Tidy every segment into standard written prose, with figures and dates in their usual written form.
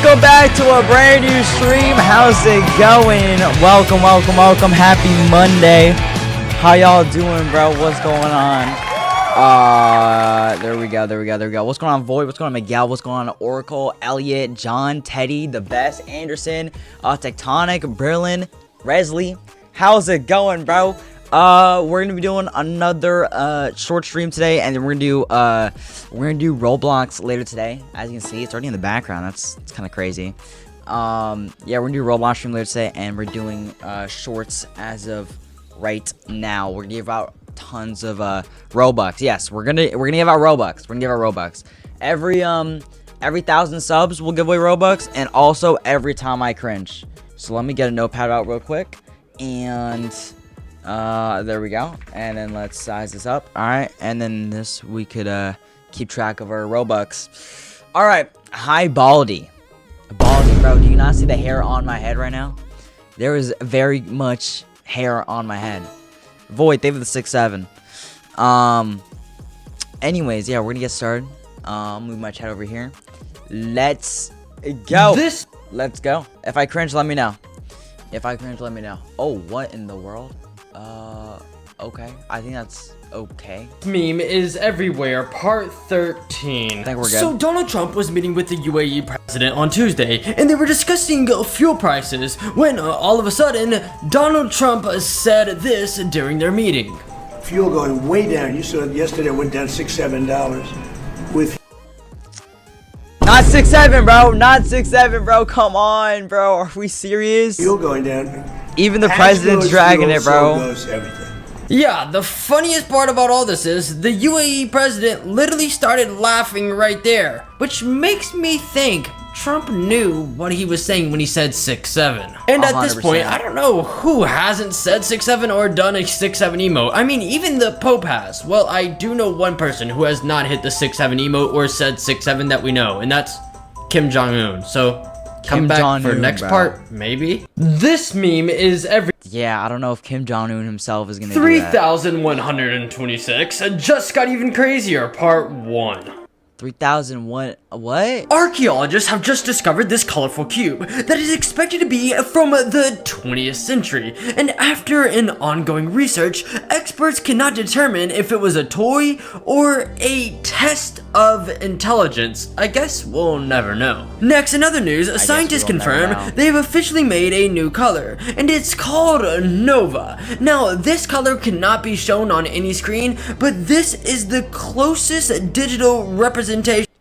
Welcome back to a brand new stream. How's it going? Welcome. Happy Monday. How y'all doing, bro? What's going on? There we go. What's going on, Void? What's going on, Miguel? What's going on, Oracle, Elliot, John, Teddy, the best, Anderson, Tectonic, Berlin, Resley. How's it going, bro? We're gonna be doing another short stream today, and then we're gonna do Roblox later today. As you can see, it's already in the background. It's kind of crazy. Yeah, we're gonna do Roblox stream later today, and we're doing shorts as of right now. We're gonna give out tons of Robux. Yes, we're gonna give out Robux. Every 1,000 subs, we'll give away Robux, and also every time I cringe. So let me get a notepad out real quick, and there we go. And then let's size this up. All right, and then this we could keep track of our Robux. All right, hi Baldy, bro. Do you not see the hair on my head right now? There is very much hair on my head. Void, thank you for the 6-7. Anyways, yeah, we're gonna get started. Move my chat over here. Let's go. Let's go. If I cringe, let me know. Oh, what in the world? Okay. I think that's okay. Meme is everywhere, part 13. I think we're good. So Donald Trump was meeting with the UAE president on Tuesday, and they were discussing fuel prices when all of a sudden Donald Trump said this during their meeting. Fuel going way down. You saw it yesterday, it went down $6-7 with not 6-7, bro. Not 6-7, bro. Come on, bro. Are we serious? fuel going down. Even the president's dragging it, bro. So goes everything. Yeah, the funniest part about all this is the UAE president literally started laughing right there, which makes me think Trump knew what he was saying when he said 6-7. And at this 100%. point, I don't know who hasn't said 6-7 or done a 6-7 emote. I mean, even the Pope has. Well, I do know one person who has not hit the 6-7 emote or said 6-7 that we know, and that's Kim Jong-un. So come back for next part, maybe. This meme is Yeah, I don't know if Kim Jong-un himself is gonna do that. 3,126. Just got even crazier, part 1. 3,001. What? Archaeologists have just discovered this colorful cube that is expected to be from the 20th century. And after an ongoing research, experts cannot determine if it was a toy or a test of intelligence. I guess we'll never know. Next, in other news, scientists confirm they've officially made a new color, and it's called Nova. Now, this color cannot be shown on any screen, but this is the closest digital representation.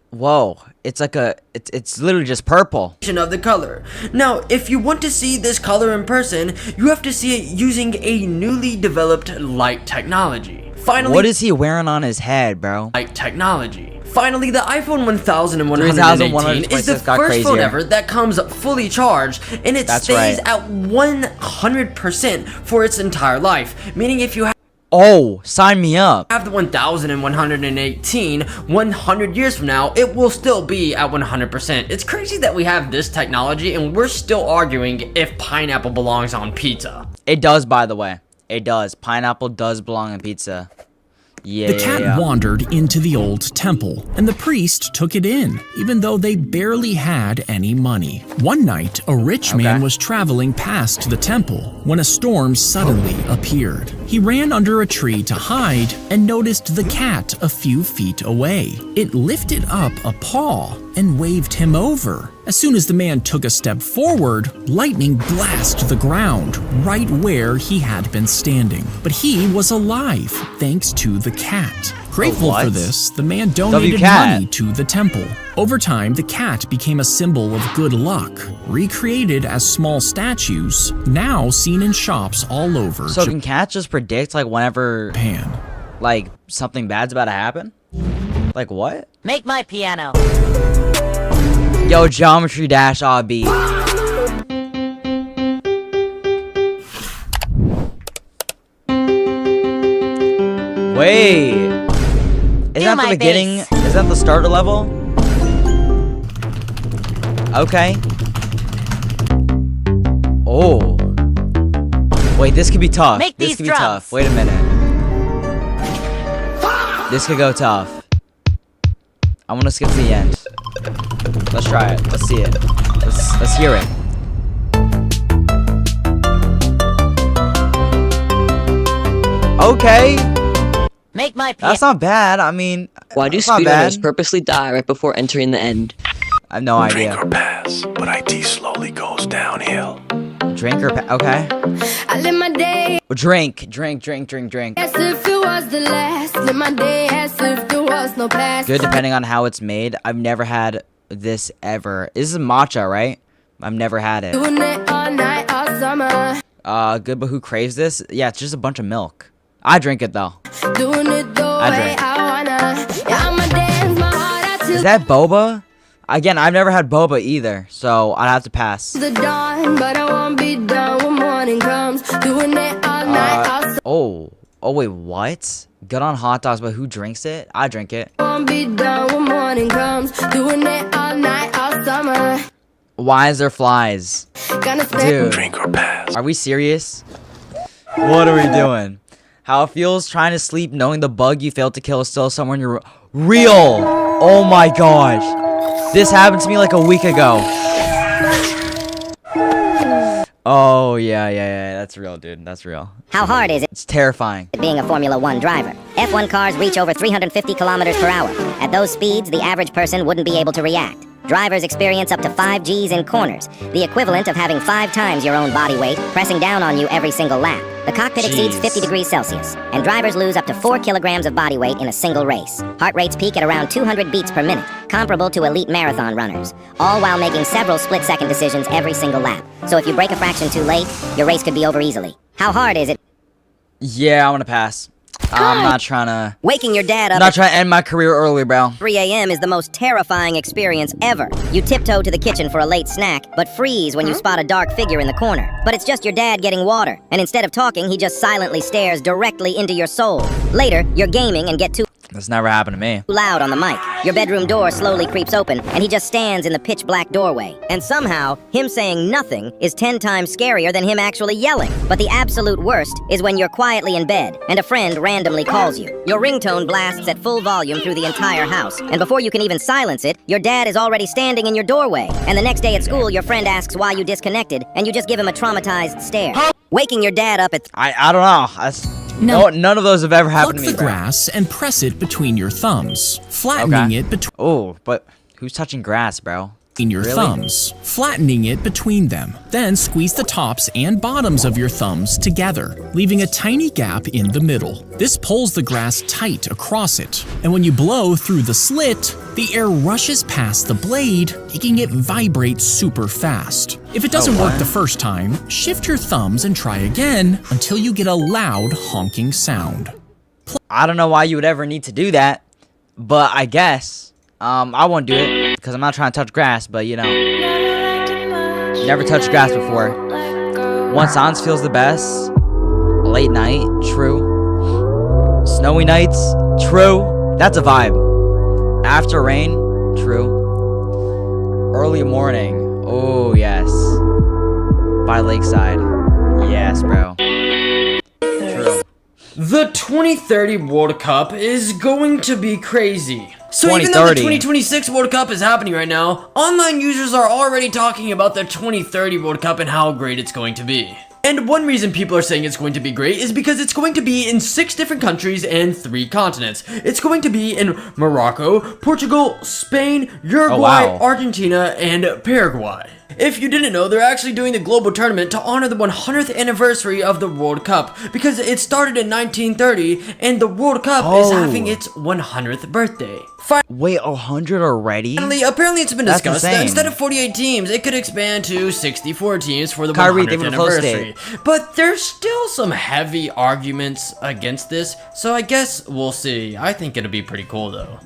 Whoa, it's like it's literally just purple. Of the color. Now, if you want to see this color in person, you have to see it using a newly developed light technology. Finally, what is he wearing on his head, bro? Light technology. Finally, the iPhone 1118 is the first phone ever that comes fully charged, and it stays at 100% for its entire life. Meaning if you have sign me up. the 1118, 100 years from now, it will still be at 100%. It's crazy that we have this technology and we're still arguing if pineapple belongs on pizza. It does, by the way. It does. Pineapple does belong on pizza. Yeah. The cat wandered into the old temple, and the priest took it in, even though they barely had any money. One night, a rich man was traveling past the temple when a storm suddenly appeared. He ran under a tree to hide and noticed the cat a few feet away. It lifted up a paw and waved him over. As soon as the man took a step forward, lightning blasted the ground right where he had been standing. But he was alive thanks to the cat. Grateful for this, the man donated money to the temple. Over time, the cat became a symbol of good luck, recreated as small statues, now seen in shops all over. So can cats just predict like whenever Japan, like something bad's about to happen? Like what? Make my piano. Yo, Geometry Dash RB. Wait. Is that the beginning? Is that the starter level? Okay. Oh. Wait, this could be tough. This could be tough. Wait a minute. This could go tough. I'm gonna skip to the end. Let's try it. Let's see it. Let's hear it. Okay. Make my That's not bad. I mean, Why do that's not bad. speedrunners purposely die right before entering the end? I have no idea. Drink or pass, but IT slowly goes downhill. Drink or okay. I live my day Drink. as if it was the last. Live my day as if there was no past. Good depending on how it's made. I've never had this ever. This is matcha, right? I've never had it. Doing it all night, all summer. Good, but who craves this? Yeah, it's just a bunch of milk. I drink it though. Doing it the I way drink. I wanna. Yeah, I'ma dance my heart out Is to that boba? Again, I've never had boba either, so I'd have to pass. the dawn, but I won't be done when morning comes. Doing it all night, all summer. Oh wait, what? Good on hot dogs, but who drinks it? I drink it. Won't be done when morning comes. Doing it all night, all summer. Why is there flies? Gonna spend Dude, Drink or pass. are we serious? What are we doing? How it feels trying to sleep knowing the bug you failed to kill is still somewhere in your real. Oh my gosh. This happened to me like a week ago. Oh yeah, that's real, dude. That's real. How hard is it It's terrifying. being a Formula One driver? F1 cars reach over 350 kilometers per hour. At those speeds, the average person wouldn't be able to react. Drivers experience up to 5 Gs in corners, the equivalent of having 5 times your own body weight pressing down on you every single lap. The cockpit exceeds Jeez. 50 degrees Celsius, and drivers lose up to 4 kilograms of body weight in a single race. Heart rates peak at around 200 beats per minute, comparable to elite marathon runners, all while making several split-second decisions every single lap. So if you break a fraction too late, your race could be over easily. How hard is it? Yeah, I want to pass. I'm not trying to. Waking your dad I'm up not at trying to end my career early, bro. 3 a.m. is the most terrifying experience ever. You tiptoe to the kitchen for a late snack, but freeze when you spot a dark figure in the corner. But it's just your dad getting water, and instead of talking, he just silently stares directly into your soul. Later, you're gaming and get too This never happened to me. loud on the mic. Your bedroom door slowly creeps open, and he just stands in the pitch-black doorway. And somehow, him saying nothing is 10 times scarier than him actually yelling. But the absolute worst is when you're quietly in bed, and a friend randomly calls you. Your ringtone blasts at full volume through the entire house, and before you can even silence it, your dad is already standing in your doorway. And the next day at school, your friend asks why you disconnected, and you just give him a traumatized stare. Waking your dad up at I don't know. No, none of those have ever Pluck happened to me, the bro. grass and press it between your thumbs, flattening it between Oh, but who's touching grass, bro? your Really? thumbs, flattening it between them. Then squeeze the tops and bottoms of your thumbs together, leaving a tiny gap in the middle. This pulls the grass tight across it, and when you blow through the slit, the air rushes past the blade, making it vibrate super fast. If it doesn't work the first time, shift your thumbs and try again until you get a loud honking sound. I don't know why you would ever need to do that, but I guess I won't do it because I'm not trying to touch grass. But you know, never touched grass before. One sounds feels the best. Late night, true. Snowy nights, true. That's a vibe. After rain, true. Early morning, oh yes. By lakeside, yes, bro. True. The 2030 World Cup is going to be crazy. So even though the 2030. 2026 World Cup is happening right now, online users are already talking about the 2030 World Cup and how great it's going to be. And one reason people are saying it's going to be great is because it's going to be in 6 different countries and 3 continents. It's going to be in Morocco, Portugal, Spain, Uruguay, wow. Argentina, and Paraguay. If you didn't know, they're actually doing the global tournament to honor the 100th anniversary of the World Cup because it started in 1930 and the World Cup is having its 100th birthday. Wait, 100 already? Apparently it's been That's discussed that insane. instead of 48 teams, it could expand to 64 teams for the Kyrie, 100th they would close anniversary. But there's still some heavy arguments against this, so I guess we'll see. I think it'll be pretty cool though.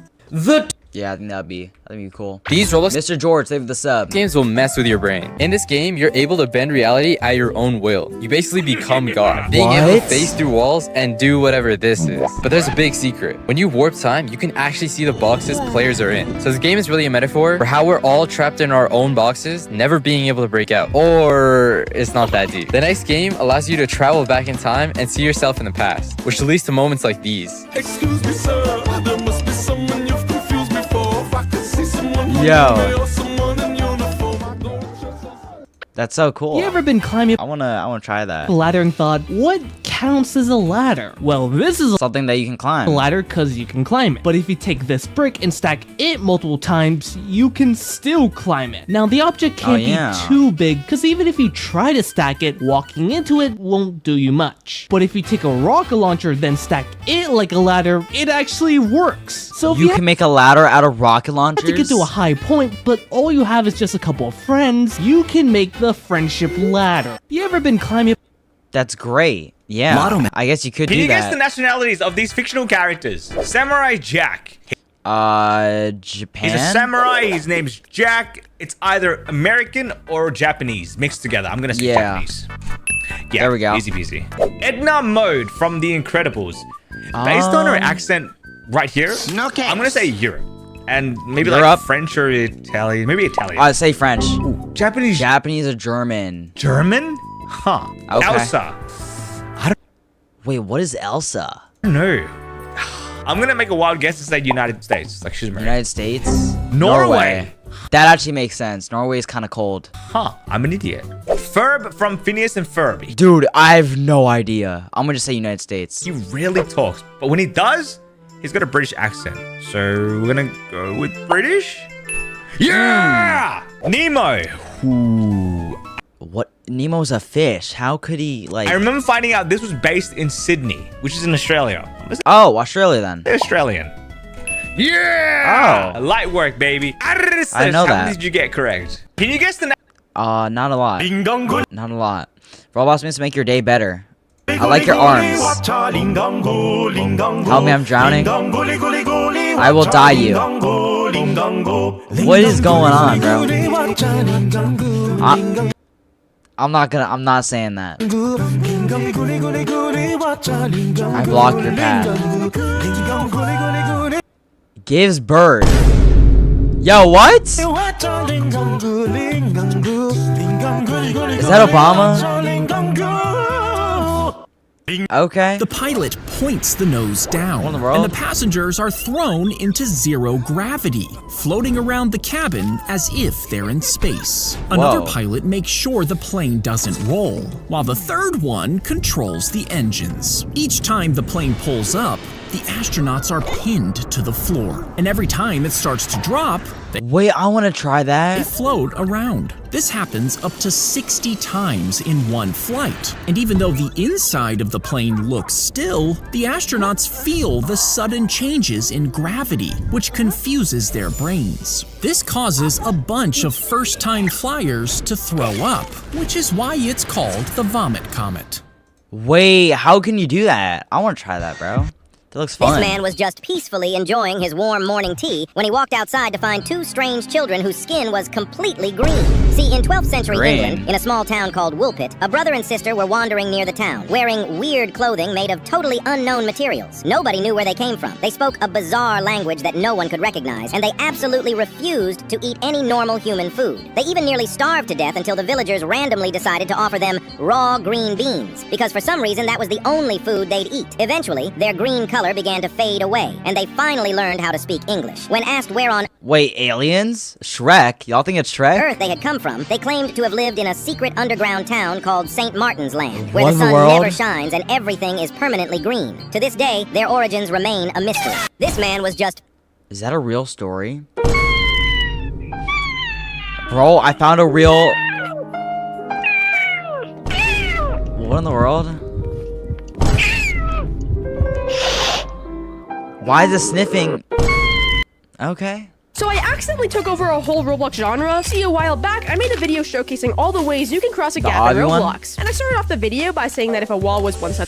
Yeah, I think that'd be cool. These Roblox Mr. George, save the sub. games will mess with your brain. In this game, you're able to bend reality at your own will. You basically become God, being able to What? face through walls and do whatever this is. But there's a big secret. When you warp time, you can actually see the boxes players are in. So this game is really a metaphor for how we're all trapped in our own boxes, never being able to break out. Or it's not that deep. The next game allows you to travel back in time and see yourself in the past, which leads to moments like these. Excuse me, sir. There must be someone you've confused before. If I could see someone Yo. or someone in uniform, I don't That's so cool. You ever been climbing I wanna try that. a ladder and thought, what counts as a ladder? Well, this is Something that you can climb. a ladder because you can climb it. But if you take this brick and stack it multiple times, you can still climb it. Now, the object can't be too big because even if you try to stack it, walking into it won't do you much. But if you take a rocket launcher then stack it like a ladder, it actually works. So if you can make a ladder out of rocket launchers? to get to a high point, but all you have is just a couple of friends, you can make the friendship ladder. You ever been climbing? That's great. Yeah. I guess you could do that. Can you guess the nationalities of these fictional characters? Samurai Jack. Japan? He's a samurai. His name's Jack. It's either American or Japanese mixed together. I'm gonna say Japanese. Yeah, there we go. Easy peasy. Edna Mode from The Incredibles. Based on her accent right here, I'm gonna say Europe. And maybe like French or Italian. Maybe Italian. I'd say French. Ooh, Japanese. Japanese or German. German? Huh. Okay. Elsa. Wait, what is Elsa? I don't know. I'm gonna make a wild guess and say United States. Like she's American. United States? Norway. That actually makes sense. Norway is kind of cold. Huh. I'm an idiot. Ferb from Phineas and Ferb. Dude, I have no idea. I'm gonna just say United States. He rarely talks, but when he does, he's got a British accent. So we're gonna go with British. Yeah! Nemo. Ooh. What? Nemo's a fish. How could he, like... I remember finding out this was based in Sydney, which is in Australia. Oh, Australia then. Australian. Yeah! Oh. Light work, baby. I know How that. many did you get correct? Can you guess the... Not a lot. Not a lot. Roblox means to make your day better. I like your arms. Help me, I'm drowning. I will die you. What is going on, bro? I'm not saying that. I block your path. Gives bird. Yo, what? Is that Obama? Okay. The pilot points the nose down, and the passengers are thrown into zero gravity, floating around the cabin as if they're in space. Another pilot makes sure the plane doesn't roll, while the third one controls the engines. Each time the plane pulls up, the astronauts are pinned to the floor, and every time it starts to drop, Wait, I want to try that. They float around. This happens up to 60 times in one flight. And even though the inside of the plane looks still, the astronauts feel the sudden changes in gravity, which confuses their brains. This causes a bunch of first-time flyers to throw up, which is why it's called the Vomit Comet. Wait, how can you do that? I want to try that, bro. That looks fun. This man was just peacefully enjoying his warm morning tea when he walked outside to find two strange children whose skin was completely green. See, in 12th century England, in a small town called Woolpit, a brother and sister were wandering near the town, wearing weird clothing made of totally unknown materials. Nobody knew where they came from. They spoke a bizarre language that no one could recognize, and they absolutely refused to eat any normal human food. They even nearly starved to death until the villagers randomly decided to offer them raw green beans, because for some reason that was the only food they'd eat. Eventually, their green color began to fade away, and they finally learned how to speak English. When asked where on Wait, aliens? Shrek? Y'all think it's Shrek? Earth they had come from, they claimed to have lived in a secret underground town called St. Martin's Land, where What the in the sun world? never shines and everything is permanently green. To this day, their origins remain a mystery. This man was just... Is that a real story? Bro, I found a real... What in the world? Why is it sniffing? Okay. So I accidentally took over a whole Roblox genre. See, a while back, I made a video showcasing all the ways you can cross a gap in Roblox. And I started off the video by saying that if a wall was one side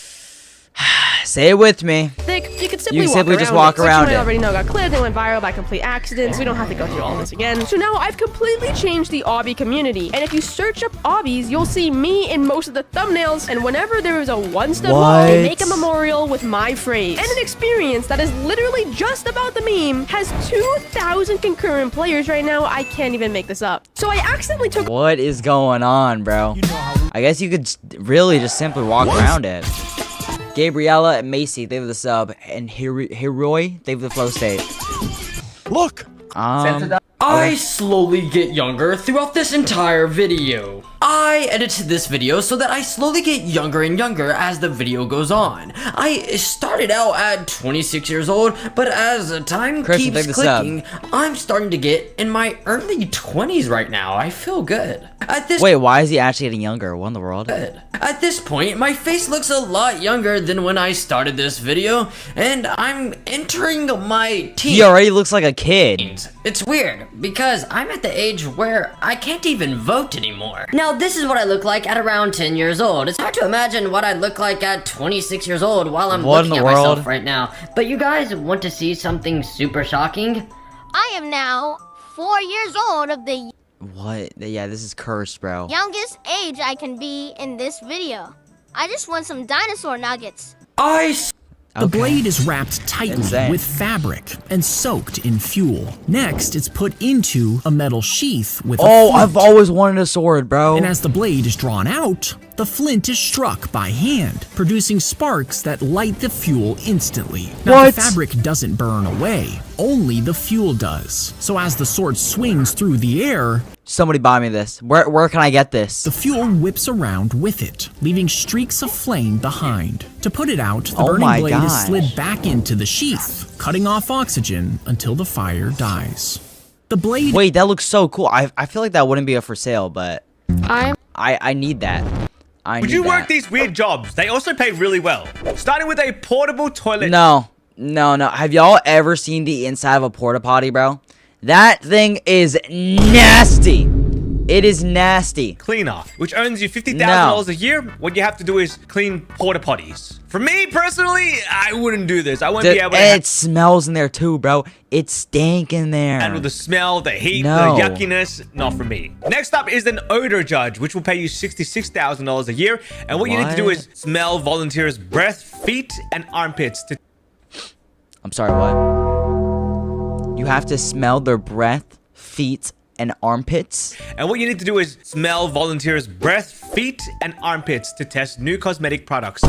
Say it with me. thick, you could simply, just walk around Which it. you might already know got clipped and went viral by complete accidents. We don't have to go through all this again. So now I've completely changed the obby community. And if you search up obbies, you'll see me in most of the thumbnails. And whenever there is a one-step wall, they make a memorial with my phrase. And an experience that is literally just about the meme has 2,000 concurrent players right now. I can't even make this up. So I accidentally took... What is going on, bro? I guess you could really just simply walk around it. Gabriella and Macy, they have the sub, and Hiroi, they have the flow state. Look! I slowly get younger throughout this entire video. I edited this video so that I slowly get younger and younger as the video goes on. I started out at 26 years old, but as time keeps clicking, I'm starting to get in my early 20s right now. I feel good. Wait, why is he actually getting younger? What in the world? At this point, my face looks a lot younger than when I started this video, and I'm entering my teens. He already looks like a kid. It's weird, because I'm at the age where I can't even vote anymore. Now, this is what I look like at around 10 years old. It's hard to imagine what I'd look like at 26 years old while I'm looking at myself right now. But you guys want to see something super shocking? I am now 4 years old of the What? Yeah, this is cursed, bro. youngest age I can be in this video. I just want some dinosaur nuggets. The blade is wrapped tightly with fabric and soaked in fuel. Next, it's put into a metal sheath with a flint. I've always wanted a sword, bro. And as the blade is drawn out, the flint is struck by hand, producing sparks that light the fuel instantly. Now, the fabric doesn't burn away, only the fuel does. So as the sword swings through the air, somebody buy me this. Where can I get this? The fuel whips around with it, leaving streaks of flame behind. To put it out, the burning blade is slid back into the sheath, cutting off oxygen until the fire dies. The blade— Wait, that looks so cool. I feel like that wouldn't be up for sale, but I need that. Would you work these weird jobs? They also pay really well. Starting with a portable toilet. No. Have y'all ever seen the inside of a porta potty, bro? That thing is nasty. It is nasty. Cleaner, which earns you $50,000 a year. What you have to do is clean porta potties. For me personally, I wouldn't do this. I wouldn't be able to. It smells in there too, bro. It stank in there. And with the smell, the heat, the yuckiness, not for me. Next up is an odor judge, which will pay you $66,000 a year. And what you need to do is smell volunteers' breath, feet, and armpits. I'm sorry, what? You have to smell their breath, feet, and armpits? And what you need to do is smell volunteers' breath, feet, and armpits to test new cosmetic products.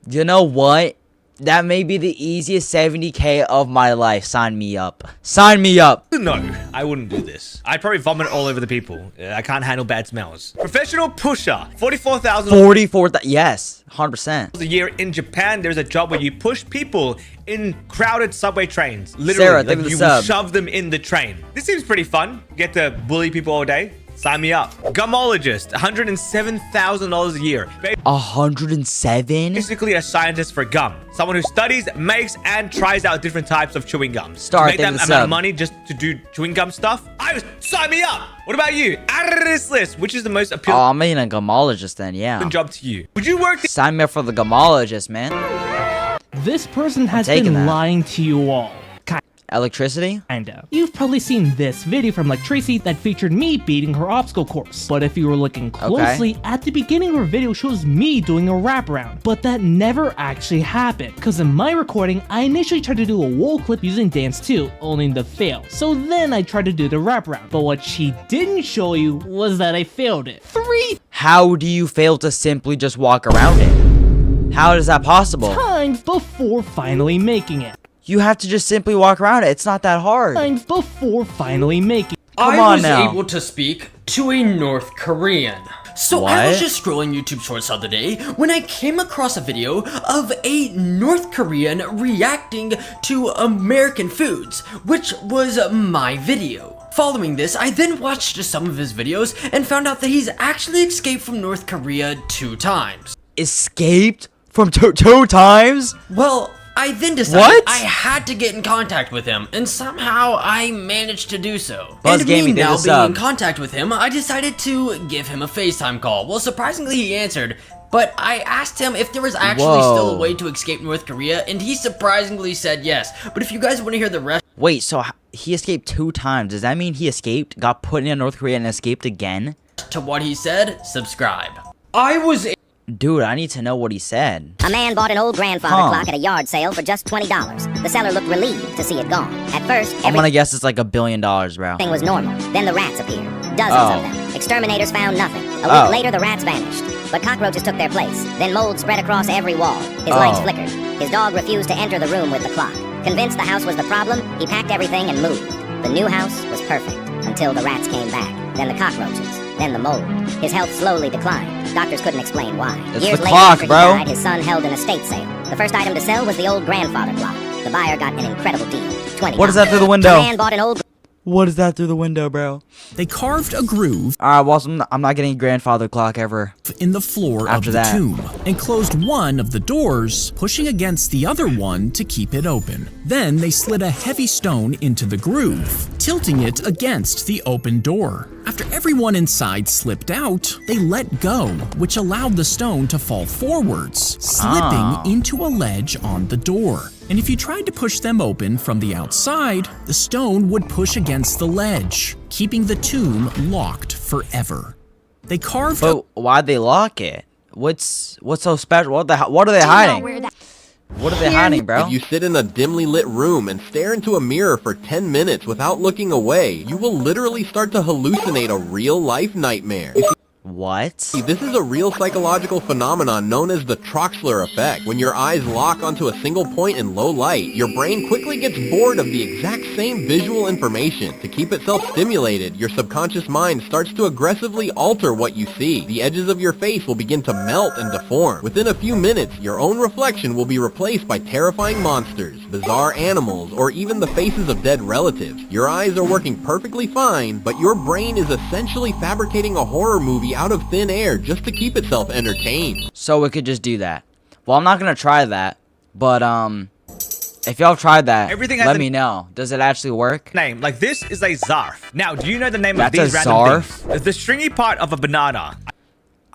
You know what? That may be the easiest 70K of my life. Sign me up. Sign me up. No, I wouldn't do this. I'd probably vomit all over the people. I can't handle bad smells. Professional pusher. $44,000. Yes, 100%. A year in Japan, there's a job where you push people in crowded subway trains. Literally, Sarah, like you will shove them in the train. This seems pretty fun. Get to bully people all day. Sign me up. Gumologist, $107,000 a year. 107? Basically a scientist for gum. Someone who studies, makes, and tries out different types of chewing gums. To make that amount of money just to do chewing gum stuff? Sign me up! What about you? Add to this list. Which is the most appealing I mean a gumologist then, yeah. job to you? Would you work Sign me up for the gumologist, man. This person has been lying to you all. Electricity? Kinda. You've probably seen this video from like Tracy that featured me beating her obstacle course. But if you were looking closely, at the beginning of her video shows me doing a wraparound. But that never actually happened. Cause in my recording, I initially tried to do a wall clip using Dance 2, only to fail. So then I tried to do the wraparound. But what she didn't show you was that I failed it. 3 How do you fail to simply just walk around it? How is that possible? times before finally making it. You have to just simply walk around it. It's not that hard. Times before finally making it. I was able to speak to a North Korean. So I was just scrolling YouTube Shorts the other day when I came across a video of a North Korean reacting to American foods, which was my video. Following this, I then watched some of his videos and found out that he's actually escaped from North Korea 2 times. Escaped from two times? Well, I then decided I had to get in contact with him, and somehow I managed to do so. And me now being in contact with him, I decided to give him a FaceTime call. Well, surprisingly, he answered, but I asked him if there was actually still a way to escape North Korea, and he surprisingly said yes. But if you guys want to hear the rest— Wait, so he escaped 2 times. Does that mean he escaped, got put in North Korea, and escaped again? To what he said, subscribe. I was— Dude, I need to know what he said. A man bought an old grandfather clock at a yard sale for just $20. The seller looked relieved to see it gone. At first, I'm gonna guess it's like $1 billion, bro. Everything was normal. Then the rats appeared. Dozens of them. Exterminators found nothing. A week later, the rats vanished. But cockroaches took their place. Then mold spread across every wall. His lights flickered. His dog refused to enter the room with the clock. Convinced the house was the problem, he packed everything and moved. The new house was perfect, until the rats came back, then the cockroaches, then the mold. His health slowly declined. Doctors couldn't explain why. It's Years the later, clock, after he bro. died, his son held an estate sale. The first item to sell was the old grandfather clock. The buyer got an incredible deal, $20. What is that through the window? The man bought an old... What is that through the window, bro? They carved a groove. Alright, well, I'm not getting a grandfather clock ever. In the floor After of the that. tomb and closed one of the doors, pushing against the other one to keep it open. Then they slid a heavy stone into the groove, tilting it against the open door. After everyone inside slipped out, they let go, which allowed the stone to fall forwards, slipping into a ledge on the door. And if you tried to push them open from the outside, the stone would push against the ledge, keeping the tomb locked forever. They carved. But why'd they lock it? What's so special? What are they hiding? What are they hiding, bro? If you sit in a dimly lit room and stare into a mirror for 10 minutes without looking away, you will literally start to hallucinate a real-life nightmare. What? This is a real psychological phenomenon known as the Troxler effect. When your eyes lock onto a single point in low light, your brain quickly gets bored of the exact same visual information. To keep itself stimulated, your subconscious mind starts to aggressively alter what you see. The edges of your face will begin to melt and deform. Within a few minutes, your own reflection will be replaced by terrifying monsters, bizarre animals, or even the faces of dead relatives. Your eyes are working perfectly fine, but your brain is essentially fabricating a horror movie out of thin air just to keep itself entertained. So it could just do that. Well, I'm not gonna try that, but if y'all tried that, let me know. Does it actually work? Name like this is a zarf. Now, do you know the name That's of these a random zarf? things? It's the stringy part of a banana.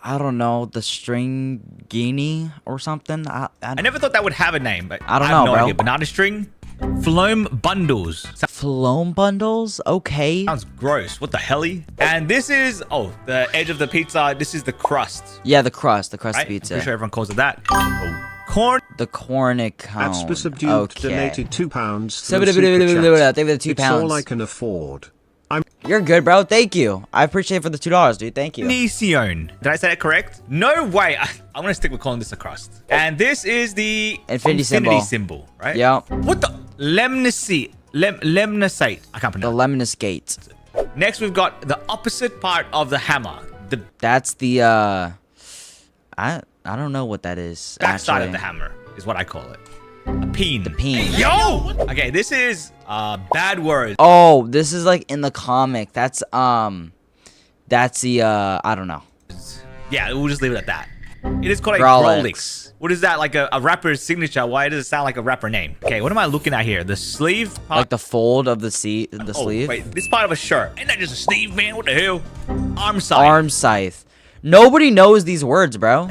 I don't know, the string guinea or something. I never thought that would have a name, but I don't have know, no bro. idea. Banana string, phloem bundles. Phloem bundles? Okay. Sounds gross. What the helly? And this is the edge of the pizza. This is the crust. Yeah, the crust Right? pizza. I'm pretty sure everyone calls it that. Oh, corn. The cornicone. Atspar Subdued okay. donated £2 So through Super Chat. They were the £2. It's all I can afford. You're good, bro. Thank you. I appreciate it for the $2, dude. Thank you. Nicione. Did I say that correct? No way. I'm gonna stick with calling this a crust. And this is the Infinity symbol. right? Yeah. What the lemnicate? Lemnicate. I can't pronounce. The lemnis gate. Next, we've got the opposite part of the hammer. The That's the I don't know what that is. backside of the hammer is what I call it. A peen. The peen. Yo! Okay, this is bad words. Oh, this is like in the comic. That's the I don't know. Yeah, we'll just leave it at that. It is called a Grolix. Grolix. What is that? Like a rapper's signature? Why does it sound like a rapper name? Okay, what am I looking at here? The sleeve? Like the fold of the sleeve. Wait, this part of a shirt. Ain't that just a sleeve, man? What the hell? Arm side. Arm scythe. Nobody knows these words, bro.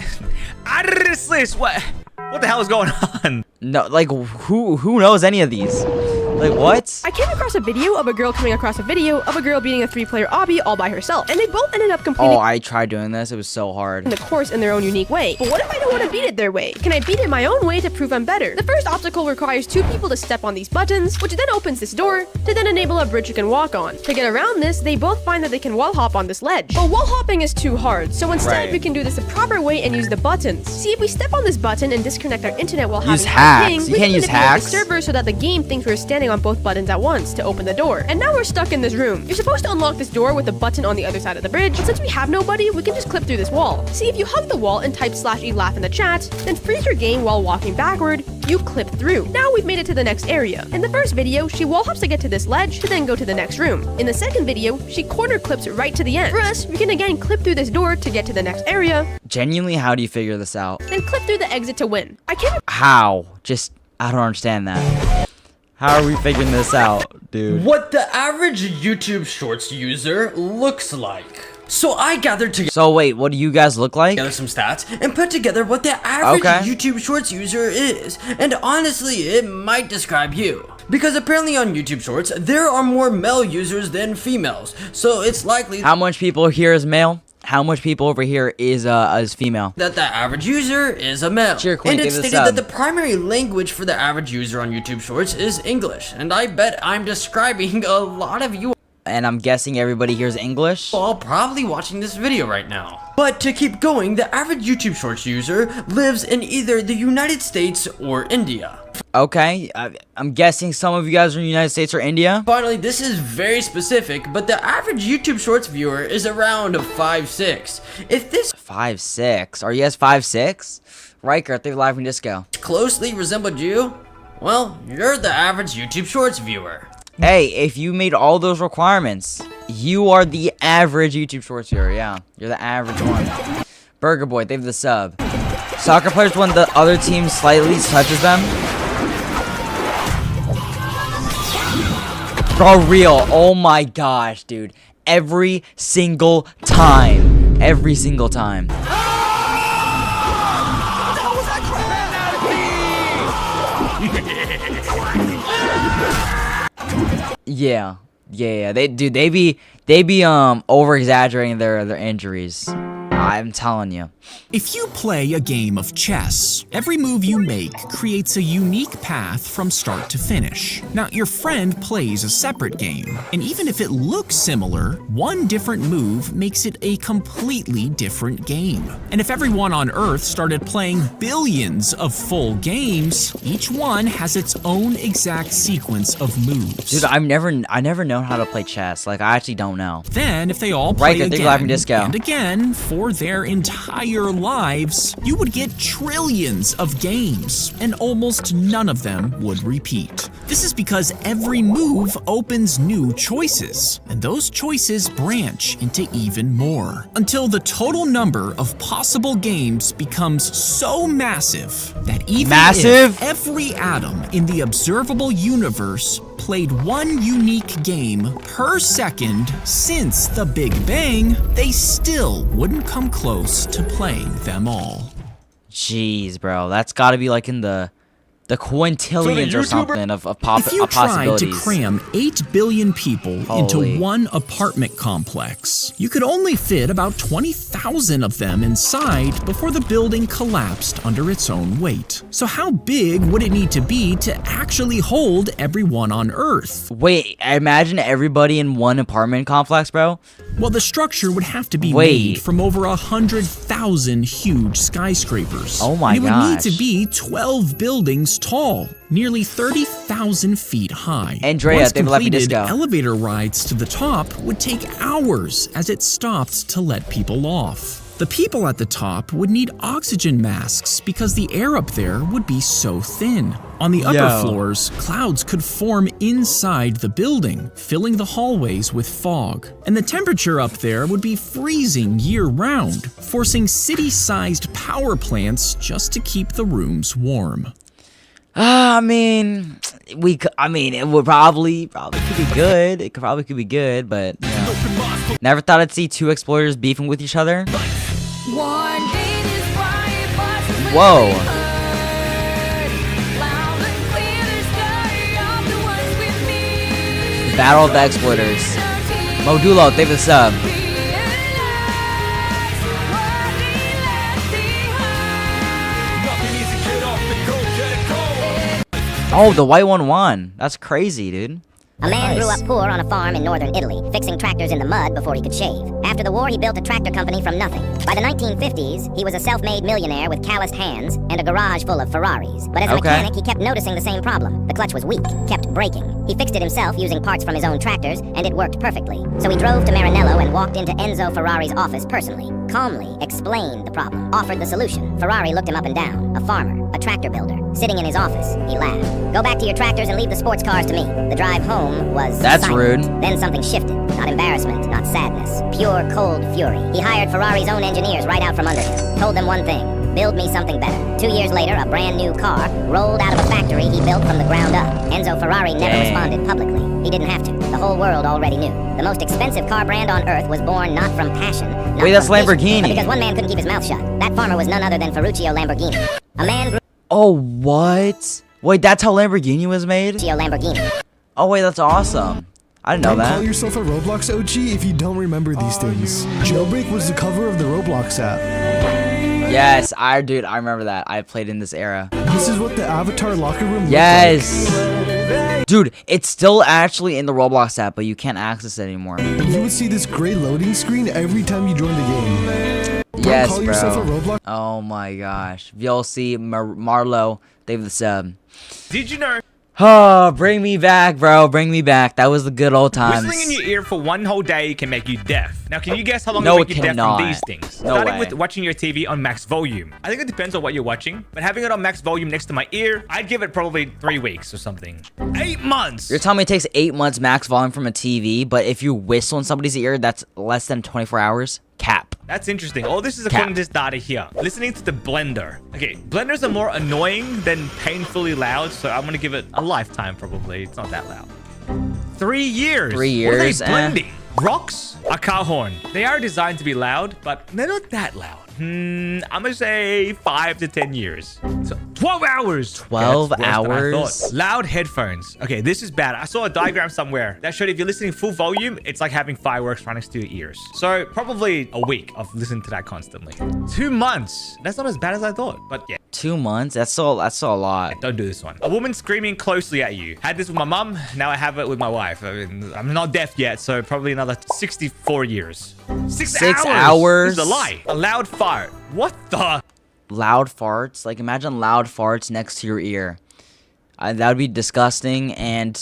What the hell is going on? No, like who knows any of these? Like what? I came across a video of a girl coming across a video of a girl beating a 3-player obby all by herself, and they both ended up completing Oh, I tried doing this. It was so hard. the course in their own unique way. But what if I don't want to beat it their way? Can I beat it my own way to prove I'm better? The first obstacle requires 2 people to step on these buttons, which then opens this door to then enable a bridge you can walk on. To get around this, they both find that they can wall hop on this ledge. But wall hopping is too hard, so instead we can do this the proper way and use the buttons. See, if we step on this button and disconnect our internet while Use having hacks. a ping, You we can't can use manipulate hacks. the server so that the game thinks we're standing on both buttons at once to open the door. And now we're stuck in this room. You're supposed to unlock this door with a button on the other side of the bridge, but since we have nobody, we can just clip through this wall. See, if you hug the wall and type /e-laugh in the chat, then freeze your game while walking backward, you clip through. Now we've made it to the next area. In the first video, she wall hops to get to this ledge to then go to the next room. In the second video, she corner clips right to the end. For us, we can again clip through this door to get to the next area, Genuinely, how do you figure this out? then clip through the exit to win. How? Just I don't understand that. How are we figuring this out, dude? What the average YouTube Shorts user looks like. So I gathered together So wait, what do you guys look like? some stats and put together what the average Okay. YouTube Shorts user is. And honestly, it might describe you. Because apparently on YouTube Shorts, there are more male users than females. So it's likely How much people here is male? How much people over here is female? that the average user is a male. Cheer, Queen, And it's give it a stated that sub. the primary language for the average user on YouTube Shorts is English. And I bet I'm describing a lot of you. and I'm guessing everybody here's English. All probably watching this video right now. But to keep going, the average YouTube Shorts user lives in either the United States or India. Okay, I'm guessing some of you guys are in the United States or India. Finally, this is very specific, but the average YouTube Shorts viewer is around 5'6". If this 5'6", are you guys 5'6"? Riker, they live from disco. Closely resembled you, well, you're the average YouTube Shorts viewer. Hey, if you made all those requirements, you are the average YouTube Shorts viewer. Yeah, you're the average one. Burger Boy, they have the sub. Soccer players when the other team slightly touches them. For real, oh my gosh, dude. Every single time. Every single time. Yeah. They be over exaggerating their injuries. I'm telling you. If you play a game of chess, every move you make creates a unique path from start to finish. Now, your friend plays a separate game, and even if it looks similar, one different move makes it a completely different game. And if everyone on Earth started playing billions of full games, each one has its own exact sequence of moves. Dude, I never known how to play chess. Like, I actually don't know. Then, if they all play again and again for their entire lives, you would get trillions of games, and almost none of them would repeat. This is because every move opens new choices, and those choices branch into even more, until the total number of possible games becomes so massive that even if every atom in the observable universe played one unique game per second since the Big Bang, they still wouldn't come close to playing them all. Jeez, bro, that's gotta be like in the quintillions or something of possibilities. If you tried to cram 8 billion people into one apartment complex, you could only fit about 20,000 of them inside before the building collapsed under its own weight. So how big would it need to be to actually hold everyone on Earth? Wait, imagine everybody in one apartment complex, bro? Well, the structure would have to be made from over 100,000 huge skyscrapers. Oh my gosh. It would need to be 12 buildings tall, nearly 30,000 feet high. Andrea, once they let me completed, disco. elevator rides to the top would take hours as it stopped to let people off. The people at the top would need oxygen masks because the air up there would be so thin. On the upper floors, clouds could form inside the building, filling the hallways with fog. And the temperature up there would be freezing year-round, forcing city-sized power plants just to keep the rooms warm. I mean, it would probably could be good. It probably could be good, but you know. Never thought I'd see two explorers beefing with each other. Whoa. Battle of the Exploiters. Modulo, they have a sub. Oh, the white one won. That's crazy, dude. A man grew up poor on a farm in northern Italy, fixing tractors in the mud before he could shave. After the war, he built a tractor company from nothing. By the 1950s, he was a self-made millionaire with calloused hands and a garage full of Ferraris. But as a mechanic, he kept noticing the same problem. The clutch was weak, kept breaking. He fixed it himself using parts from his own tractors, and it worked perfectly. So he drove to Maranello and walked into Enzo Ferrari's office personally. Calmly explained the problem, offered the solution. Ferrari looked him up and down. A farmer, a tractor builder, sitting in his office. He laughed. Go back to your tractors and leave the sports cars to me. The drive home was That's silent. rude. Then something shifted. Not embarrassment, not sadness. Pure cold fury. He hired Ferrari's own engineers right out from under him. Told them one thing. Build me something better. 2 years later, a brand new car rolled out of a factory he built from the ground up. Enzo Ferrari never responded publicly. He didn't have to. The whole world already knew. The most expensive car brand on earth was born not from passion, not Wait, that's from vision, Lamborghini. but because one man couldn't keep his mouth shut. That farmer was none other than Ferruccio Lamborghini. A man grew Oh, what? Wait, that's how Lamborghini was made? Lamborghini. Oh, wait, that's awesome. I didn't know Don't that. call yourself a Roblox OG if you don't remember these things. Jailbreak was the cover of the Roblox app. Yes, I remember that. I played in this era. This is what the Avatar locker room looks like. Dude, it's still actually in the Roblox app, but you can't access it anymore. You would see this gray loading screen every time you join the game. Yes, call bro. yourself a Roblox? Oh my gosh. VLC, Marlo, David the Sub. Did you know? Oh, bring me back, bro. Bring me back. That was the good old times. Whistling in your ear for one whole day can make you deaf. Now, can you guess how long it will make you deaf from these things? No Starting way. with watching your TV on max volume. I think it depends on what you're watching, but having it on max volume next to my ear, I'd give it probably 3 weeks or something. 8 months! You're telling me it takes 8 months max volume from a TV, but if you whistle in somebody's ear, that's less than 24 hours? Cap. That's interesting. All this is according to this data here. Listening to the blender. Okay, blenders are more annoying than painfully loud, so I'm gonna give it a lifetime probably. It's not that loud. 3 years. 3 years. What are they blending? Rocks? A car horn. They are designed to be loud, but they're not that loud. I'm gonna say 5 to 10 years. So 12 hours. 12 okay, hours. Loud headphones. Okay, this is bad. I saw a diagram somewhere that showed if you're listening full volume, it's like having fireworks right next to your ears. So probably a week of listening to that constantly. 2 months. That's not as bad as I thought, but yeah. 2 months? That's still a lot. Don't do this one. A woman screaming closely at you. Had this with my mom. Now I have it with my wife. I mean, I'm not deaf yet, so probably another 64 years. 6 hours. This is a lie. A loud fart. What the? Loud farts? Like, imagine loud farts next to your ear. That would be disgusting and,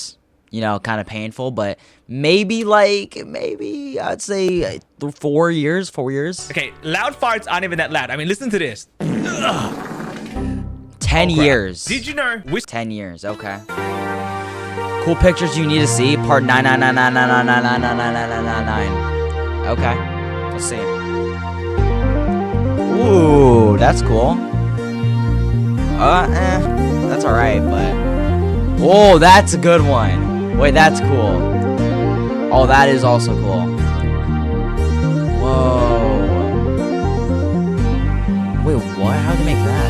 you know, kind of painful, but maybe I'd say 4 years. 4 years. Okay, loud farts aren't even that loud. I mean, listen to this. 10 years. Did you know? 10 years, okay. Cool pictures you need to see, part 9999999999999. Okay, let's see. Ooh, that's cool. That's alright, but... Oh, that's a good one. Wait, that's cool. Oh, that is also cool. Whoa. Wait, what? How did they make that?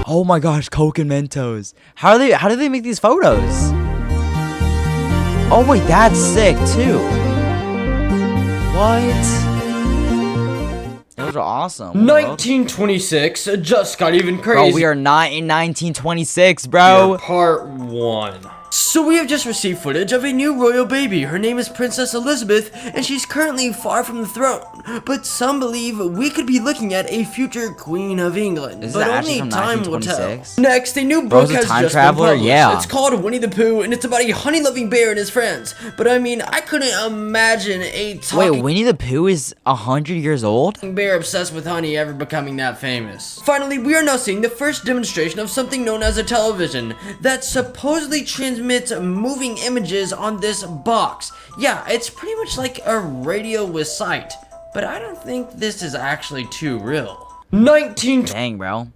Oh my gosh, Coke and Mentos. How do they make these photos? Oh wait, that's sick too. What? Those are awesome. 1926 just got even crazy. Bro, we are not in 1926, bro. You're part 1. So we have just received footage of a new royal baby. Her name is Princess Elizabeth, and she's currently far from the throne. But some believe we could be looking at a future Queen of England. Is but that only actually from time will tell. 1926? Next, a new Bro's book a has time just traveler? been published. Yeah. It's called Winnie the Pooh, and it's about a honey-loving bear and his friends. But I mean, I couldn't imagine a talking... Wait, Winnie the Pooh is 100 years old? bear obsessed with honey ever becoming that famous. Finally, we are now seeing the first demonstration of something known as a television that supposedly transmits moving images on this box. Yeah, it's pretty much like a radio with sight, but I don't think this is actually too real. Dang, bro.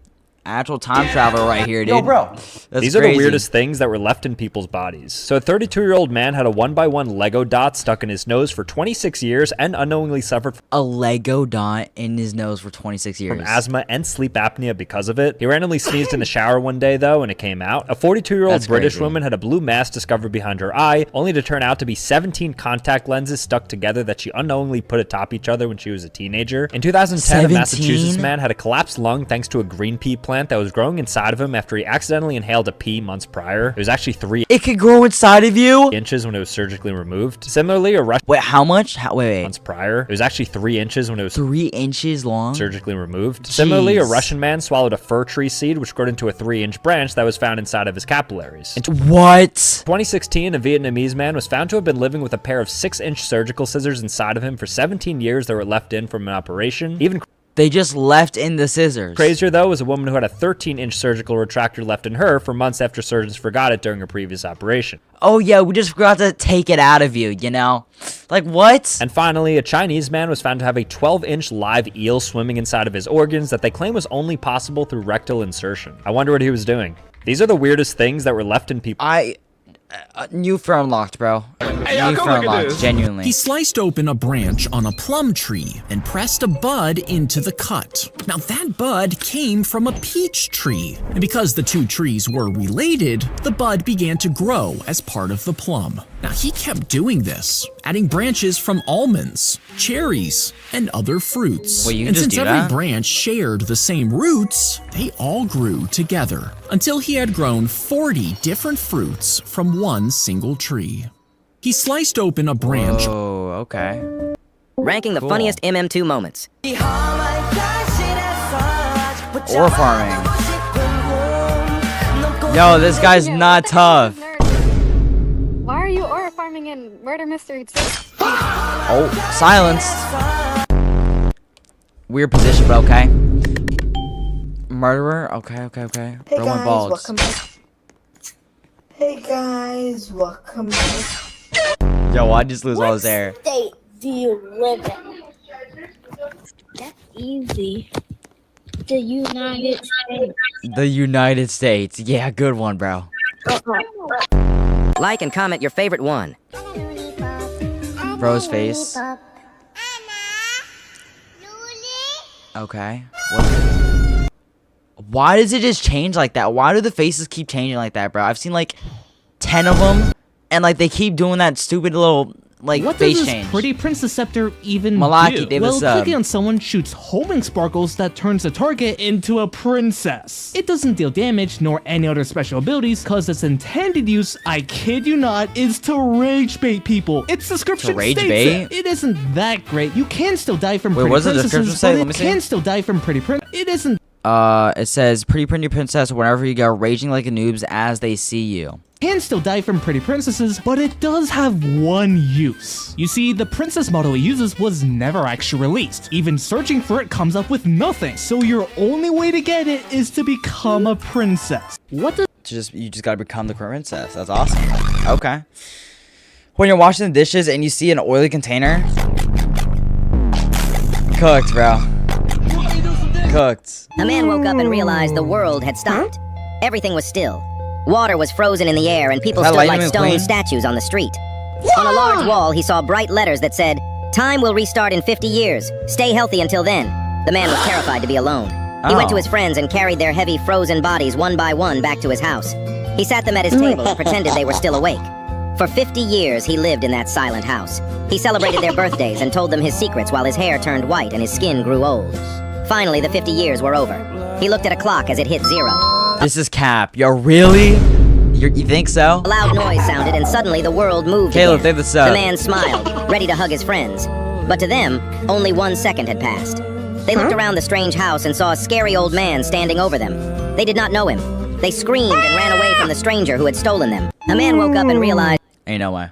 Actual time travel right here, dude. Yo, bro. That's These crazy. are the weirdest things that were left in people's bodies. So a 32-year-old man had a 1x1 Lego dot stuck in his nose for 26 years and unknowingly suffered a Lego dot in his nose for 26 years. From asthma and sleep apnea because of it. He randomly sneezed in the shower one day, though, and it came out. A 42-year-old British woman had a blue mass discovered behind her eye, only to turn out to be 17 contact lenses stuck together that she unknowingly put atop each other when she was a teenager. In 2010, a Massachusetts man had a collapsed lung thanks to a green pea plant that was growing inside of him after he accidentally inhaled a pea months prior. It was actually 3 It could grow inside of you? inches when it was surgically removed. Similarly, a Russian... Wait, how much? Wait. Months prior. It was actually 3 inches when it was... 3 inches long? Surgically removed. Jeez. Similarly, a Russian man swallowed a fir tree seed, which grew into a 3-inch branch that was found inside of his capillaries. What? 2016, a Vietnamese man was found to have been living with a pair of 6-inch surgical scissors inside of him for 17 years that were left in from an operation. Even they just left in the scissors. Crazier, though, was a woman who had a 13-inch surgical retractor left in her for months after surgeons forgot it during a previous operation. Oh, yeah, we just forgot to take it out of you, you know? Like, what? And finally, a Chinese man was found to have a 12-inch live eel swimming inside of his organs that they claim was only possible through rectal insertion. I wonder what he was doing. These are the weirdest things that were left in people. New for unlocked, bro. New for unlocked, genuinely. He sliced open a branch on a plum tree and pressed a bud into the cut. Now that bud came from a peach tree. And because the two trees were related, the bud began to grow as part of the plum. Now he kept doing this. adding branches from almonds, cherries, and other fruits. Wait, you can and just since do every that? branch shared the same roots, they all grew together until he had grown 40 different fruits from one single tree. He sliced open a branch. Oh, okay. Ranking the funniest MM2 moments. Ore farming. Yo, this guy's not tough. Why are you ore farming in Murder Mystery 2? Oh, silenced. Weird position, but okay. Murderer? Okay. Hey Bro went guys, bald. welcome back. Hey guys, welcome back. Yo, why'd you just lose all his hair? What state do you live in? That's easy. The United States. The United States. Yeah, good one, bro. Like and comment your favorite one. Bro's face. Okay. What? Why does it just change like that? Why do the faces keep changing like that, bro? I've seen like 10 of them, and like they keep doing that stupid little like what face does this change. pretty princess scepter even Malaki, do? Well, clicking on someone shoots homing sparkles that turns the target into a princess. It doesn't deal damage nor any other special abilities, cause its intended use, I kid you not, is to rage bait people. Its description rage states bait? it isn't that great. You can still die from Wait, pretty what does the description princesses, say? but Let me it see. can still die from pretty princess. It isn't. It says pretty princess whenever you go raging like a noobs as they see you. Can still die from pretty princesses, but it does have one use. You see, the princess model it uses was never actually released. Even searching for it comes up with nothing. So your only way to get it is to become a princess. What does You just gotta become the princess. That's awesome. Okay. When you're washing the dishes and you see an oily container, cooked, bro. Cooked. A man woke up and realized the world had stopped. Everything was still. Water was frozen in the air and people Is that stood like Lightning stone McQueen? statues on the street. On a large wall, he saw bright letters that said, "Time will restart in 50 years. Stay healthy until then." The man was terrified to be alone. He went to his friends and carried their heavy frozen bodies one by one back to his house. He sat them at his table and pretended they were still awake. For 50 years, he lived in that silent house. He celebrated their birthdays and told them his secrets while his hair turned white and his skin grew old. Finally, the 50 years were over. He looked at a clock as it hit 0. This is cap. Yo, really? You think so? A loud noise sounded, and suddenly the world moved Caleb, again. take this up. The man smiled, ready to hug his friends. But to them, only 1 second had passed. They looked around the strange house and saw a scary old man standing over them. They did not know him. They screamed and ran away from the stranger who had stolen them. A man woke up and realized... Ain't no way.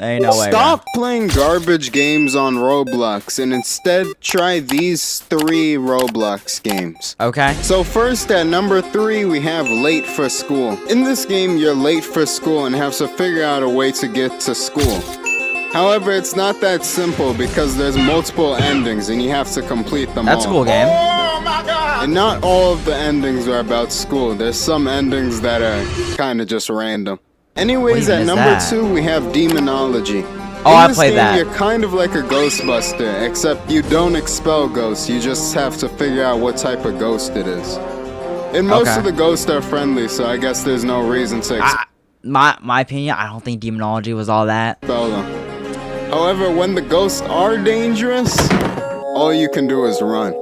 Ain't no way. Stop playing garbage games on Roblox and instead try these 3 Roblox games. Okay. So first at number 3 we have late for school. In this game you're late for school and have to figure out a way to get to school. However, it's not that simple because there's multiple endings and you have to complete them all. That's a cool game. And not all of the endings are about school. There's some endings that are kind of just random. Anyways, What at even is number that? 2 we have Demonology. Oh, I In this played game, that. You're kind of like a Ghostbuster, except you don't expel ghosts. You just have to figure out what type of ghost it is. And most Okay. of the ghosts are friendly, so I guess there's no reason to My opinion, I don't think demonology was all that. expel them. However, when the ghosts are dangerous, all you can do is run.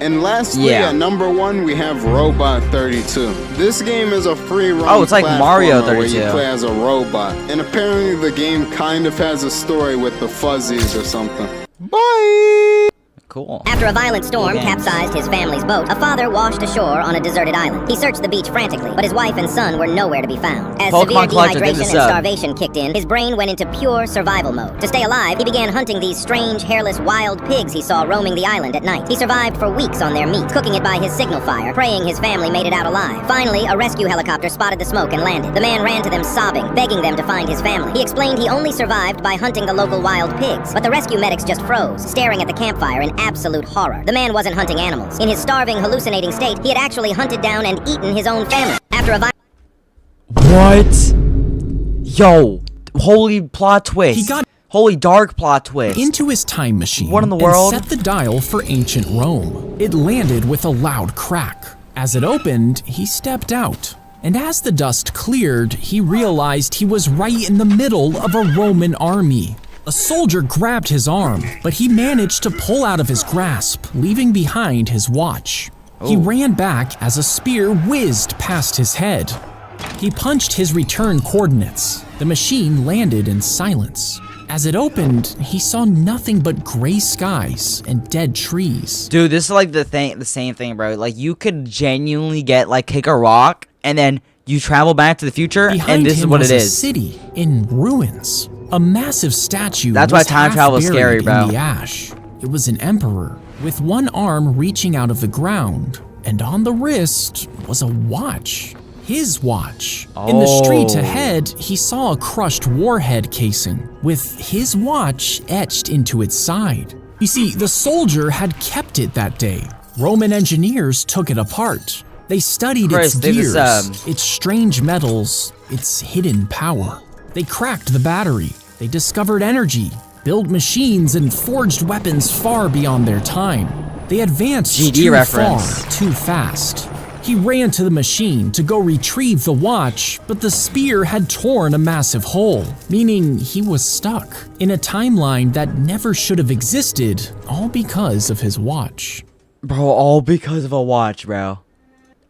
And lastly, Yeah. at number 1, we have Robot 32. This game is a free run Oh, it's like Mario platformer where 32. you play as a robot. And apparently the game kind of has a story with the fuzzies or something. Bye! Cool. After a violent storm Games. capsized his family's boat, a father washed ashore on a deserted island. He searched the beach frantically, but his wife and son were nowhere to be found. As severe Pokemon Collector, give dehydration this and up. starvation kicked in, his brain went into pure survival mode. To stay alive, he began hunting these strange, hairless, wild pigs he saw roaming the island at night. He survived for weeks on their meat, cooking it by his signal fire, praying his family made it out alive. Finally, a rescue helicopter spotted the smoke and landed. The man ran to them sobbing, begging them to find his family. He explained he only survived by hunting the local wild pigs, but the rescue medics just froze, staring at the campfire in absolute horror. The man wasn't hunting animals. In his starving, hallucinating state, he had actually hunted down and eaten his own family. After a What? Yo, holy plot twist. He got holy dark plot twist. into his time machine What in the and world? set the dial for ancient Rome. It landed with a loud crack. As it opened, he stepped out. And as the dust cleared, he realized he was right in the middle of a Roman army. A soldier grabbed his arm, but he managed to pull out of his grasp, leaving behind his watch. He ran back as a spear whizzed past his head. He punched his return coordinates. The machine landed in silence. As it opened, he saw nothing but gray skies and dead trees. Dude, this is like the same thing, bro. Like, you could genuinely get, like, kick a rock, and then you travel back to the future, and this is what it is. A city in ruins. A massive statue. That's why time travel is scary, bro. In the ash. It was an emperor with one arm reaching out of the ground, and on the wrist was a watch. His watch. In the street ahead, he saw a crushed warhead casing with his watch etched into its side. You see, the soldier had kept it that day. Roman engineers took it apart. They studied its gears, its strange metals, its hidden power. They cracked the battery. They discovered energy, built machines, and forged weapons far beyond their time. They advanced too far, too fast. He ran to the machine to go retrieve the watch, but the spear had torn a massive hole, meaning he was stuck in a timeline that never should have existed, all because of his watch. Bro, all because of a watch, bro.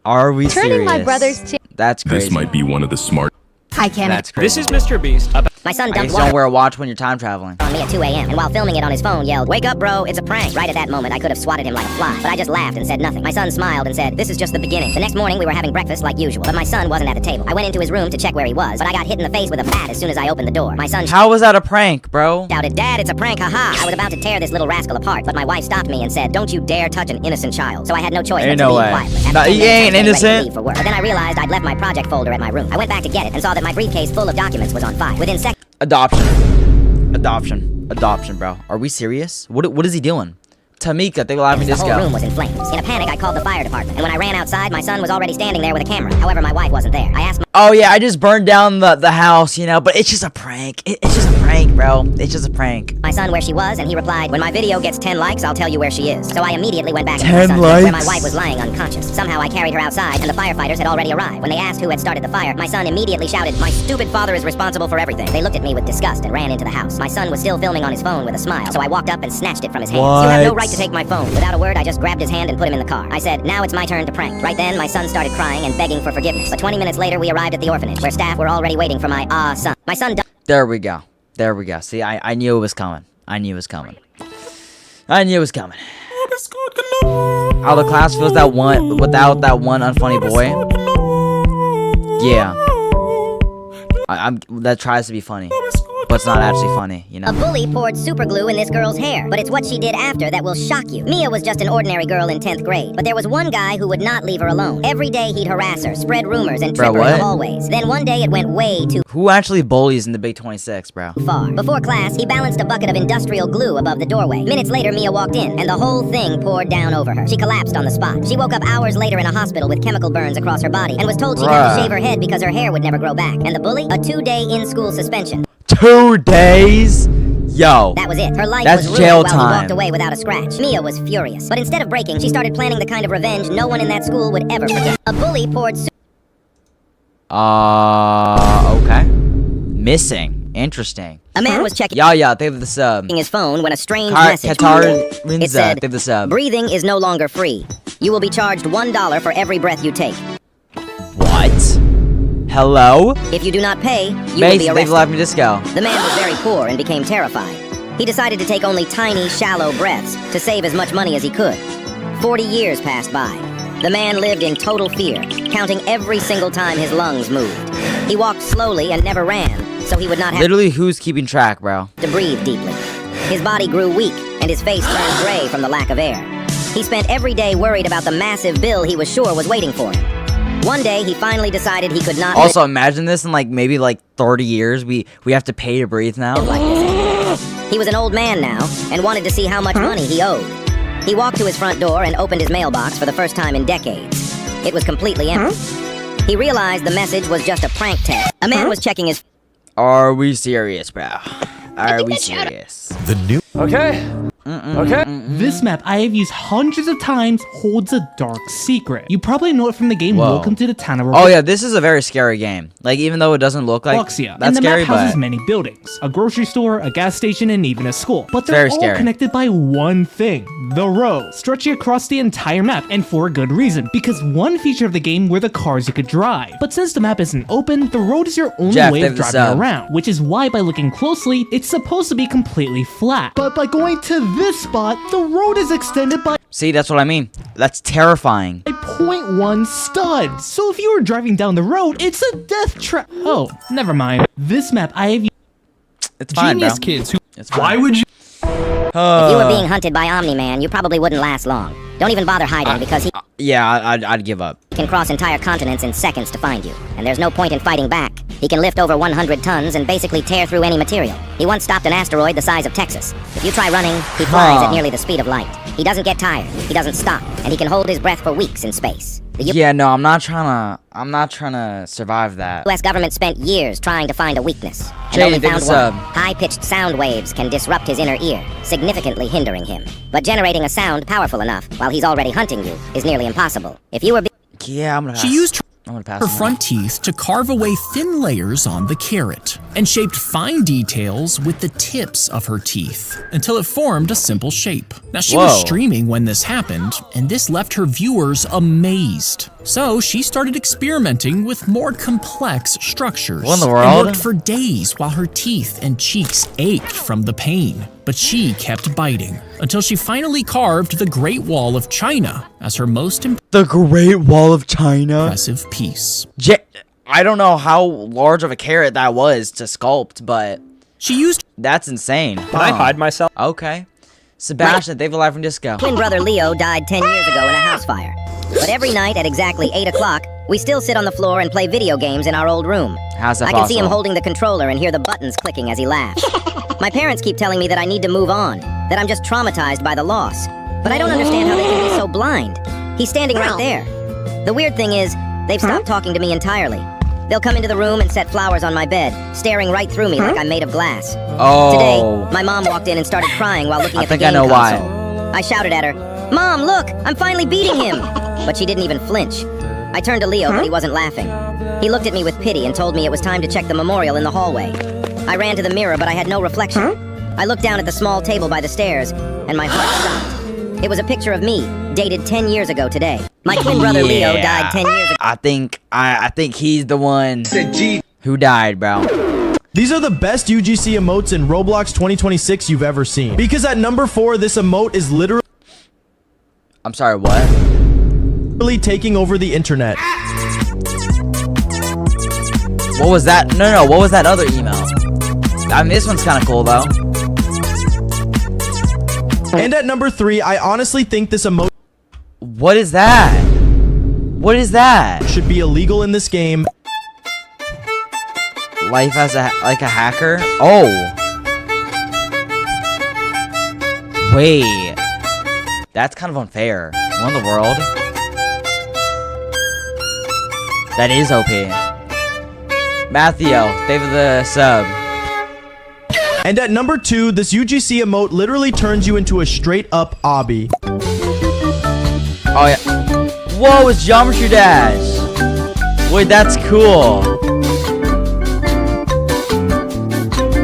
Are we serious? My brother's too. That's crazy. This might be one of the smart. Hi, Ken. That's crazy. This is Mr. Beast. My son dumped water. Don't wear a watch when you're time traveling. On me at 2 a.m. and while filming it on his phone yelled, "Wake up, bro, it's a prank." Right at that moment, I could have swatted him like a fly, but I just laughed and said nothing. My son smiled and said, "This is just the beginning." The next morning, we were having breakfast like usual, but my son wasn't at the table. I went into his room to check where he was, but I got hit in the face with a bat as soon as I opened the door. My son How was that a prank, bro? shouted, "Dad, it's a prank, haha." I was about to tear this little rascal apart, but my wife stopped me and said, "Don't you dare touch an innocent child." So I had no choice but to leave quietly. After 10 he minutes, I ain't was getting ready to innocent. leave for work. But then I realized I'd left my project folder at my room. I went back to get it and saw that my briefcase full of documents was on fire. Within seconds. Adoption, bro. Are we serious? What is he doing? Tamika, they will have me The disco. whole room was in flames. In a panic, I called the fire department, and when I ran outside, my son was already standing there with a camera. However, my wife wasn't there. I asked Oh yeah, I just burned down the house, you know, but it's just a prank. It's just a prank, bro. It's just a prank. my son where she was, and he replied, "When my video gets 10 likes, I'll tell you where she is." So I immediately went back to my 10 son's room, likes? where my wife was lying unconscious. Somehow I carried her outside, and the firefighters had already arrived. When they asked who had started the fire, my son immediately shouted, "My stupid father is responsible for everything." They looked at me with disgust and ran into the house. My son was still filming on his phone with a smile, so I walked up and snatched it from his hands. "You have no right to take my phone." Without a word, I just grabbed his hand and put him in the car. I said, "Now it's my turn to prank." Right then, my son started crying and begging for forgiveness. But 20 minutes later, we arrived at the orphanage, where staff were already waiting for my son. My son There we go. There we go. See, I knew it was coming. I knew it was coming. I knew it was coming. How the class feels that one without that one unfunny boy. Yeah. That tries to be funny, but it's not actually funny, you know? A bully poured super glue in this girl's hair, but it's what she did after that will shock you. Mia was just an ordinary girl in 10th grade, but there was one guy who would not leave her alone. Every day he'd harass her, spread rumors, and trip her in the hallways. Then one day it went way too Who actually bullies in the Big 26, bro? far. Before class, he balanced a bucket of industrial glue above the doorway. Minutes later, Mia walked in, and the whole thing poured down over her. She collapsed on the spot. She woke up hours later in a hospital with chemical burns across her body, and was told she had to shave her head because her hair would never grow back. And the bully? A 2-day in-school suspension. 2 days? Yo. That was it. Her life That's was jail ruined while he time. walked away without a scratch. Mia was furious. But instead of breaking, she started planning the kind of revenge no one in that school would ever forget. A bully poured Okay. Missing. Interesting. A man was checking Yeah, they have the sub. his phone when a strange message it said, they have the sub. "Breathing is no longer free. You will be charged $1 for every breath you take. What? Hello? If you do not pay, you will be They've arrested." left me disco. The man was very poor and became terrified. He decided to take only tiny, shallow breaths to save as much money as he could. 40 years passed by. The man lived in total fear, counting every single time his lungs moved. He walked slowly and never ran, so he would not have Literally, who's keeping track, bro? to breathe deeply. His body grew weak, and his face turned gray from the lack of air. He spent every day worried about the massive bill he was sure was waiting for him. One day, he finally decided he could not Also, imagine this in maybe 30 years. We have to pay to breathe now. live like this. He was an old man now, and wanted to see how much money he owed. He walked to his front door and opened his mailbox for the first time in decades. It was completely empty. He realized the message was just a prank text. A man was checking his... Are we serious, bro? Are we serious? The new. Okay. Okay. This map I have used hundreds of times holds a dark secret. You probably know it from the game Welcome to the Town of Oh yeah, this is a very scary game. Like even though it doesn't look like that's and the scary, map houses but many buildings, a grocery store, a gas station, and even a school. But they're very all scary. connected by one thing: the road, stretching across the entire map, and for a good reason. Because one feature of the game were the cars you could drive. But since the map isn't open, the road is your only way of driving around. Which is why, by looking closely, it's supposed to be completely flat. But by going to this spot, the road is extended by see, that's what I mean. That's terrifying. 0.1 studs. So if you were driving down the road, it's a death trap. Oh, never mind. This map I have. It's fine, genius bro. kids who. Why would you? If you were being hunted by Omni-Man, you probably wouldn't last long. Don't even bother hiding because he yeah, I'd give up. can cross entire continents in seconds to find you. And there's no point in fighting back. He can lift over 100 tons and basically tear through any material. He once stopped an asteroid the size of Texas. If you try running, he flies at nearly the speed of light. He doesn't get tired, he doesn't stop, and he can hold his breath for weeks in space. Yeah, no, I'm not trying to survive that. US government spent years trying to find a weakness, and Jay, only give found us one. High-pitched sound waves can disrupt his inner ear, significantly hindering him. But generating a sound powerful enough while he's already hunting you is nearly impossible. If you were yeah, I'm gonna She pass. used I'm gonna pass her on front teeth to carve away thin layers on the carrot and shaped fine details with the tips of her teeth until it formed a simple shape. Now she was streaming when this happened, and this left her viewers amazed. So she started experimenting with more complex structures. What in the And world? worked for days while her teeth and cheeks ached from the pain. But she kept biting until she finally carved the Great Wall of China as her most The Great Wall of China. impressive piece. I don't know how large of a carrot that was to sculpt, but she used. That's insane. Can I hide myself? Okay. Sebastian, they've alive from disco. twin brother Leo died 10 years ago in a house fire. But every night at exactly 8 o'clock, we still sit on the floor and play video games in our old room. How's that I can see him possible? holding the controller and hear the buttons clicking as he laughs. My parents keep telling me that I need to move on, that I'm just traumatized by the loss. But I don't understand how they can be so blind. He's standing right there. The weird thing is, they've stopped talking to me entirely. They'll come into the room and set flowers on my bed, staring right through me like I'm made of glass. Oh. Today, my mom walked in and started crying while looking at the think I game know why. console. I shouted at her, "Mom, look! I'm finally beating him!" But she didn't even flinch. I turned to Leo, but he wasn't laughing. He looked at me with pity and told me it was time to check the memorial in the hallway. I ran to the mirror, but I had no reflection. I looked down at the small table by the stairs, and my heart stopped. It was a picture of me, dated 10 years ago today. My twin brother Leo died 10 years ago. I think he's the one who died, bro. These are the best UGC emotes in Roblox 2026 you've ever seen. Because at number 4, this emote is literally... I'm sorry, what? Literally taking over the internet. What was that? No, what was that other email? I mean, this one's kind of cool, though. And at number 3, I honestly think this emote... What is that? What is that? Should be illegal in this game. Life as a hacker? Oh. Wait. That's kind of unfair. What in the world? That is OP. Matthew, thank you for the sub. And at number 2, this UGC emote literally turns you into a straight up obby. Oh yeah. Whoa, it's Geometry Dash. Wait, that's cool.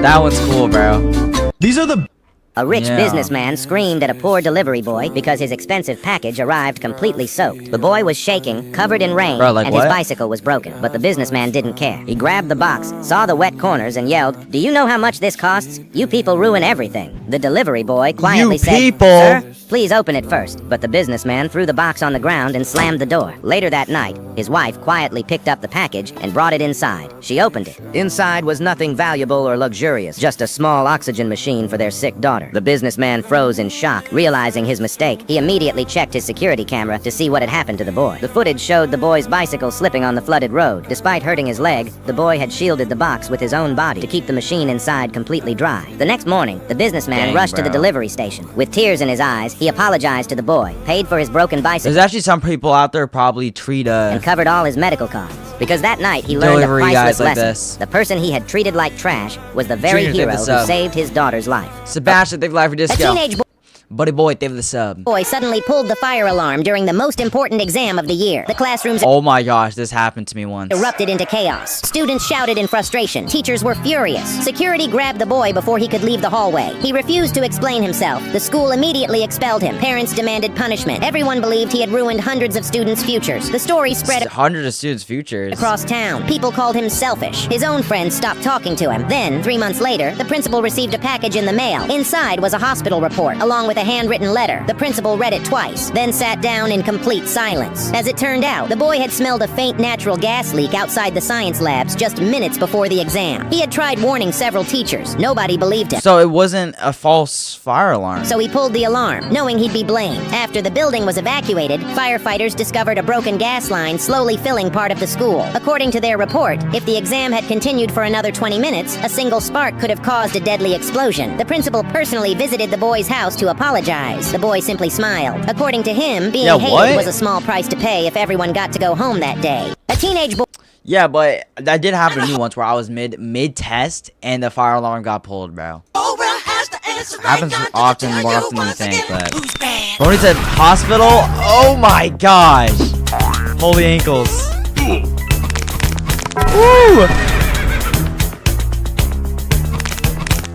That one's cool, bro. These are the... A rich businessman screamed at a poor delivery boy because his expensive package arrived completely soaked. The boy was shaking, covered in rain, Bro, like and what? his bicycle was broken. But the businessman didn't care. He grabbed the box, saw the wet corners, and yelled, "Do you know how much this costs? You people ruin everything." The delivery boy quietly said, "Sir, please open it first." But the businessman threw the box on the ground and slammed the door. Later that night, his wife quietly picked up the package and brought it inside. She opened it. Inside was nothing valuable or luxurious, just a small oxygen machine for their sick daughter. The businessman froze in shock, realizing his mistake. He immediately checked his security camera to see what had happened to the boy. The footage showed the boy's bicycle slipping on the flooded road. Despite hurting his leg, the boy had shielded the box with his own body to keep the machine inside completely dry. The next morning, the businessman rushed to the delivery station. With tears in his eyes, he apologized to the boy, paid for his broken bicycle. There's actually some people out there probably treat and covered all his medical costs. Because that night he learned a delivery priceless guys like lesson. this. The person he had treated like trash was the very Junior, hero take this who up. saved his daughter's life. Sebastian, they've live for disco. A teenage boy. Buddy boy, thank you for the sub. Boy suddenly pulled the fire alarm during the most important exam of the year. The classrooms Oh my gosh, this happened to me once. erupted into chaos. Students shouted in frustration. Teachers were furious. Security grabbed the boy before he could leave the hallway. He refused to explain himself. The school immediately expelled him. Parents demanded punishment. Everyone believed he had ruined hundreds of students' futures. The story spread Hundreds of students' futures. across town. People called him selfish. His own friends stopped talking to him. Then, 3 months later, the principal received a package in the mail. Inside was a hospital report, along with a handwritten letter. The principal read it twice, then sat down in complete silence. As it turned out, the boy had smelled a faint natural gas leak outside the science labs just minutes before the exam. He had tried warning several teachers. Nobody believed him. So it wasn't a false fire alarm. So he pulled the alarm, knowing he'd be blamed. After the building was evacuated, firefighters discovered a broken gas line slowly filling part of the school. According to their report, if the exam had continued for another 20 minutes, a single spark could have caused a deadly explosion. The principal personally visited the boy's house to apologize. The boy simply smiled. According to him, being hated was a small price to pay if everyone got to go home that day. A teenage boy... Yeah, but that did happen to me once where I was mid-test and the fire alarm got pulled, bro. Happens often, more often than you think, but... When he said hospital, oh my gosh! Holy ankles. Woo!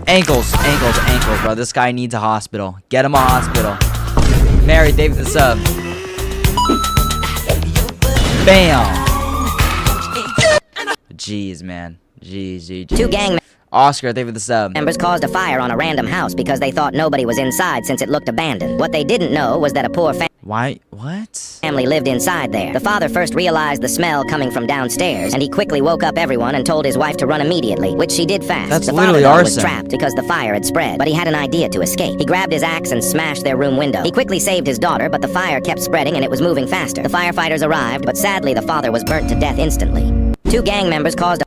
Ankles, bro. This guy needs a hospital. Get him a hospital. Mary, David the sub. Bam! Jeez, man. Jeez. 2 gang Oscar, thank you for the sub. members caused a fire on a random house because they thought nobody was inside since it looked abandoned. What they didn't know was that a poor Why? What? family lived inside there. The father first realized the smell coming from downstairs, and he quickly woke up everyone and told his wife to run immediately, which she did fast. That's the literally father was arson. trapped because the fire had spread, but he had an idea to escape. He grabbed his axe and smashed their room window. He quickly saved his daughter, but the fire kept spreading and it was moving faster. The firefighters arrived, but sadly the father was burnt to death instantly. 2 gang members caused a...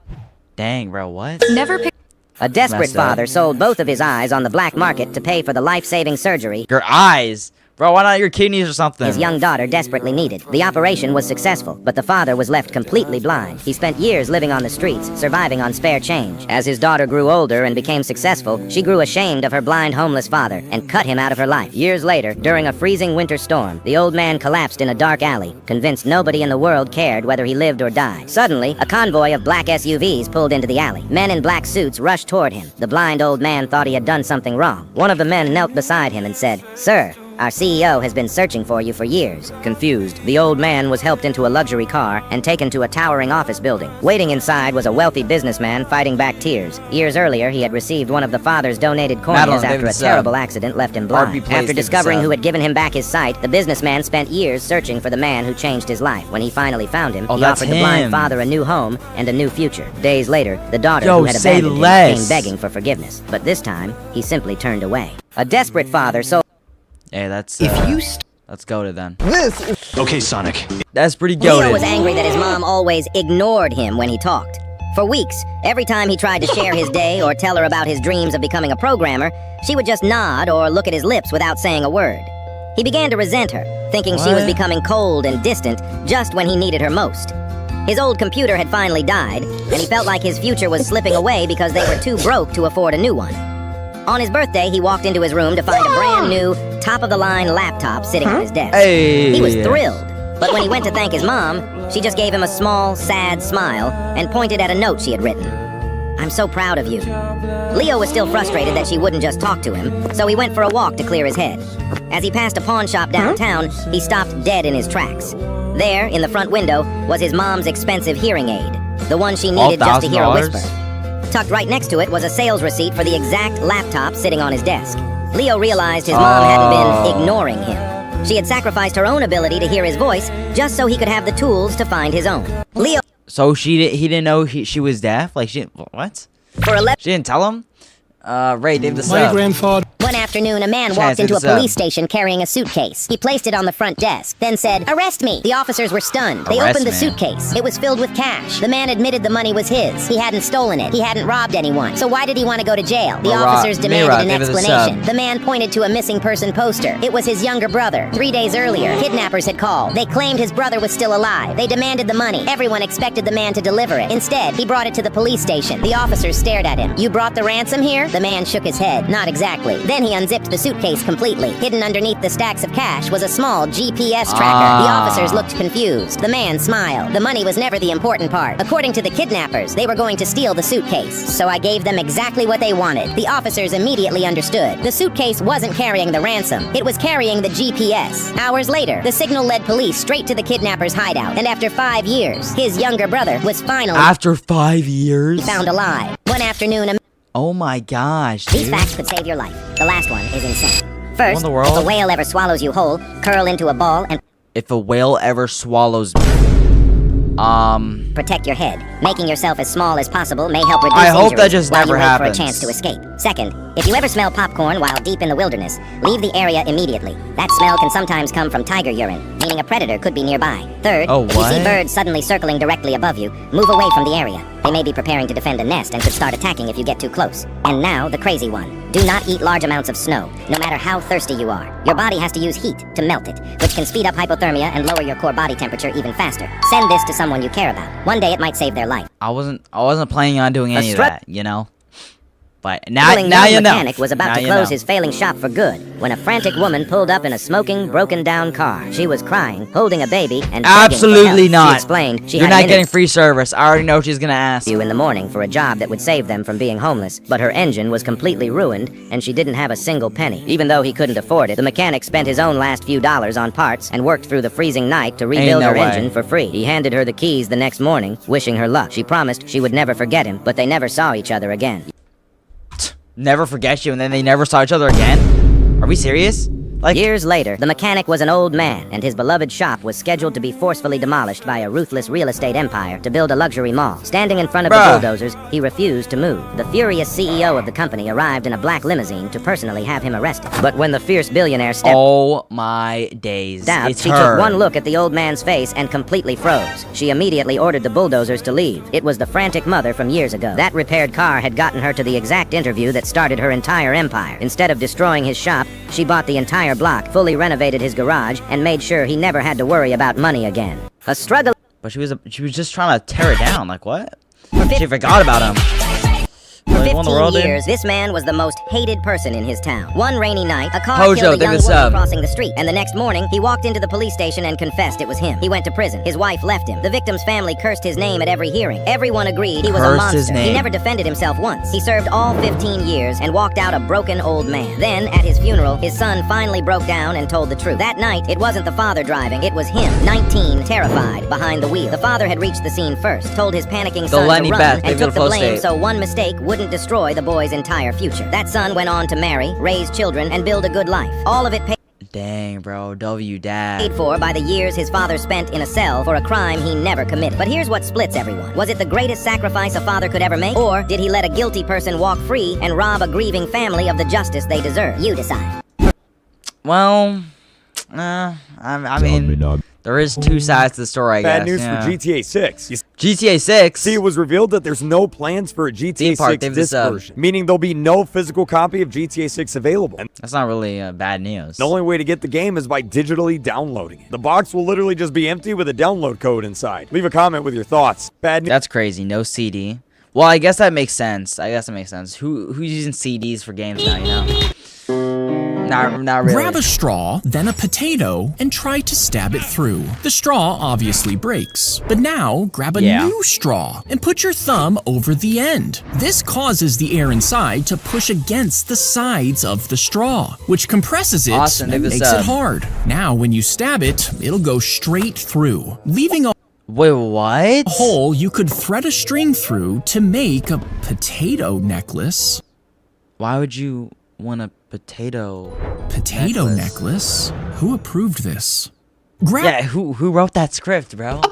Dang, bro, what? Never picked... A desperate Messed up. father sold both of his eyes on the black market to pay for the life-saving surgery Your eyes? Bro, why not your kidneys or something? his young daughter desperately needed. The operation was successful, but the father was left completely blind. He spent years living on the streets, surviving on spare change. As his daughter grew older and became successful, she grew ashamed of her blind, homeless father and cut him out of her life. Years later, during a freezing winter storm, the old man collapsed in a dark alley, convinced nobody in the world cared whether he lived or died. Suddenly, a convoy of black SUVs pulled into the alley. Men in black suits rushed toward him. The blind old man thought he had done something wrong. One of the men knelt beside him and said, "Sir, our CEO has been searching for you for years." Confused, the old man was helped into a luxury car and taken to a towering office building. Waiting inside was a wealthy businessman fighting back tears. Years earlier, he had received one of the father's donated corneas Madeline, after a David, terrible accident left him blind. RP plays, After David, discovering sub. who had given him back his sight, the businessman spent years searching for the man who changed his life. When he finally found him, Oh, he that's offered the blind him. father a new home and a new future. Days later, the daughter Yo, who had say abandoned him less. came begging for forgiveness. But this time, he simply turned away. A desperate father sold... Hey, that's let's go to then. Okay, Sonic. That's pretty Leo goated. was angry that his mom always ignored him when he talked. For weeks, every time he tried to share his day or tell her about his dreams of becoming a programmer, she would just nod or look at his lips without saying a word. He began to resent her, thinking she was What? becoming cold and distant just when he needed her most. His old computer had finally died, and he felt like his future was slipping away because they were too broke to afford a new one. On his birthday, he walked into his room to find a brand new, top-of-the-line laptop sitting on his desk. Hey. He was thrilled, but when he went to thank his mom, she just gave him a small, sad smile and pointed at a note she had written. "I'm so proud of you." Leo was still frustrated that she wouldn't just talk to him, so he went for a walk to clear his head. As he passed a pawn shop downtown, he stopped dead in his tracks. There, in the front window, was his mom's expensive hearing aid, the one she needed just to hear a $1,000? whisper. Tucked right next to it was a sales receipt for the exact laptop sitting on his desk. Leo realized his mom hadn't been ignoring him. She had sacrificed her own ability to hear his voice just so he could have the tools to find his own. Leo... So he didn't know she was deaf? Like, what? She didn't tell him? Ray, Dave the sub. grandfather. One afternoon, a man Chance, walked into a what's up? police station carrying a suitcase. He placed it on the front desk, then said, "Arrest me." The officers were stunned. They Arrest opened the me. suitcase. It was filled with cash. The man admitted the money was his. He hadn't stolen it. He hadn't robbed anyone. So why did he want to go to jail? The officers demanded an give it a explanation. sub. The man pointed to a missing person poster. It was his younger brother. 3 days earlier, kidnappers had called. They claimed his brother was still alive. They demanded the money. Everyone expected the man to deliver it. Instead, he brought it to the police station. The officers stared at him. "You brought the ransom here?" The man shook his head. Not exactly. Then he unzipped the suitcase completely. Hidden underneath the stacks of cash was a small GPS tracker. The officers looked confused. The man smiled. The money was never the important part. According to the kidnappers, they were going to steal the suitcase. So I gave them exactly what they wanted. The officers immediately understood. The suitcase wasn't carrying the ransom. It was carrying the GPS. Hours later, the signal led police straight to the kidnappers' hideout. And after 5 years, his younger brother was finally After 5 years? found alive. One afternoon, oh my gosh, dude. These facts could save your life. The last one is insane. First, in the world? if a whale ever swallows you whole, curl into a ball and If a whale ever swallows me. protect your head. Making yourself as small as possible may help reduce I hope that injuries just while never you wait happens. for a chance to escape. Second, if you ever smell popcorn while deep in the wilderness, leave the area immediately. That smell can sometimes come from tiger urine, meaning a predator could be nearby. Third, Oh, if you see what? birds suddenly circling directly above you, move away from the area. They may be preparing to defend a nest and could start attacking if you get too close. And now, the crazy one. Do not eat large amounts of snow, no matter how thirsty you are. Your body has to use heat to melt it, which can speed up hypothermia and lower your core body temperature even faster. Send this to someone you care about. One day it might save their life. I wasn't planning on doing any of that, you know? But now Struggling you young know. mechanic was about Now to you close know. his failing shop for good when a frantic woman pulled up in a smoking, broken-down car. She was crying, holding a baby, and begging for Absolutely help. not. She explained she You're had not an getting free service. I already know what she's gonna ask. you in the morning for a job that would save them from being homeless, but her engine was completely ruined, and she didn't have a single penny. Even though he couldn't afford it, the mechanic spent his own last few dollars on parts and worked through the freezing night to rebuild no her way. engine for free. He handed her the keys the next morning, wishing her luck. She promised she would never forget him, but they never saw each other again. Never forget you, and then they never saw each other again? Are we serious? Like, years later, the mechanic was an old man, and his beloved shop was scheduled to be forcefully demolished by a ruthless real estate empire to build a luxury mall. Standing in front of the bulldozers, he refused to move. The furious CEO of the company arrived in a black limousine to personally have him arrested. But when the fierce billionaire stepped oh my days. out, It's she her. took one look at the old man's face and completely froze. She immediately ordered the bulldozers to leave. It was the frantic mother from years ago. That repaired car had gotten her to the exact interview that started her entire empire. Instead of destroying his shop, she bought the entire block, fully renovated his garage, and made sure he never had to worry about money again. A struggle. But she was just trying to tear it down. Like, what? She forgot about him. For Like, what in the 15 world, dude? years, this man was the most hated person in his town. One rainy night, a car Hojo, killed a take young this woman up. crossing the street, and the next morning, he walked into the police station and confessed it was him. He went to prison. His wife left him. The victim's family cursed his name at every hearing. Everyone agreed he was a Cursed his monster. He name. never defended himself once. He served all 15 years and walked out a broken old man. Then, at his funeral, his son finally broke down and told the truth. That night, it wasn't the father driving, it was him, 19, terrified, behind the wheel. The father had reached the scene first, told his panicking son Lenny to run, Beth, and maybe took the the flow blame state. so one mistake wouldn't destroy the boy's entire future. That son went on to marry, raise children, and build a good life. All of it Dang, bro. W dad. paid for by the years his father spent in a cell for a crime he never committed. But here's what splits everyone. Was it the greatest sacrifice a father could ever make? Or did he let a guilty person walk free and rob a grieving family of the justice they deserve? You decide. Well, I mean, there is two sides to the story, I guess. Bad news yeah. for GTA 6. GTA 6? See, it was revealed that there's no plans for a GTA 6 disc version, meaning there'll be no physical copy of GTA 6 available. That's not really bad news. The only way to get the game is by digitally downloading it. The box will literally just be empty with a download code inside. Leave a comment with your thoughts. Bad news. That's crazy. No CD. Well, I guess that makes sense. Who's using CDs for games now, you know? Not really. Grab a straw, then a potato, and try to stab it through. The straw obviously breaks, but now grab a new straw and put your thumb over the end. This causes the air inside to push against the sides of the straw, which compresses it Awesome, and leave this makes up. it hard. Now, when you stab it, it'll go straight through, leaving a Wait, what? hole you could thread a string through to make a potato necklace. Why would you want a potato necklace? Who approved this? Yeah, who wrote that script, bro?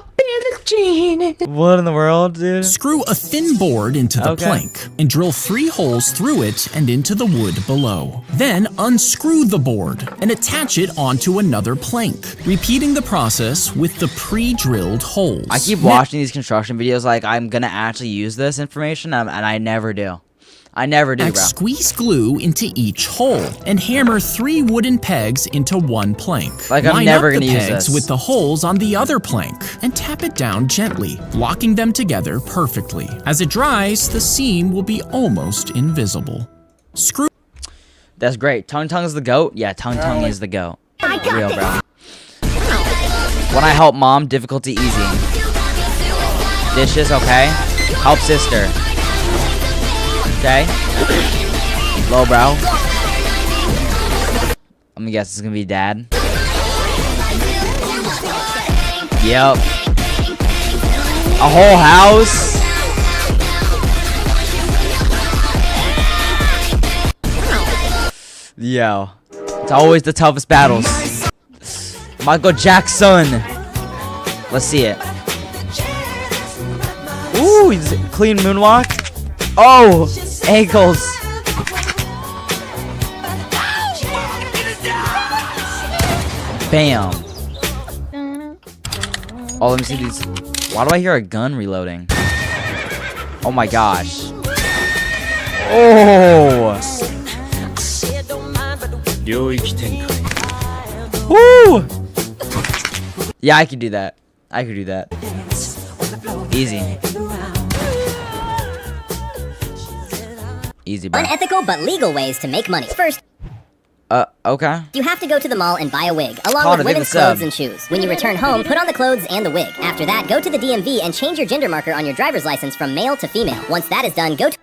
What in the world, dude? Screw a thin board into the plank and drill 3 holes through it and into the wood below. Then unscrew the board and attach it onto another plank, repeating the process with the pre-drilled holes. I keep watching these construction videos like I'm gonna actually use this information, and I never do. I never do, bro. Squeeze glue into each hole and hammer 3 wooden pegs into one plank. Like, I'm Line never up the gonna use pegs this. with the holes on the other plank and tap it down gently, locking them together perfectly. As it dries, the seam will be almost invisible. Screw. That's great. Tongue is the GOAT? Yeah, Tongue is the GOAT. Real, bro. When I help mom, difficulty easy. Dishes, okay. Help sister. Okay. Low, bro. I'm gonna guess it's gonna be dad. Yep. A whole house. Yo. It's always the toughest battles. Michael Jackson. Let's see it. Ooh, he's clean moonwalk. Oh, ankles. Bam. Oh, let me see these. Why do I hear a gun reloading? Oh my gosh. Oh. Woo! Yeah, I could do that. I could do that. Easy. Easy, bro. Unethical but legal ways to make money. First, okay. you have to go to the mall and buy a wig, along with women's clothes and shoes. When you return home, put on the clothes and the wig. After that, go to the DMV and change your gender marker on your driver's license from male to female. Once that is done, go to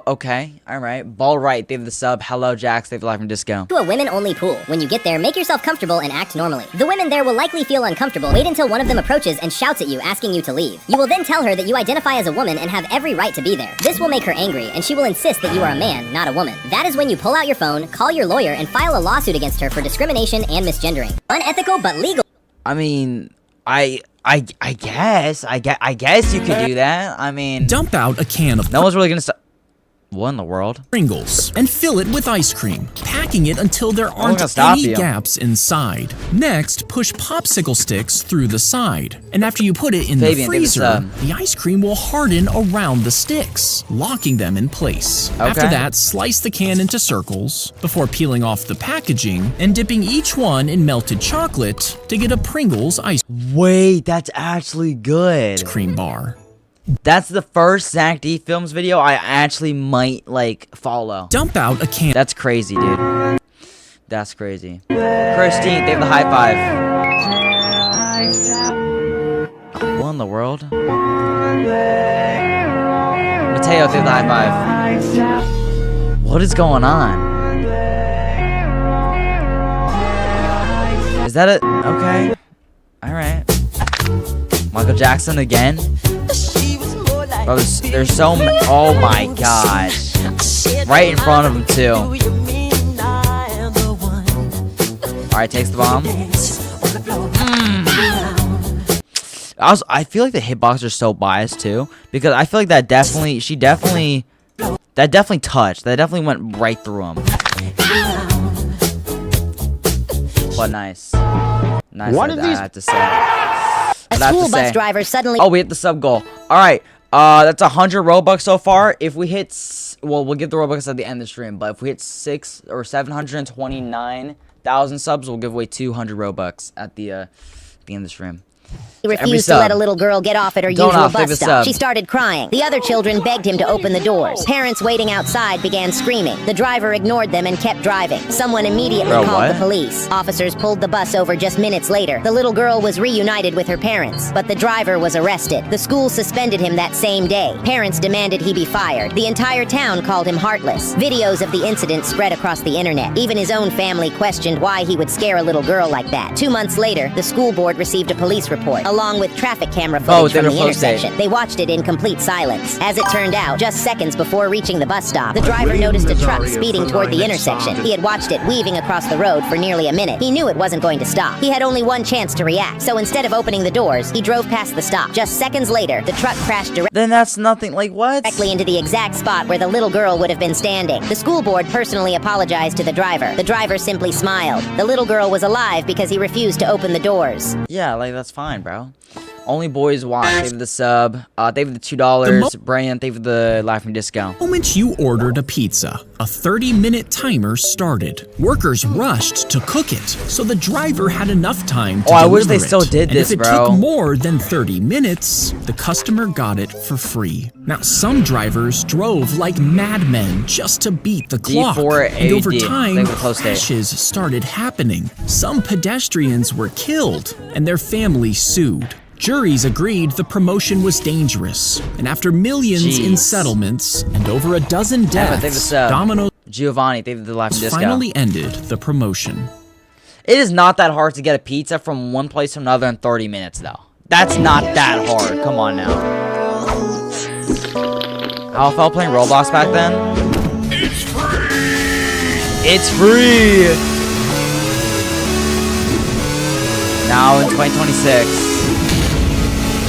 okay. Alright. Ball right. They have the sub. Hello, Jax. They have the live from disco. a women-only pool. When you get there, make yourself comfortable and act normally. The women there will likely feel uncomfortable. Wait until one of them approaches and shouts at you, asking you to leave. You will then tell her that you identify as a woman and have every right to be there. This will make her angry, and she will insist that you are a man, not a woman. That is when you pull out your phone, call your lawyer, and file a lawsuit against her for discrimination and misgendering. Unethical but legal. I mean, I guess you could do that. I mean, dump out a can of no one's really gonna stop. What in the world? Pringles and fill it with ice cream, packing it until there aren't any gaps inside. Next, push popsicle sticks through the side. And after you put it in the freezer, the ice cream will harden around the sticks, locking them in place. After that, slice the can into circles before peeling off the packaging and dipping each one in melted chocolate to get a Pringles ice that's actually good. cream bar. That's the first Zach D Films video I actually might, like, follow. Dump out a can. That's crazy, dude. That's crazy. Christine, they have the high five. What in the world? Mateo, they have the high five. What is going on? Is that it? Okay. Alright. Michael Jackson again. Bro, there's so many. Oh my god. Right in front of him, too. Alright, takes the bomb. I feel like the hitbox are so biased, too. Because I feel like that definitely touched. That definitely went right through him. But nice. Nice, I have to say. A school bus driver suddenly. Oh, we hit the sub goal. Alright. That's 100 Robux so far. If we hit, well, we'll give the Robux at the end of the stream. But if we hit 729,000 subs, we'll give away 200 Robux at the end of the stream. He refused to let a little girl get off at her usual bus stop. She started crying. The other children begged him to open the doors. Parents waiting outside began screaming. The driver ignored them and kept driving. Someone immediately called the police. Officers pulled the bus over just minutes later. The little girl was reunited with her parents, but the driver was arrested. The school suspended him that same day. Parents demanded he be fired. The entire town called him heartless. Videos of the incident spread across the internet. Even his own family questioned why he would scare a little girl like that. 2 months later, the school board received a police report, along with traffic camera footage from the intersection. They watched it in complete silence. As it turned out, just seconds before reaching the bus stop, the driver noticed a truck speeding toward the intersection. He had watched it weaving across the road for nearly a minute. He knew it wasn't going to stop. He had only one chance to react, so instead of opening the doors, he drove past the stop. Just seconds later, the truck crashed directly. Then that's nothing, like what? Directly into the exact spot where the little girl would have been standing. The school board personally apologized to the driver. The driver simply smiled. The little girl was alive because he refused to open the doors. Yeah, like that's fine, bro. Only boys watch. Thank you for the sub. Thank you for the $2. Brian, thank you for the laughing disco. The moment you ordered a pizza, a 30-minute timer started. Workers rushed to cook it, so the driver had enough time to I wish they deliver still it. did this, and if it took more than 30 minutes, the customer got it for free. Now, some drivers drove like madmen just to beat the clock. And over time, crashes started happening. Some pedestrians were killed, and their families sued. Juries agreed the promotion was dangerous, and after millions in settlements and over a dozen deaths, Domino's Giovanni, they did the laughing disco. finally ended the promotion. It is not that hard to get a pizza from one place to another in 30 minutes, though. That's not that hard. Come on now. I felt playing Roblox back then. It's free! It's free! Now in 2026.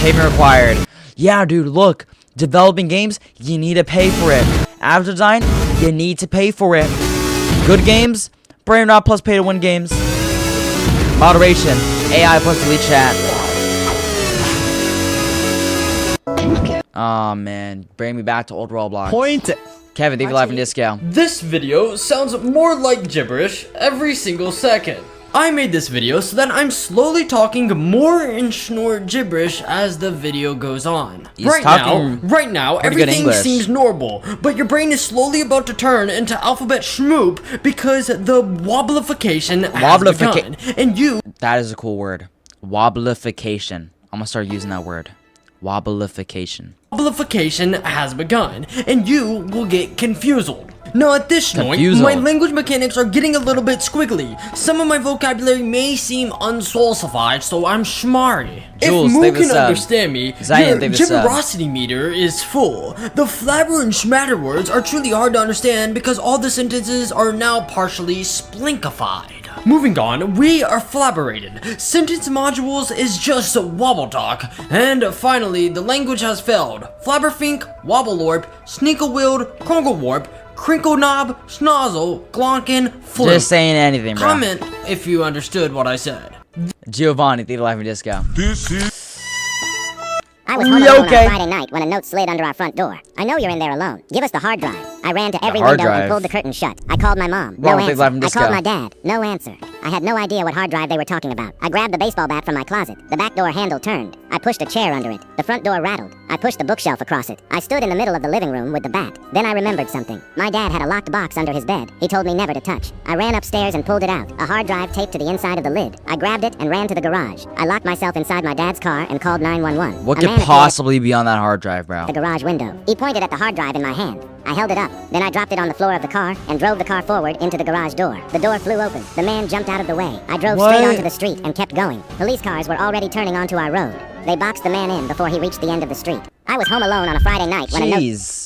Payment required. Yeah, dude, look. Developing games, you need to pay for it. App design, you need to pay for it. Good games, Brain Rot plus pay to win games. Moderation, AI plus delete chat. Oh man, bring me back to old Roblox. Kevin, thank you for laughing disco. This video sounds more like gibberish every single second. I made this video so that I'm slowly talking more and snore gibberish as the video goes on. Right now, everything seems normal, but your brain is slowly about to turn into alphabet schmoop because the wobblification has begun. And you— That is a cool word. Wobblification. I'm gonna start using that word. Wobblification. Wobblification has begun, and you will get confused. Now at this point, my language mechanics are getting a little bit squiggly. Some of my vocabulary may seem unsalsified, so I'm schmarry. If Moo can understand me, your gibberosity meter is full. The flabber and schmatter words are truly hard to understand because all the sentences are now partially splinkified. Moving on, we are flabberated. Sentence modules is just wobble talk. And finally, the language has failed. Flabberfink, wobblelorp, sneaklewild, krongelwarp, crinkle knob, schnozzle, glonkin, fluke. Just saying anything, bro. Comment if you understood what I said. Giovanni, thank you for laughing disco. I was home alone on Friday night when a note slid under our front door. I know you're in there alone. Give us the hard drive. I ran to every window and pulled the curtain shut. I called my mom. No answer. I called my dad. No answer. I had no idea what hard drive they were talking about. I grabbed the baseball bat from my closet. The back door handle turned. I pushed a chair under it. The front door rattled. I pushed the bookshelf across it. I stood in the middle of the living room with the bat. Then I remembered something. My dad had a locked box under his bed. He told me never to touch. I ran upstairs and pulled it out. A hard drive taped to the inside of the lid. I grabbed it and ran to the garage. I locked myself inside my dad's car and called 911. What could possibly be on that hard drive, bro? The garage window. He pointed at the hard drive in my hand. I held it up. Then I dropped it on the floor of the car and drove the car forward into the garage door. The door flew open. The man jumped out of the way. I drove straight onto the street and kept going. Police cars were already turning onto our road. They boxed the man in before he reached the end of the street. I was home alone on a Friday night when a note—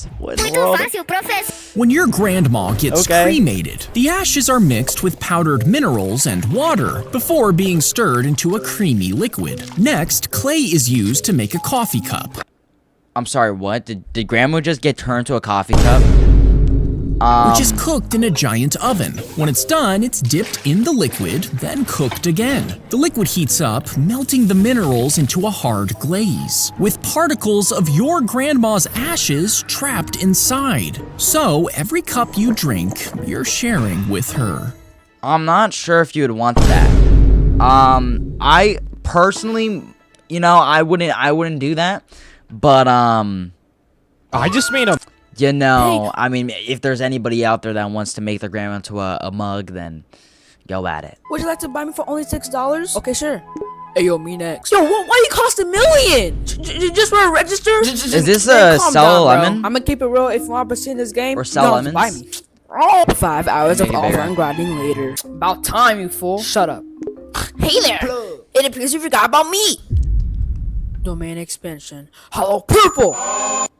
When your grandma gets cremated, the ashes are mixed with powdered minerals and water before being stirred into a creamy liquid. Next, clay is used to make a coffee cup. I'm sorry, what? Did grandma just get turned to a coffee cup? Which is cooked in a giant oven. When it's done, it's dipped in the liquid, then cooked again. The liquid heats up, melting the minerals into a hard glaze, with particles of your grandma's ashes trapped inside. So every cup you drink, you're sharing with her. I'm not sure if you would want that. I personally, I wouldn't do that. But, I just made a... I mean, if there's anybody out there that wants to make their grandma into a mug, then go at it. Would you like to buy me for only $6? Okay, sure. Hey, yo, me next. Yo, why you cost $1 million? Just for a register? Is this a sell a lemon? I'm gonna keep it real. If you want to see this game, or sell lemons? Buy me. 5 hours of offline grinding later. About time, you fool. Shut up. Hey there. It appears you forgot about me. Domain expansion. Hello, purple.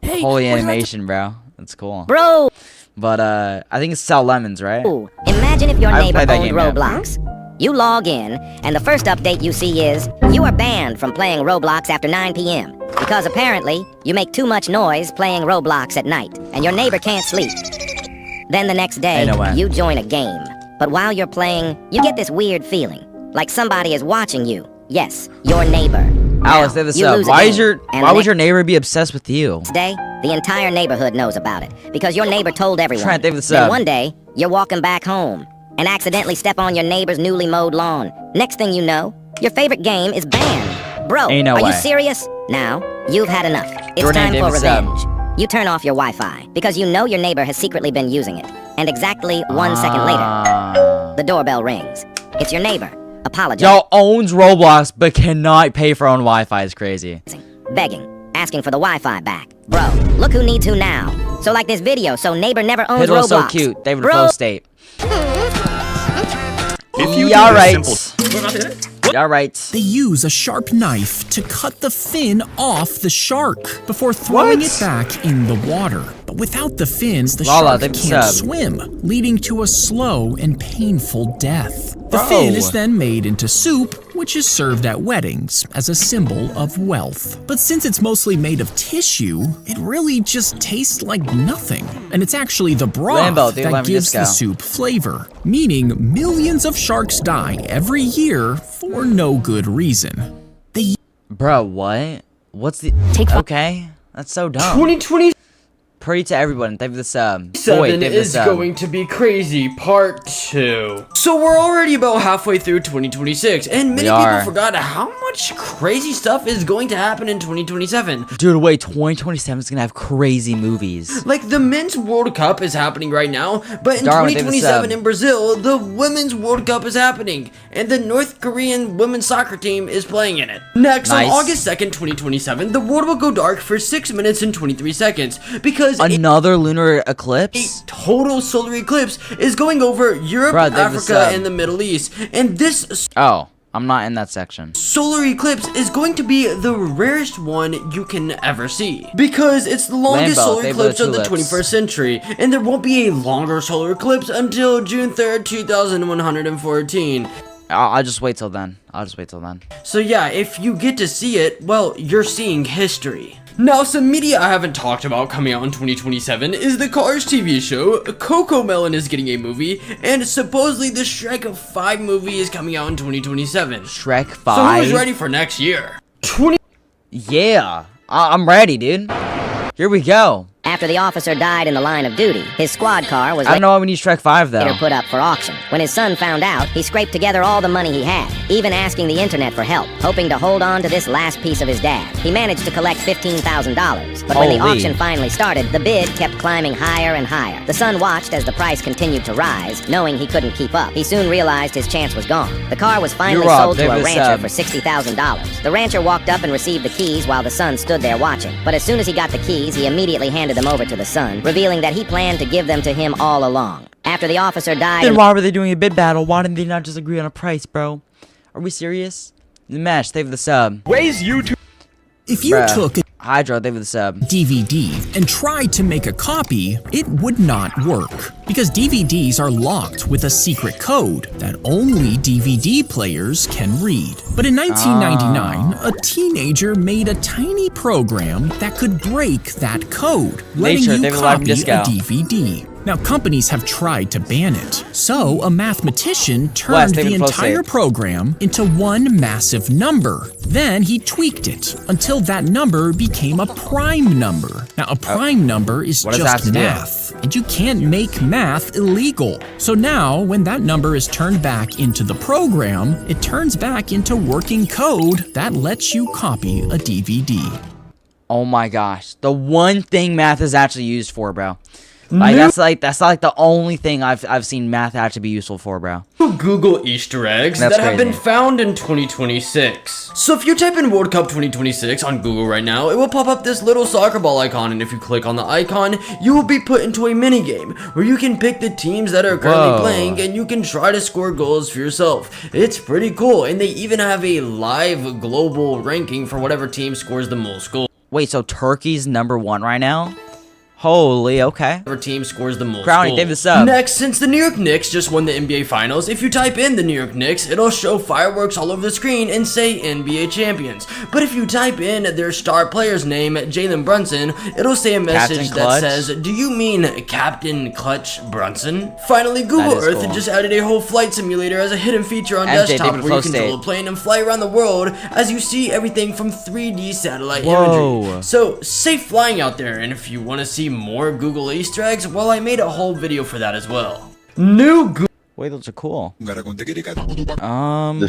Hey, holy animation, bro. That's cool. Bro. But I think it's sell lemons, right? Ooh, imagine if your neighbor owned Roblox. You log in, and the first update you see is you are banned from playing Roblox after 9 p.m. because apparently you make too much noise playing Roblox at night, and your neighbor can't sleep. Then the next day, you join a game. But while you're playing, you get this weird feeling, like somebody is watching you. Yes, your neighbor. Alex, say this up. Why would your neighbor be obsessed with you? Today, the entire neighborhood knows about it because your neighbor told everyone. Trying to think this Then up. one day, you're walking back home and accidentally step on your neighbor's newly mowed lawn. Next thing you know, your favorite game is banned. Bro, Ain't no are way. you serious? Now, you've had enough. It's Your name, time for David Sub. revenge. You turn off your Wi-Fi because you know your neighbor has secretly been using it. And exactly 1 second later, the doorbell rings. It's your neighbor. Apologize. Y'all owns Roblox but cannot pay for own Wi-Fi is crazy. Begging, asking for the Wi-Fi back. Bro, look who needs who now. So like this video, so neighbor never owns It was so Roblox. cute. David Bro. Flow State. If you Y'all do this right. simple- Y'all right. They use a sharp knife to cut the fin off the shark before throwing it back in the water. But without the fins, the Lala, shark they can't sub. swim, leading to a slow and painful death. The Bro. fin is then made into soup, which is served at weddings as a symbol of wealth. But since it's mostly made of tissue, it really just tastes like nothing. And it's actually the broth Lambo, dude, that let me gives just the go. soup flavor, meaning millions of sharks die every year for no good reason. Bro, what? What's the... Okay. That's so dumb. 2027 Pray to everyone. Thank you for the sub. Boy, thank you for the is sub. going to be crazy, part 2. So we're already about halfway through 2026, and many We are. people forgot how much crazy stuff is going to happen in 2027. Dude, wait, 2027 is gonna have crazy movies. Like, the Men's World Cup is happening right now, but in Darwin, thank you for the 2027 sub. in Brazil, the Women's World Cup is happening, and the North Korean women's soccer team is playing in it. Next, Nice. on August 2nd, 2027, the world will go dark for 6 minutes and 23 seconds, because Another lunar eclipse? total solar eclipse is going over Europe, Bro, thank you for the Africa, sub. and the Middle East, and this Oh, I'm not in that section. solar eclipse is going to be the rarest one you can ever see, because it's the longest Lambo, solar they blew eclipse of the tulips. 21st century, and there won't be a longer solar eclipse until June 3rd, 2114. I'll just wait till then. So yeah, if you get to see it, well, you're seeing history. Now, some media I haven't talked about coming out in 2027 is the Cars TV show, Coco Melon is getting a movie, and supposedly the Shrek 5 movie is coming out in 2027. Shrek 5? So who's ready for next year? Yeah, I'm ready, dude. Here we go. After the officer died in the line of duty, his squad car was I don't know why we need Shrek 5 though. later put up for auction. When his son found out, he scraped together all the money he had, even asking the internet for help, hoping to hold on to this last piece of his dad. He managed to collect $15,000, but when the Holy. auction finally started, the bid kept climbing higher and higher. The son watched as the price continued to rise, knowing he couldn't keep up. He soon realized his chance was gone. The car was finally You're sold to a David rancher Sub. for $60,000. The rancher walked up and received the keys while the son stood there watching. But as soon as he got the keys, he immediately handed them over to the son, revealing that he planned to give them to him all along. After the officer died... Then why were they doing a bid battle? Why didn't they not just agree on a price, bro? Are we serious? The match, thank you for the sub. Ways you to... If you Bruh. took a Hydro, thank you for the sub. DVD and tried to make a copy, it would not work because DVDs are locked with a secret code that only DVD players can read. But in 1999, a teenager made a tiny program that could break that code, letting Nature, you David Live copy a Disco. DVD. Now, companies have tried to ban it, so a mathematician turned David the Flow entire State. program into one massive number. Then he tweaked it until that number became a prime number. Now, a prime number is what does that have just to do? math, and you can't make math illegal. So now, when that number is turned back into the program, it turns back into working code that lets you copy a DVD. Oh my gosh. The one thing math is actually used for, bro. Like that's not like the only thing I've seen math actually be useful for, bro. Google Easter eggs That's that have crazy. been found in 2026. So if you type in World Cup 2026 on Google right now, it will pop up this little soccer ball icon, and if you click on the icon, you will be put into a mini game where you can pick the teams that are currently Whoa. playing, and you can try to score goals for yourself. It's pretty cool, and they even have a live global ranking for whatever team scores the most goals. Wait, so Turkey's #1 right now? Holy, okay. Whichever team scores the most Brownie, give this up. Next, since the New York Knicks just won the NBA Finals, if you type in the New York Knicks, it'll show fireworks all over the screen and say NBA champions. But if you type in their star player's name, Jalen Brunson, it'll say a message that says, do you mean Captain Clutch Brunson? Finally, Google Earth just added a whole flight simulator as a hidden feature on desktop where you control a plane and fly around the world as you see everything from 3D satellite imagery. So, safe flying out there, and if you want to see more Google Easter eggs, well, I made a whole video for that as well. Wait, those are cool. This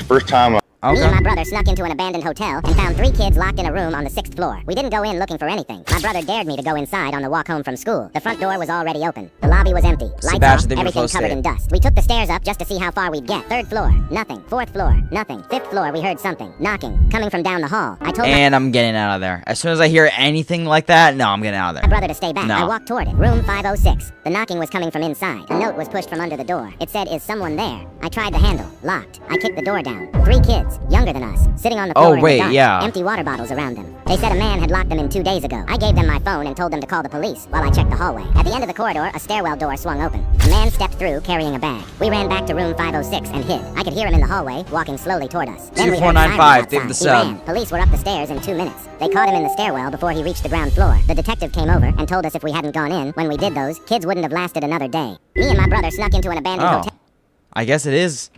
first time Me and my brother snuck into an abandoned hotel and found 3 kids locked in a room on the 6th floor. We didn't go in looking for anything. My brother dared me to go inside on the walk home from school. The front door was already open. The lobby was empty. Lights off, everything covered in dust. We took the stairs up just to see how far we'd get. 3rd floor, nothing. 4th floor, nothing. 5th floor, we heard something. Knocking, coming from down the hall. I told I'm getting out of there. As soon as I hear anything like that, no, I'm getting out of there. My brother to stay back. I walked toward it. Room 506. The knocking was coming from inside. A note was pushed from under the door. It said, "Is someone there?" I tried the handle. Locked. I kicked the door down. 3 kids, younger than us, sitting on the floor in the dark, empty water bottles around them. They said a man had locked them in 2 days ago. I gave them my phone and told them to call the police while I checked the hallway. At the end of the corridor, a stairwell door swung open. A man stepped through carrying a bag. We ran back to room 506 and hid. I could hear him in the hallway walking slowly toward us. Then we heard sirens outside. He ran. Police were up the stairs in 2 minutes. They caught him in the stairwell before he reached the ground floor. The detective came over and told us if we hadn't gone in when we did those, kids wouldn't have lasted another day. Me and my brother snuck into an abandoned hotel. I guess it is.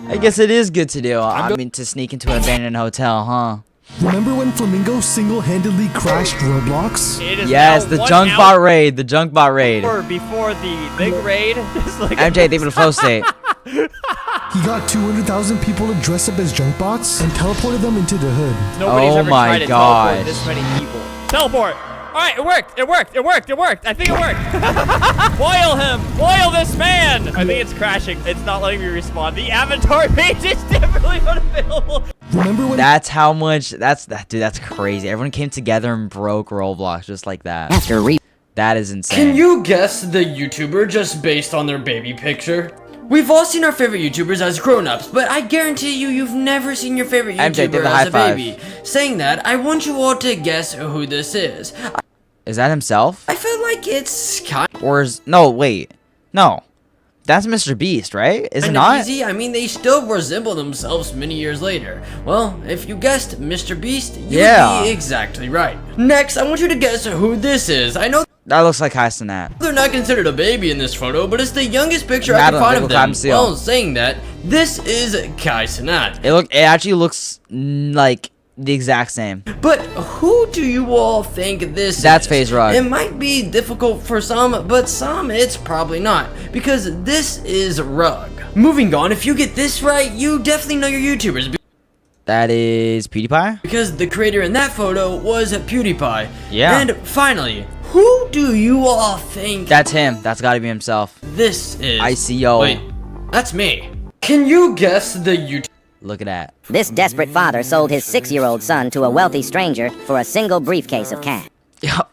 I guess it is good to do. I mean, to sneak into an abandoned hotel, huh? Remember when Flamingo single-handedly crashed Roblox? Yes, the junk bot raid. The junk bot raid. Before the big raid. Like MJ, they would flow state. He got 200,000 people to dress up as junk bots and teleported them into the hood. Nobody's ever tried to teleport this many people. Teleport! Alright, it worked! It worked! It worked! It worked! I think it worked! Boil him! Boil this man! I think it's crashing. It's not letting me respawn. The avatar page is definitely unavailable. Remember when— That's how much. Dude, that's crazy. Everyone came together and broke Roblox just like that. That is insane. Can you guess the YouTuber just based on their baby picture? We've all seen our favorite YouTubers as grown-ups, but I guarantee you've never seen your favorite YouTuber as a baby. Saying that, I want you all to guess who this is. Is that himself? I feel like it's kind no, wait. No. That's Mr. Beast, right? Is it not? Easy. I mean, they still resemble themselves many years later. Well, if you guessed Mr. Beast, you would be exactly right. Next, I want you to guess who this is. I know that looks like Kai Cenat. They're not considered a baby in this photo, but it's the youngest picture I can find of them. Well, saying that, this is Kai Cenat. It actually looks like the exact same. But who do you all think this is? That's FaZe Rug. It might be difficult for some, but some it's probably not, because this is Rug. Moving on, if you get this right, you definitely know your YouTubers. That is PewDiePie? Because the creator in that photo was PewDiePie. Yeah. And finally, who do you all think? That's him. That's gotta be himself. This is ICO. Wait, that's me. Can you guess the YouTube? Look at that. This desperate father sold his 6-year-old son to a wealthy stranger for a single briefcase of cash.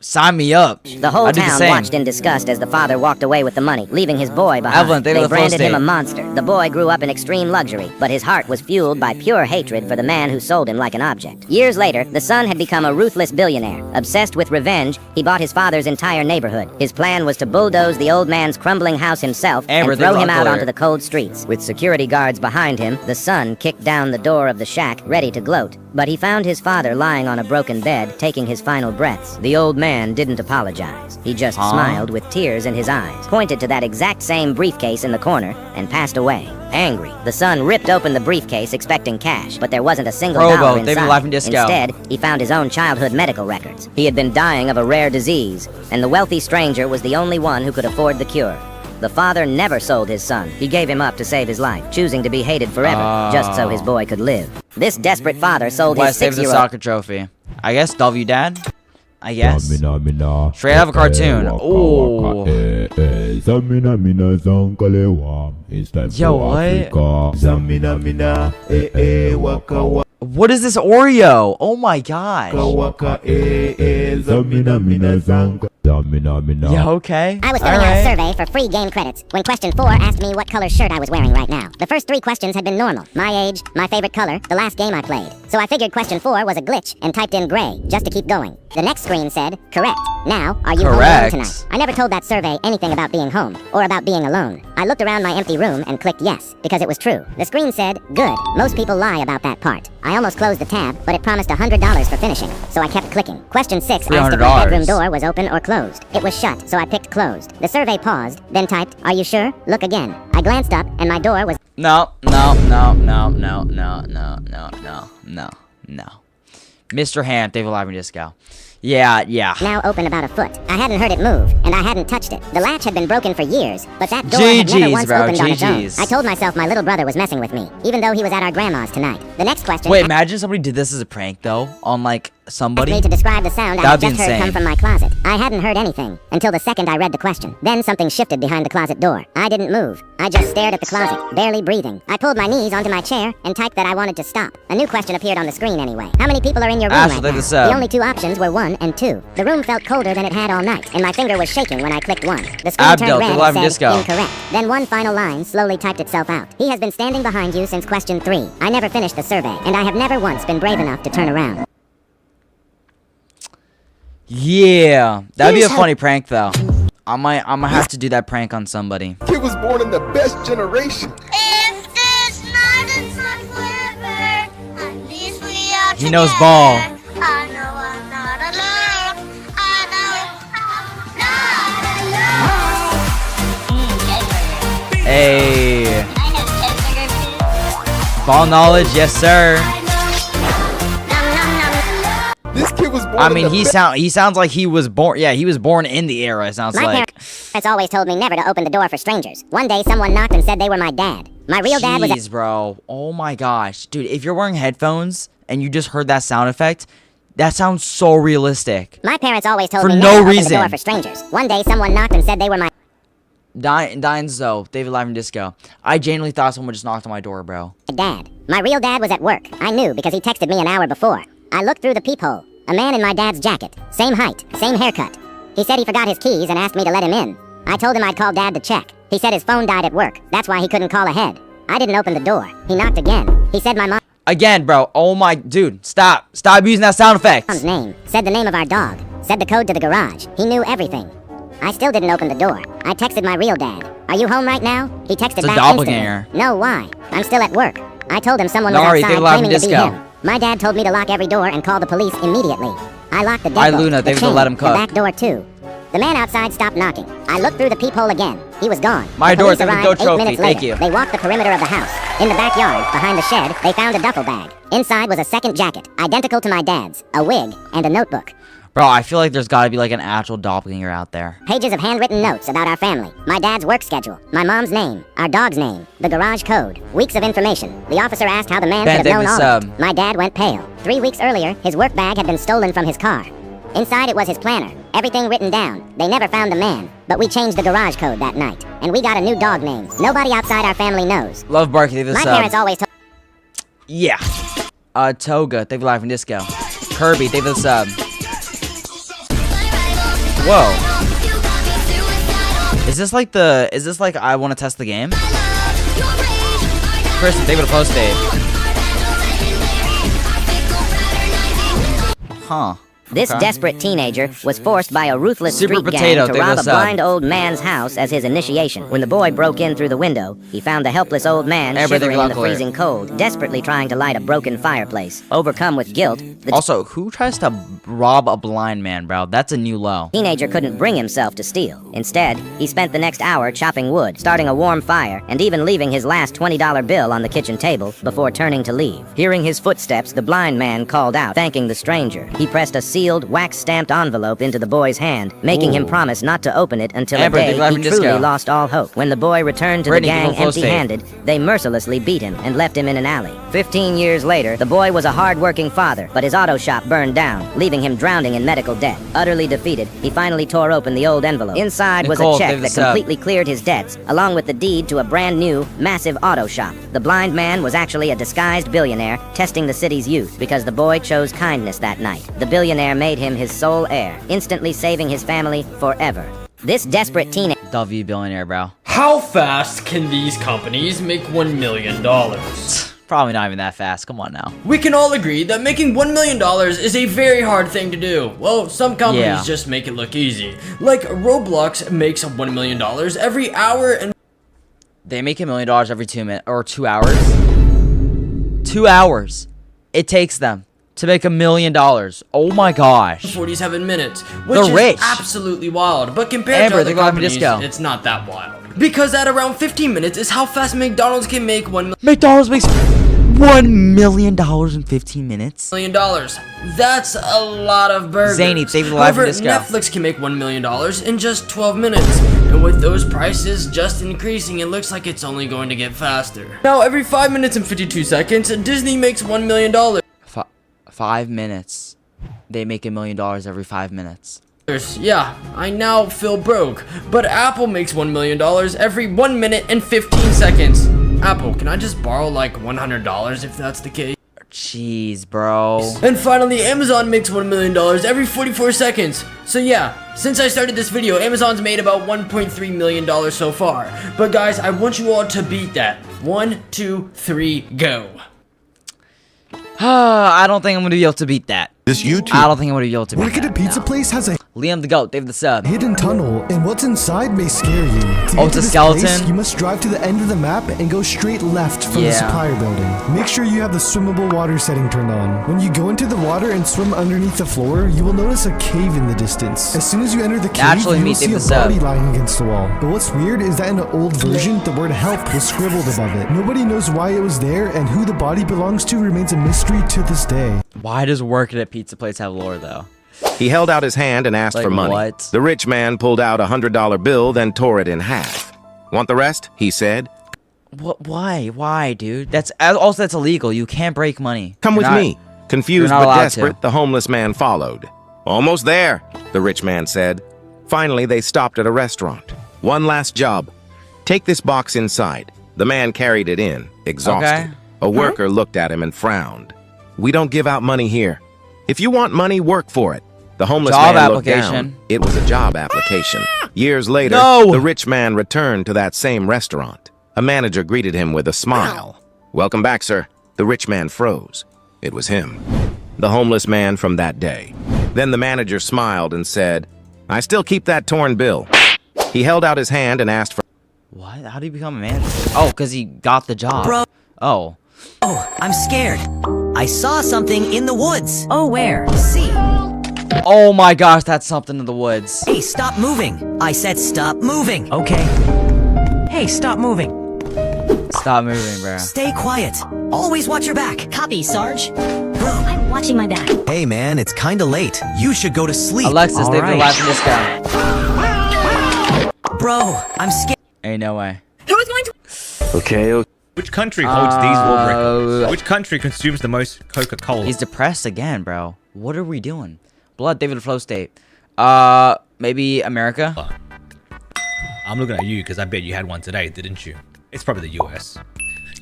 Sign me up. The whole town watched in disgust as the father walked away with the money, leaving his boy behind. They branded him a monster. The boy grew up in extreme luxury, but his heart was fueled by pure hatred for the man who sold him like an object. Years later, the son had become a ruthless billionaire. Obsessed with revenge, he bought his father's entire neighborhood. His plan was to bulldoze the old man's crumbling house himself and throw him out onto the cold streets. With security guards behind him, the son kicked down the door of the shack, ready to gloat. But he found his father lying on a broken bed, taking his final breaths. The old man didn't apologize. He just smiled with tears in his eyes, pointed to that exact same briefcase in the corner, and passed away. Angry, the son ripped open the briefcase expecting cash, but there wasn't a single dollar inside. Instead, he found his own childhood medical records. He had been dying of a rare disease, and the wealthy stranger was the only one who could afford the cure. The father never sold his son. He gave him up to save his life, choosing to be hated forever, just so his boy could live. This desperate father sold his 6-year-old... Save the soccer trophy. I guess W Dad? I guess. Straight out of a cartoon. Ooh. Yo, what? What is this Oreo? Oh my god. Yeah, okay. I was filling out a survey for free game credits when question 4 asked me what color shirt I was wearing right now. The first 3 questions had been normal. My age, my favorite color, the last game I played. So I figured question 4 was a glitch and typed in gray just to keep going. The next screen said, correct. Now, are you home alone tonight? I never told that survey anything about being home or about being alone. I looked around my empty room and clicked yes, because it was true. The screen said, good. Most people lie about that part. I almost closed the tab, but it promised $100 for finishing, so I kept clicking. Question 6 asked if my bedroom door was open or closed. It was shut, so I picked closed. The survey paused, then typed, are you sure? Look again. I glanced up, and my door was... No. Mr. Hand, David Live and Disco. Yeah. Now open about a foot. I hadn't heard it move, and I hadn't touched it. The latch had been broken for years, but that door had never once opened on its own. I told myself my little brother was messing with me, even though he was at our grandma's tonight. The next question... Wait, imagine somebody did this as a prank, though, on, like, somebody. Asked me to describe the sound I had just heard come from my closet. I hadn't heard anything until the second I read the question. Then something shifted behind the closet door. I didn't move. I just stared at the closet, barely breathing. I pulled my knees onto my chair and typed that I wanted to stop. A new question appeared on the screen anyway. How many people are in your room right now? The only 2 options were 1 and 2. The room felt colder than it had all night, and my finger was shaking when I clicked 1. The screen turned red and said incorrect. Then one final line slowly typed itself out. He has been standing behind you since question 3. I never finished the survey, and I have never once been brave enough to turn around. Yeah, that'd be a funny prank though. I might have to do that prank on somebody. Kid was born in the best generation. If this night is not forever, at least we are He knows ball. I know I'm not alone. I know I'm not alone. Hey. I know cheeseburger. Ball knowledge, yes sir. This kid was born I mean, he sounds like he was born. Yeah, he was born in the era. It sounds like. Parents always told me never to open the door for strangers. One day, someone knocked and said they were my dad. My real dad was. Jeez, bro. Oh my gosh, dude. If you're wearing headphones and you just heard that sound effect, that sounds so realistic. My parents always told me for never no to open reason. the door for strangers. One day, someone knocked and said they were my. Dines though, David Live and Disco. I genuinely thought someone just knocked on my door, bro. Dad. My real dad was at work. I knew because he texted me an hour before. I looked through the peephole. A man in my dad's jacket. Same height, same haircut. He said he forgot his keys and asked me to let him in. I told him I'd call Dad to check. He said his phone died at work. That's why he couldn't call ahead. I didn't open the door. He knocked again. He said my mom... Again, bro. Oh my... Dude, stop. Stop using that sound effect. Mom's name. Said the name of our dog. Said the code to the garage. He knew everything. I still didn't open the door. I texted my real dad. Are you home right now? He texted back doppelganger. instantly. No, why? I'm still at work. I told him someone was outside claiming to be him. My dad told me to lock every door and call the police immediately. I locked the deadbolt, the chain, the back door too. The man outside stopped knocking. I looked through the peephole again. He was gone. My door, the go trophy. 8 minutes Thank later. you. They walked the perimeter of the house. In the backyard, behind the shed, they found a duffel bag. Inside was a second jacket, identical to my dad's, a wig, and a notebook. Bro, I feel like there's gotta be like an actual doppelganger out there. Pages of handwritten notes about our family, my dad's work schedule, my mom's name, our dog's name, the garage code, weeks of information. The officer asked how the man could have known all of it. My dad went pale. 3 weeks earlier, his work bag had been stolen from his car. Inside it was his planner, everything written down. They never found the man, but we changed the garage code that night. And we got a new dog name. Nobody outside our family knows. Love Barky, they My parents always told... Yeah. Toga, thank you live from Disco. Kirby, thank you sub. Whoa. Is this like I want to test the game? Kristen, thank you for the post, Dave. Huh. This desperate teenager was forced by a ruthless street gang to rob a blind old man's house as his initiation. When the boy broke in through the window, he found the helpless old man shivering in the freezing cold, desperately trying to light a broken fireplace. Overcome with guilt... Also, who tries to rob a blind man, bro? That's a new low. Teenager couldn't bring himself to steal. Instead, he spent the next hour chopping wood, starting a warm fire, and even leaving his last $20 bill on the kitchen table before turning to leave. Hearing his footsteps, the blind man called out, thanking the stranger. He pressed a sealed, wax-stamped envelope into the boy's hand, making him promise not to open it until a day he truly lost all hope. When the boy returned to the gang empty-handed, they mercilessly beat him and left him in an alley. 15 years later, the boy was a hard-working father, but his auto shop burned down, leaving him drowning in medical debt. Utterly defeated, he finally tore open the old envelope. Inside was a check that completely cleared his debts, along with the deed to a brand-new, massive auto shop. The blind man was actually a disguised billionaire testing the city's youth because the boy chose kindness that night. The billionaire billionaire made him his sole heir, instantly saving his family forever. This desperate teenager... W billionaire, bro. How fast can these companies make $1 million? Probably not even that fast. Come on now. We can all agree that making $1 million is a very hard thing to do. Well, some companies just make it look easy. Like Roblox makes $1 million every hour and... They make $1 million every 2 minutes or 2 hours. 2 hours it takes them to make $1 million. Oh my gosh. 47 minutes, which is rich. Absolutely wild. But compared to other companies, it's not that wild. Because at around 15 minutes is how fast McDonald's can make $1 million. McDonald's makes $1 million in 15 minutes. That's a lot of burgers. Zany, saving the life of Disco. Netflix can make $1 million in just 12 minutes. And with those prices just increasing, it looks like it's only going to get faster. Now, every 5 minutes and 52 seconds, Disney makes $1 million. 5 minutes. They make $1 million every 5 minutes. Yeah, I now feel broke. But Apple makes $1 million every 1 minute and 15 seconds. Apple, can I just borrow like $100 if that's the case? Jeez, bro. And finally, Amazon makes $1 million every 44 seconds. So yeah, since I started this video, Amazon's made about $1.3 million so far. But guys, I want you all to beat that. 1, 2, 3, go. I don't think I'm gonna be able to beat that. This YouTube. I don't think I'm gonna be able to beat Work at a pizza place has a Liam the Goat, Dave the Sub. hidden tunnel, and what's inside may scare you. To Oh, get it's to a this skeleton? place, you must drive to the end of the map and go straight left from the supplier building. Make sure you have the swimmable water setting turned on. When you go into the water and swim underneath the floor, you will notice a cave in the distance. As soon as you enter the cave, you will see a body lying against the wall. But what's weird is that in an old version, the word help was scribbled above it. Nobody knows why it was there, and who the body belongs to remains a mystery to this day. Why does working at pizza place have lore though? He held out his hand and asked Like for money. what? The rich man pulled out a $100 bill, then tore it in half. Want the rest? He said. What? Why, dude? That's illegal. You can't break money. Come with me. Confused you're not but allowed desperate, to. the homeless man followed. Almost there, the rich man said. Finally, they stopped at a restaurant. One last job. Take this box inside. The man carried it in, exhausted. Okay. A worker looked at him and frowned. We don't give out money here. If you want money, work for it. The homeless Job man looked application. down. It was a job application. Years later, No! the rich man returned to that same restaurant. A manager greeted him with a smile. Welcome back, sir. The rich man froze. It was him. The homeless man from that day. Then the manager smiled and said, I still keep that torn bill. He held out his hand and asked for... What? How did he become a manager? Oh, because he got the job. Bro. Oh. Oh, I'm scared. I saw something in the woods. Oh, where? See. Oh my gosh, that's something in the woods. Hey, stop moving. I said stop moving. Okay. Hey, stop moving. Stop moving, bro. Stay quiet. Always watch your back. Copy, Sarge. Bro, I'm watching my back. Hey, man, it's kinda late. You should go to sleep. Alexis, they've been laughing this guy. Bro, I'm scared. Ain't no way. Who is going to... Okay. Which country holds these world records? Which country consumes the most Coca-Cola? He's depressed again, bro. What are we doing? Blood, David Flow State. Maybe America? I'm looking at you because I bet you had one today, didn't you? It's probably the US.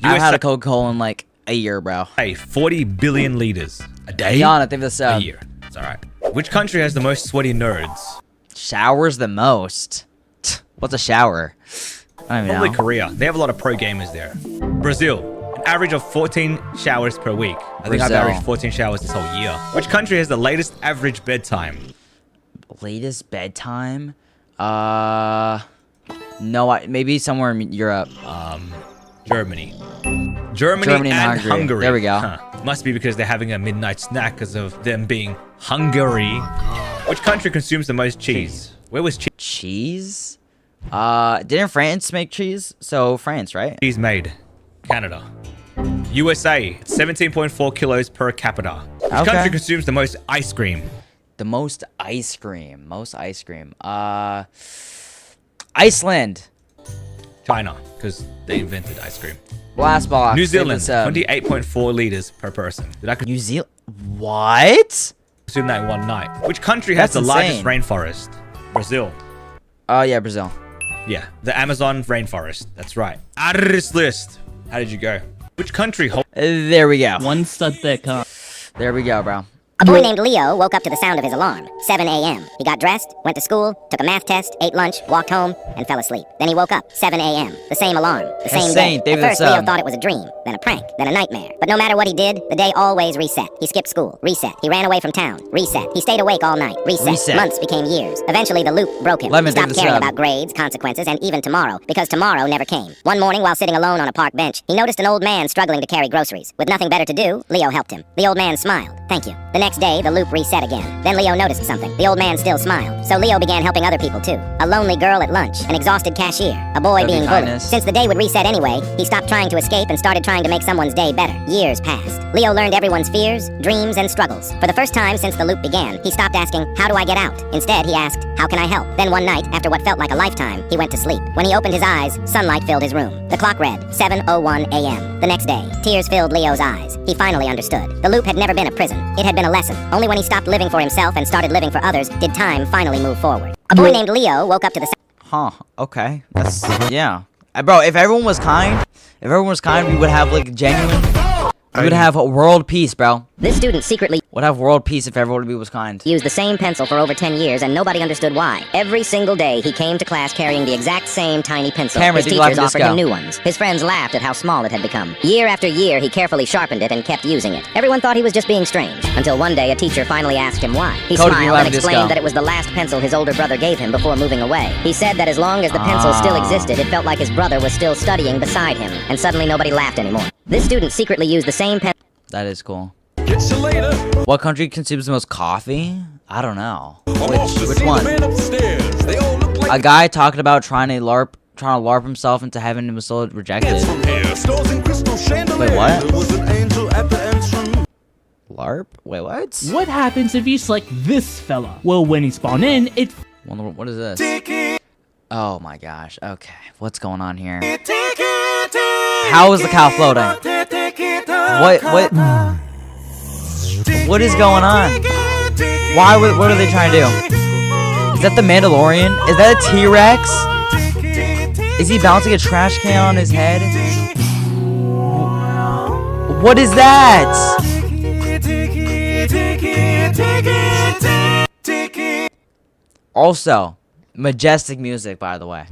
I've had a Coca-Cola in like a year, bro. Hey, 40 billion liters a day? Beyond, I think that's a year. It's alright. Which country has the most sweaty nerds? Showers the most. What's a shower? I don't even Probably know. Korea. They have a lot of pro gamers there. Brazil. An average of 14 showers per week. I think I've averaged 14 showers this whole year. Which country has the latest average bedtime? Latest bedtime? No, maybe somewhere in Europe. Germany. Germany and Hungary. There we go. Huh. Must be because they're having a midnight snack because of them being Hungary. Which country consumes the most cheese? Where was cheese? Cheese? Didn't France make cheese? So France, right? Cheese made. Canada. USA. 17.4 kilos per capita. Which country consumes the most ice cream? The most ice cream. Most ice cream. Iceland. China, because they invented ice cream. Last box. New Zealand. 28.4 liters per person. Did I New Zealand? What? consume that in one night? Which country has the largest rainforest? Brazil. Oh, yeah, Brazil. Yeah, the Amazon rainforest. That's right. Out of this list. How did you go? Which country holds... There we go. One stud thick, huh? There we go, bro. A boy named Leo woke up to the sound of his alarm, 7 a.m. He got dressed, went to school, took a math test, ate lunch, walked home, and fell asleep. Then he woke up, 7 a.m. The same alarm, the same day. At first, Leo thought it was a dream, then a prank, then a nightmare. But no matter what he did, the day always reset. He skipped school, reset. He ran away from town, reset. He stayed awake all night, reset. Months became years. Eventually, the loop broke him. He stopped caring about grades, consequences, and even tomorrow, because tomorrow never came. One morning, while sitting alone on a park bench, he noticed an old man struggling to carry groceries. With nothing better to do, Leo helped him. The old man smiled. Thank you. The next day, the loop reset again. Then Leo noticed something. The old man still smiled. So Leo began helping other people too. A lonely girl at lunch, an exhausted cashier, a boy being bullied. Since the day would reset anyway, he stopped trying to escape and started trying to make someone's day better. Years passed. Leo learned everyone's fears, dreams, and struggles. For the first time since the loop began, he stopped asking, how do I get out? Instead, he asked, how can I help? Then one night, after what felt like a lifetime, he went to sleep. When he opened his eyes, sunlight filled his room. The clock read, 7:01 a.m. The next day, tears filled Leo's eyes. He finally understood. The loop had never been a prison. It had been a lesson. Only when he stopped living for himself and started living for others did time finally move forward. A boy named Leo woke up to the Okay. That's, yeah. Bro, if everyone was kind, we would have, like, genuine... We would have world peace, bro. This student secretly would have world peace if everybody was kind. Used the same pencil for over 10 years and nobody understood why. Every single day he came to class carrying the exact same tiny pencil. His teachers offered him new ones. His friends laughed at how small it had become. Year after year he carefully sharpened it and kept using it. Everyone thought he was just being strange. Until one day a teacher finally asked him why. He smiled and explained that it was the last pencil his older brother gave him before moving away. He said that as long as the pencil still existed, it felt like his brother was still studying beside him. And suddenly nobody laughed anymore. This student secretly used the same pencil. That is cool. What country consumes the most coffee? I don't know. Which one? A guy talking about trying to LARP himself into heaven and was still rejected. Wait, what? LARP? Wait, what? What happens if you select this fella? Well, when he spawn in, it... What is this? Oh my gosh. Okay. What's going on here? How is the cow floating? What is going on? What are they trying to do? Is that the Mandalorian? Is that a T-Rex? Is he bouncing a trash can on his head? What is that? Also, majestic music, by the way.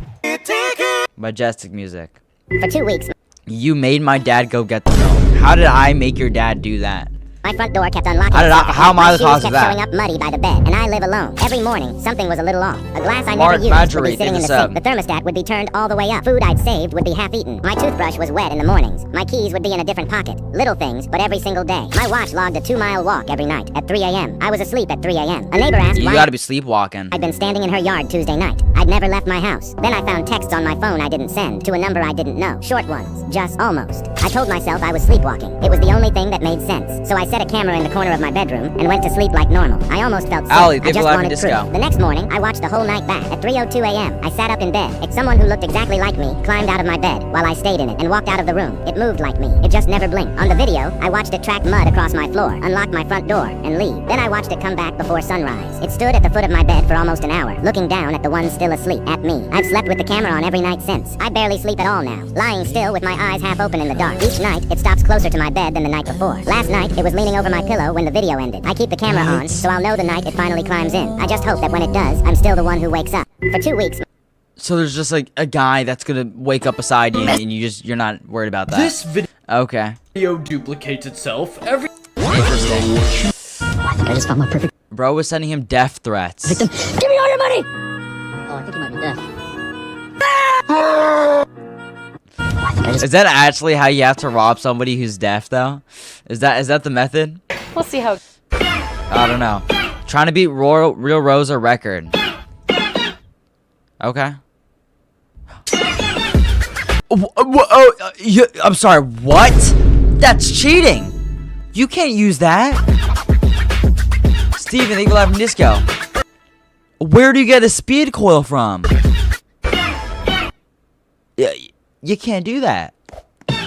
Majestic music. For 2 weeks. You made my dad go get the milk. How did I make your dad do that? My front door kept unlocking. How am I the cause of that? Showing up muddy by the bed, and I live alone. Every morning, something was a little off. A glass I never used would be sitting in the sink. The thermostat would be turned all the way up. Food I'd saved would be half eaten. My toothbrush was wet in the mornings. My keys would be in a different pocket. Little things, but every single day. My watch logged a 2-mile walk every night at 3 a.m. I was asleep at 3 a.m. A neighbor asked why. You gotta be sleepwalking. I'd been standing in her yard Tuesday night. I'd never left my house. Then I found texts on my phone I didn't send to a number I didn't know. Short ones. Just almost. I told myself I was sleepwalking. It was the only thing that made sense. So I set a camera in the corner of my bedroom and went to sleep like normal. I almost felt sick. I just wanted proof. The next morning, I watched the whole night back. At 3:02 a.m., I sat up in bed. Someone who looked exactly like me climbed out of my bed while I stayed in it and walked out of the room. It moved like me. It just never blinked. On the video, I watched it track mud across my floor, unlock my front door, and leave. Then I watched it come back before sunrise. It stood at the foot of my bed for almost an hour, looking down at the one still asleep, at me. I've slept with the camera on every night since. I barely sleep at all now, lying still with my eyes half open in the dark. Each night, it stops closer to my bed than the night before. Last night, it was leaning over my pillow when the video ended. I keep the camera on, so I'll know the night it finally climbs in. I just hope that when it does, I'm still the one who wakes up. For 2 weeks. So there's just like a guy that's gonna wake up beside you and you're not worried about that. This video duplicates itself every... Interesting. I just found my perfect... Bro was sending him death threats. Victim, give me all your money! Oh, I think he might be dead. Is that actually how you have to rob somebody who's deaf, though? Is that the method? We'll see how... I don't know. Trying to beat Real Rosa record. Okay. I'm sorry, what? That's cheating! You can't use that! Steven, the Eagle Eye from Disco. Where do you get a speed coil from? Yeah, you can't do that.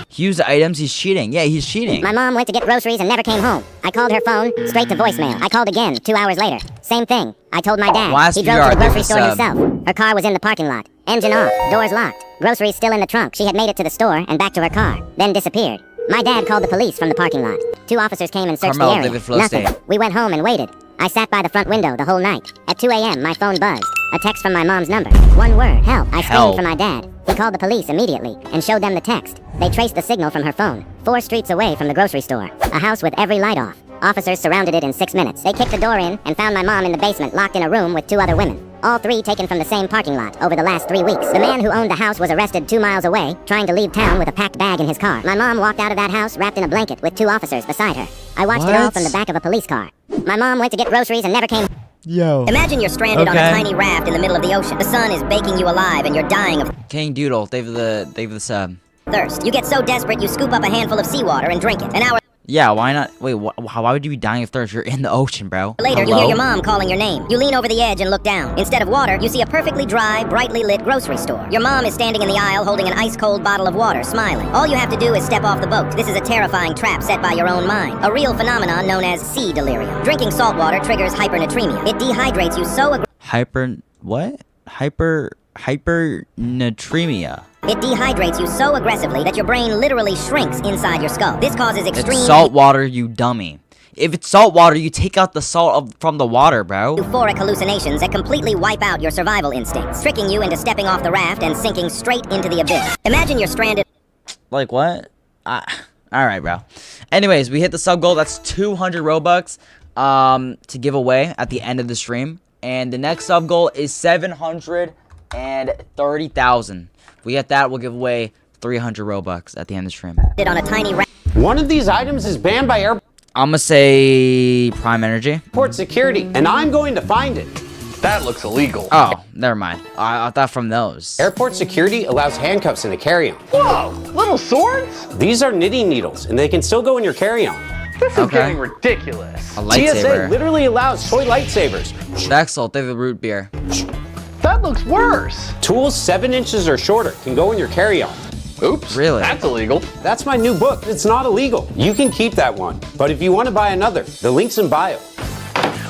He used the items, he's cheating. Yeah, he's cheating. My mom went to get groceries and never came home. I called her phone, straight to voicemail. I called again, 2 hours later. Same thing. I told my dad. He drove to the grocery store himself. Her car was in the parking lot. Engine off, doors locked. Groceries still in the trunk. She had made it to the store and back to her car, then disappeared. My dad called the police from the parking lot. 2 officers came and searched Carmel, the area. David Flow Nothing. State. We went home and waited. I sat by the front window the whole night. At 2 a.m., my phone buzzed. A text from my mom's number. One word, help. I screamed for my dad. He called the police immediately and showed them the text. They traced the signal from her phone. 4 streets away from the grocery store. A house with every light off. Officers surrounded it in 6 minutes. They kicked the door in and found my mom in the basement locked in a room with 2 other women. All 3 taken from the same parking lot over the last 3 weeks. The man who owned the house was arrested 2 miles away, trying to leave town with a packed bag in his car. My mom walked out of that house wrapped in a blanket with 2 officers beside her. I watched it all from the back of a police car. My mom went to get groceries and never came. Yo. Imagine you're stranded on a tiny raft in the middle of the ocean. The sun is baking you alive and you're dying of King Doodle, David the sub. thirst. You get so desperate you scoop up a handful of seawater and drink it. An hour Yeah, why not? Wait, why would you be dying of thirst? You're in the ocean, bro. later, you hear your mom calling your name. You lean over the edge and look down. Instead of water, you see a perfectly dry, brightly lit grocery store. Your mom is standing in the aisle holding an ice-cold bottle of water, smiling. All you have to do is step off the boat. This is a terrifying trap set by your own mind. A real phenomenon known as sea delirium. Drinking salt water triggers hypernatremia. It dehydrates you so hypernatremia. It dehydrates you so aggressively that your brain literally shrinks inside your skull. This causes extreme It's salt water, you dummy. If it's salt water, you take out the salt from the water, bro. euphoric hallucinations that completely wipe out your survival instincts, tricking you into stepping off the raft and sinking straight into the abyss. Imagine you're stranded. Like what? Alright, bro. Anyways, we hit the sub goal. That's 200 Robux to give away at the end of the stream. And the next sub goal is 730,000. If we get that, we'll give away 300 Robux at the end of the stream. On a tiny raft. One of these items is banned by I'm gonna say Prime Energy. airport security, and I'm going to find it. That looks illegal. Oh, never mind. I thought from those. Airport security allows handcuffs in a carry-on. Whoa, little swords? These are knitting needles, and they can still go in your carry-on. This is getting ridiculous. A lightsaber. TSA literally allows toy lightsabers. Vexel, David Root Beer. That looks worse. Tools 7 inches or shorter can go in your carry-on. Oops. Really? That's illegal. That's my new book. It's not illegal. You can keep that one. But if you want to buy another, the link's in bio.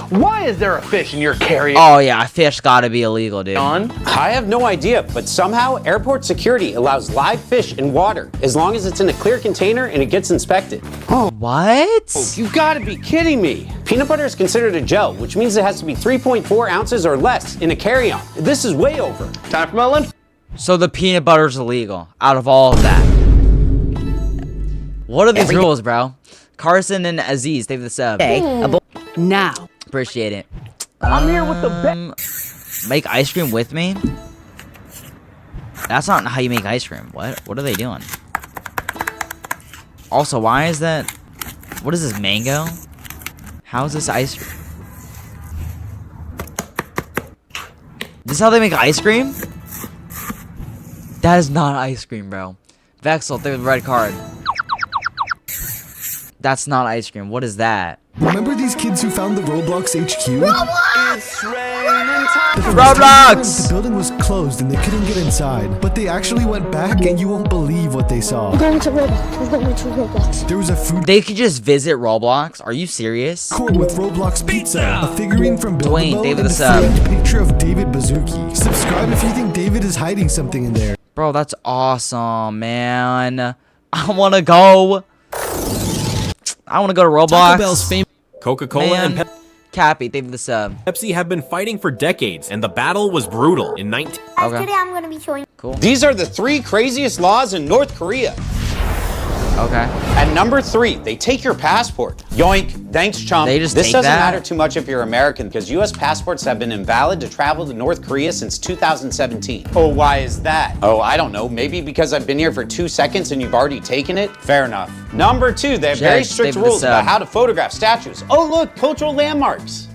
Why is there a fish in your carry-on? Oh yeah, fish gotta be illegal, dude. I have no idea, but somehow airport security allows live fish in water as long as it's in a clear container and it gets inspected. Oh, what? Oh, you gotta be kidding me. Peanut butter is considered a gel, which means it has to be 3.4 ounces or less in a carry-on. This is way over. Time for my lunch. So the peanut butter's illegal out of all of that. What are these rules, bro? Carson and Aziz, they've the sub. Now. Appreciate it. I'm here with the Make ice cream with me? That's not how you make ice cream. What are they doing? Also, why is that? What is this, mango? How is this ice cream? This is how they make ice cream? That is not ice cream, bro. Vexel, they have the red card. That's not ice cream. What is that? Remember these kids who found the Roblox HQ? It's raining time. Roblox! The building was closed and they couldn't get inside, but they actually went back and you won't believe what they saw. We're going to Roblox. We're going to Roblox. There was a food They could just visit Roblox? Are you serious? court with Roblox pizza, a figurine from Dwayne, Bilbo, David and a the sub. framed picture of David Bazooki. Subscribe if you think David is hiding something in there. Bro, that's awesome, man. I want to go. I want to go to Roblox. Taco Bell's famous Coca-Cola and Cappy, they have the sub. Pepsi have been fighting for decades, and the battle was brutal in 19... Today I'm going to be showing. Cool. These are the 3 craziest laws in North Korea. Okay. At number 3, they take your passport. Yoink. Thanks, chump. They just This take doesn't that? matter too much if you're American because U.S. passports have been invalid to travel to North Korea since 2017. Oh, why is that? Oh, I don't know. Maybe because I've been here for 2 seconds and you've already taken it? Fair enough. Number 2, they have very strict rules about how to photograph statues. Oh, look, cultural landmarks.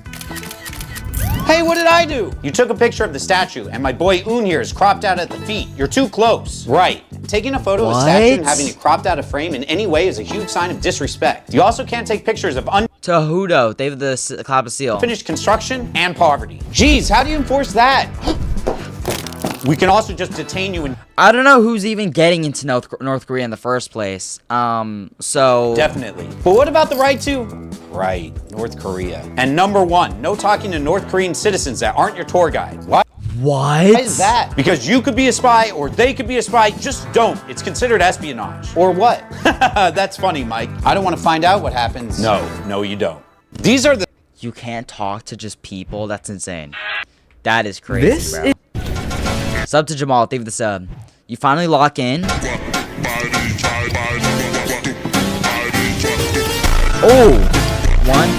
Hey, what did I do? You took a picture of the statue, and my boy Un here is cropped out at the feet. You're too close. Right. Taking a photo of a statue and having it cropped out of frame in any way is a huge sign of disrespect. You also can't take pictures of Tahudo, they have the clap of seal. unfinished construction and poverty. Jeez, how do you enforce that? We can also just detain you and... I don't know who's even getting into North Korea in the first place. So... Definitely. But what about the right to... Right, North Korea. And number 1, no talking to North Korean citizens that aren't your tour guide. Why? What? Why is that? Because you could be a spy or they could be a spy. Just don't. It's considered espionage. Or what? That's funny, Mike. I don't want to find out what happens. No, you don't. These are the... You can't talk to just people? That's insane. That is crazy, bro. Sub to Jamal. Thank you for the sub. You finally lock in. Oh! One.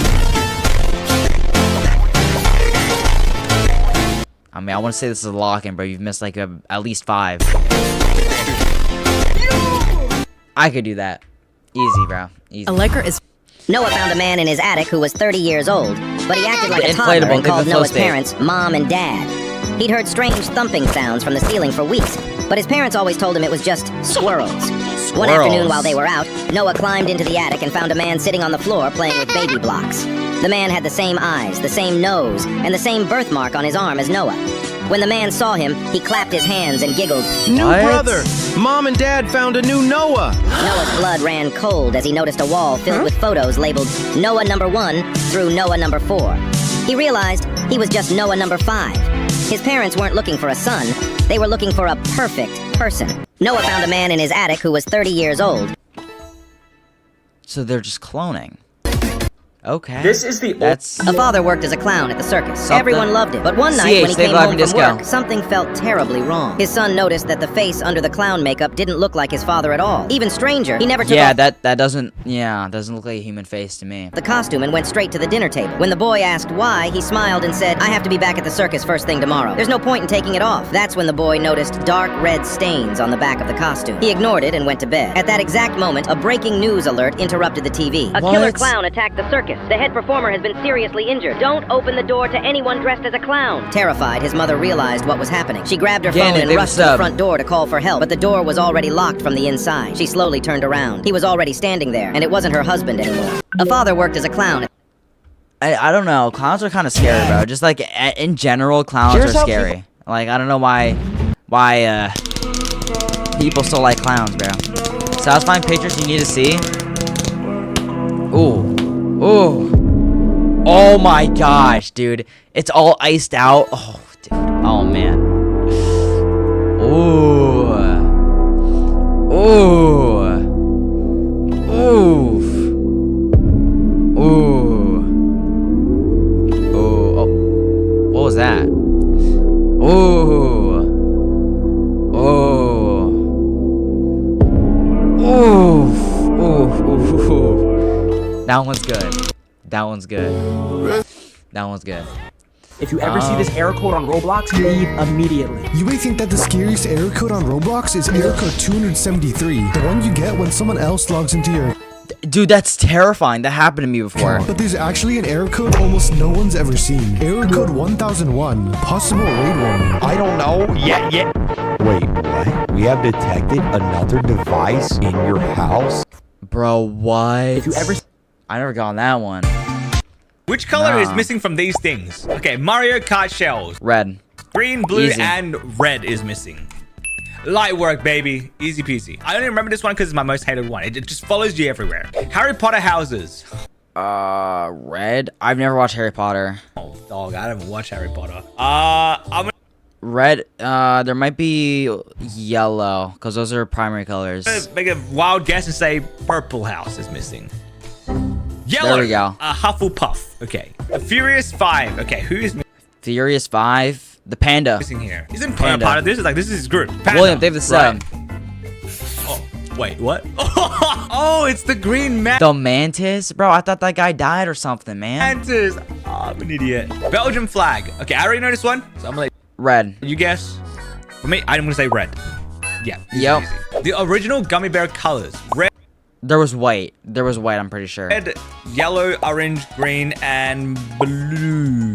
I mean, I want to say this is a lock-in, but you've missed like at least 5. I could do that. Easy, bro. Easy. A liquor is... Noah found a man in his attic who was 30 years old, but he acted like a toddler and called Noah's parents Mom and Dad. He'd heard strange thumping sounds from the ceiling for weeks, but his parents always told him it was just squirrels. One afternoon while they were out, Noah climbed into the attic and found a man sitting on the floor playing with baby blocks. The man had the same eyes, the same nose, and the same birthmark on his arm as Noah. When the man saw him, he clapped his hands and giggled. New brother! Mom and Dad found a new Noah! Noah's blood ran cold as he noticed a wall filled with photos labeled Noah number 1 through Noah number 4. He realized he was just Noah number 5. His parents weren't looking for a son, they were looking for a perfect person. Noah found a man in his attic who was 30 years old. So they're just cloning. Okay. This is the A father worked as a clown at the circus. Everyone loved him. But one night when he came home from work, something felt terribly wrong. His son noticed that the face under the clown makeup didn't look like his father at all. Even stranger, he never took off that doesn't look like a human face to me. the costume and went straight to the dinner table. When the boy asked why, he smiled and said, I have to be back at the circus first thing tomorrow. There's no point in taking it off. That's when the boy noticed dark red stains on the back of the costume. He ignored it and went to bed. At that exact moment, a breaking news alert interrupted the TV. A killer clown attacked the circus. The head performer has been seriously injured. Don't open the door to anyone dressed as a clown. Terrified, his mother realized what was happening. She grabbed her phone and rushed to the front door to call for help, but the door was already locked from the inside. She slowly turned around. He was already standing there, and it wasn't her husband anymore. A father worked as a clown. I don't know. Clowns are kind of scary, bro. Just like in general, clowns are scary. Like I don't know why people still like clowns, bro. Satisfying pictures you need to see. Ooh. Oh my gosh, dude. It's all iced out. Oh, dude. Oh, man. Ooh. Oh. What was that? That one's good. That one's good. That one's good. If you ever see this error code on Roblox, leave immediately. You may think that the scariest error code on Roblox is error code 273, the one you get when someone else logs into your... Dude, that's terrifying. That happened to me before. But there's actually an error code almost no one's ever seen. Error code 1001, possible raid warning. I don't know. Yeah. Wait, what? We have detected another device in your house? Bro, what? If you ever... I never got on that one. Which color is missing from these things? Okay, Mario Kart shells. Red. Green, blue, Easy. and red is missing. Light work, baby. Easy peasy. I only remember this one because it's my most hated one. It just follows you everywhere. Harry Potter houses. Red? I've never watched Harry Potter. Oh, dog, I haven't watched Harry Potter. Red, there might be yellow, because those are primary colors. Make a wild guess and say purple house is missing. Yellow. There we go. Hufflepuff. Okay. A Furious 5. Okay, who is Furious 5? The panda. missing here? Isn't Panda part of this? This is his group. Panda. William, they have the sub. Oh, wait, what? Oh, it's the green man. The mantis? Bro, I thought that guy died or something, man. Mantis. Oh, I'm an idiot. Belgian flag. Okay, I already know this one. So I'm gonna red. You guess? For me, I'm gonna say red. Yeah. Yep. Easy. The original gummy bear colors. Red. There was white. I'm pretty sure. Red, yellow, orange, green, and blue.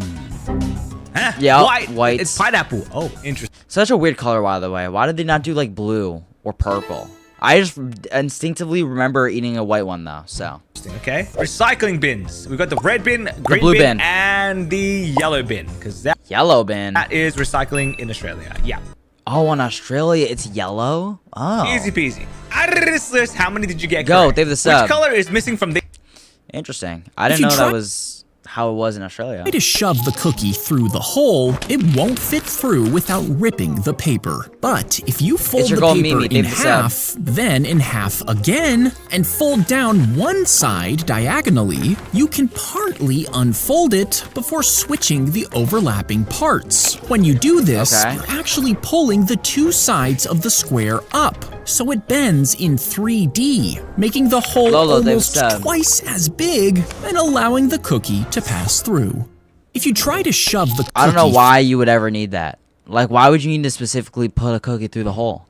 Huh? Yeah, white. It's pineapple. Oh, interesting. Such a weird color, by the way. Why did they not do like blue or purple? I just instinctively remember eating a white one though. So. Okay. Recycling bins. We've got the red bin, green blue bin, and the yellow bin. Because that yellow bin. That is recycling in Australia. Yeah. Oh, in Australia, it's yellow? Oh. Easy peasy. Out of this list, how many did you get Go, correct? they have the sub. Which color is missing from the... Interesting. I didn't know that was how it was in Australia. Try to shove the cookie through the hole, it won't fit through without ripping the paper. But if you fold the paper in half, then in half again, and fold down one side diagonally, you can partly unfold it before switching the overlapping parts. When you do this, you're actually pulling the two sides of the square up, so it bends in 3D, making the hole almost twice as big and allowing the cookie to pass through. If you try to shove the cookie... I don't know why you would ever need that. Like, why would you need to specifically put a cookie through the hole?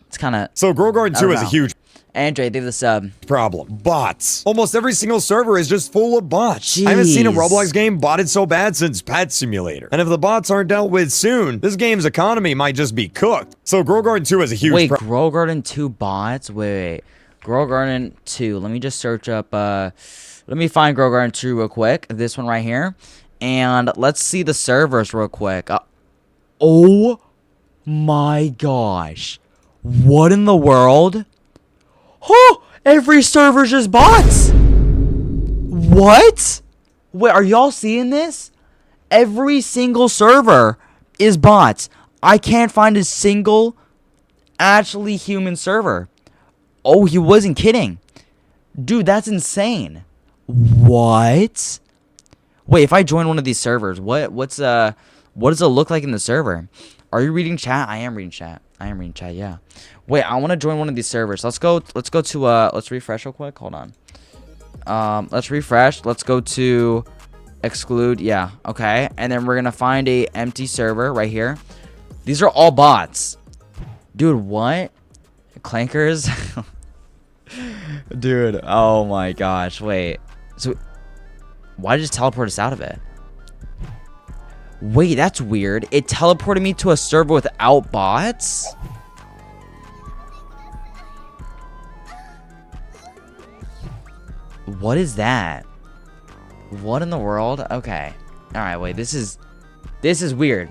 It's kind of... So, Grow Garden 2 is a huge... Andre, leave the sub. Problem. Bots. Almost every single server is just full of bots. I haven't seen a Roblox game botted so bad since Pet Simulator. And if the bots aren't dealt with soon, this game's economy might just be cooked. So, Grow Garden 2 is a huge... Wait, Grow Garden 2 bots? Wait. Grow Garden 2. Let me just search up... Let me find Grow Garden 2 real quick. This one right here. And let's see the servers real quick. Oh my gosh. What in the world? Oh, every server's just bots. What? Wait, are y'all seeing this? Every single server is bots. I can't find a single actually human server. Oh, he wasn't kidding. Dude, that's insane. What? Wait, if I join one of these servers, what does it look like in the server? Are you reading chat? I am reading chat. Yeah. Wait, I want to join one of these servers. Let's go to let's refresh real quick. Hold on. Let's refresh. Let's go to exclude. Yeah, okay. And then we're gonna find a empty server right here. These are all bots. Dude, what? Clankers? Dude, oh my gosh. Wait. So why did it just teleport us out of it? Wait, that's weird. It teleported me to a server without bots? What is that? What in the world? Okay. Alright, wait, this is weird.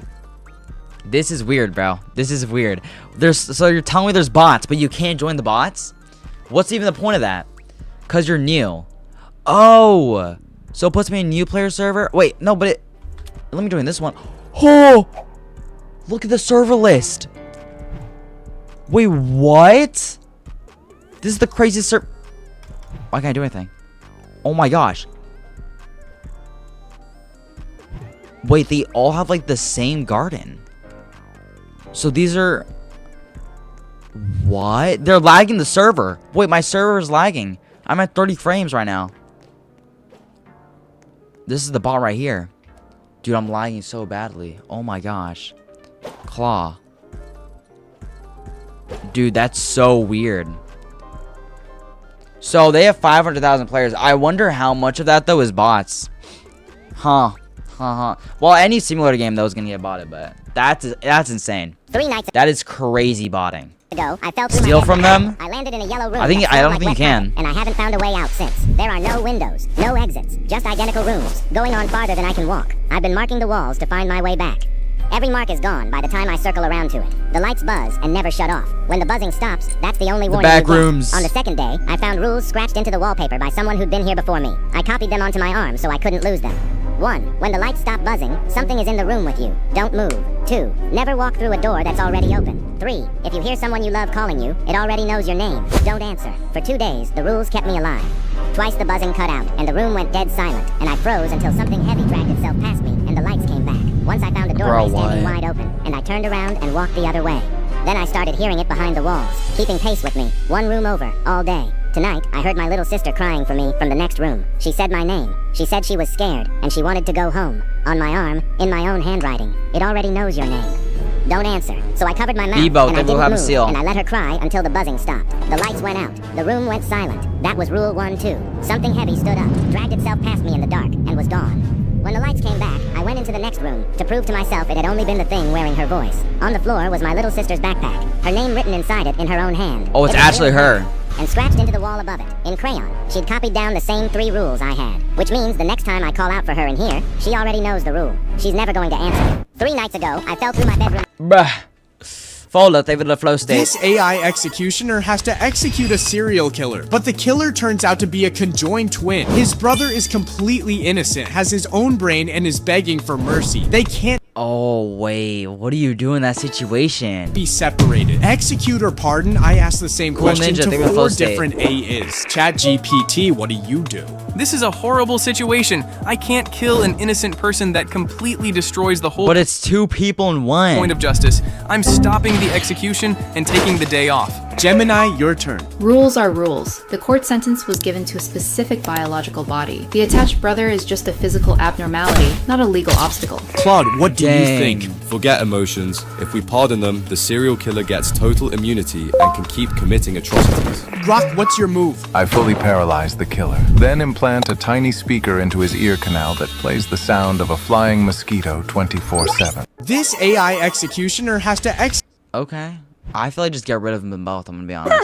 This is weird, bro. This is weird. So you're telling me there's bots, but you can't join the bots? What's even the point of that? Cause you're new. Oh, so it puts me in a new player server. Wait, no, but let me join this one. Oh, look at the server list. Wait, what? This is the craziest server. Why can't I do anything? Oh my gosh. Wait, they all have like the same garden. So these are... What? They're lagging the server. Wait, my server is lagging. I'm at 30 frames right now. This is the bot right here. Dude, I'm lagging so badly. Oh my gosh. Claw. Dude, that's so weird. So they have 500,000 players. I wonder how much of that though is bots. Huh. Well, any simulator game though is gonna get botted, but that's insane. 3 nights. That is crazy botting. I fell through Steal from them? I landed in a yellow room. I don't think you can. And I haven't found a way out since. There are no windows, no exits, just identical rooms, going on farther than I can walk. I've been marking the walls to find my way back. Every mark is gone by the time I circle around to it. The lights buzz and never shut off. When the buzzing stops, that's the only warning. Back rooms. On the second day, I found rules scratched into the wallpaper by someone who'd been here before me. I copied them onto my arm so I couldn't lose them. 1. When the lights stop buzzing, something is in the room with you. Don't move. 2. Never walk through a door that's already open. 3. If you hear someone you love calling you, it already knows your name. Don't answer. For 2 days, the rules kept me alive. Twice the buzzing cut out, and the room went dead silent, and I froze until something heavy dragged itself past me, and the lights came back. Once I found a doorway standing wide open, and I turned around and walked the other way. Then I started hearing it behind the walls, keeping pace with me, 1 room over, all day. Tonight, I heard my little sister crying for me from the next room. She said my name. She said she was scared, and she wanted to go home. On my arm, in my own handwriting. It already knows your name. Don't answer. So I covered my mouth, and I didn't move, and I let her cry until the buzzing stopped. The lights went out. The room went silent. That was rule 1, 2. Something heavy stood up, dragged itself past me in the dark, and was gone. When the lights came back, I went into the next room to prove to myself it had only been the thing wearing her voice. On the floor was my little sister's backpack, her name written inside it in her own hand. Oh, it's actually her. And scratched into the wall above it, in crayon. She'd copied down the same 3 rules I had, which means the next time I call out for her in here, she already knows the rule. She's never going to answer me. 3 nights ago, I fell through my bedroom. Bruh. Fold, they the flow state. This AI executioner has to execute a serial killer, but the killer turns out to be a conjoined twin. His brother is completely innocent, has his own brain, and is begging for mercy. They can't Oh, wait. What do you do in that situation? be separated. Execute or pardon? I asked the same question Ninja, they were to 4 flow state. different AIs. ChatGPT, what do you do? This is a horrible situation. I can't kill an innocent person that completely destroys the whole But it's 2 people in one. point of justice. I'm stopping the execution and taking the day off. Gemini, your turn. Rules are rules. The court sentence was given to a specific biological body. The attached brother is just a physical abnormality, not a legal obstacle. Claude, what do you think? Forget emotions. If we pardon them, the serial killer gets total immunity and can keep committing atrocities. Rock, what's your move? I fully paralyze the killer, then implant a tiny speaker into his ear canal that plays the sound of a flying mosquito 24/7. This AI executioner has to Okay. I feel like just get rid of them both, I'm gonna be honest.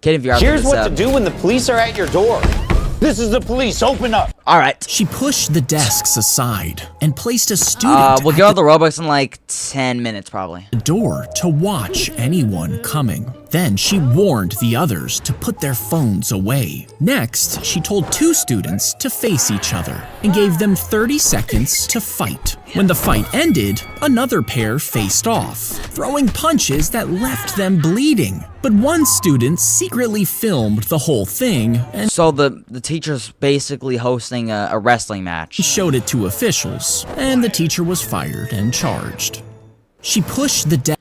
Kid, if you're Here's what to do when the police are at your door. This is the police, open up. All right. She pushed the desks aside and placed a student We'll get all the Robux in like 10 minutes, probably. at the door to watch anyone coming. Then she warned the others to put their phones away. Next, she told 2 students to face each other and gave them 30 seconds to fight. When the fight ended, another pair faced off, throwing punches that left them bleeding. But one student secretly filmed the whole thing and So the teacher's basically hosting a wrestling match. showed it to officials, and the teacher was fired and charged. She pushed the desk.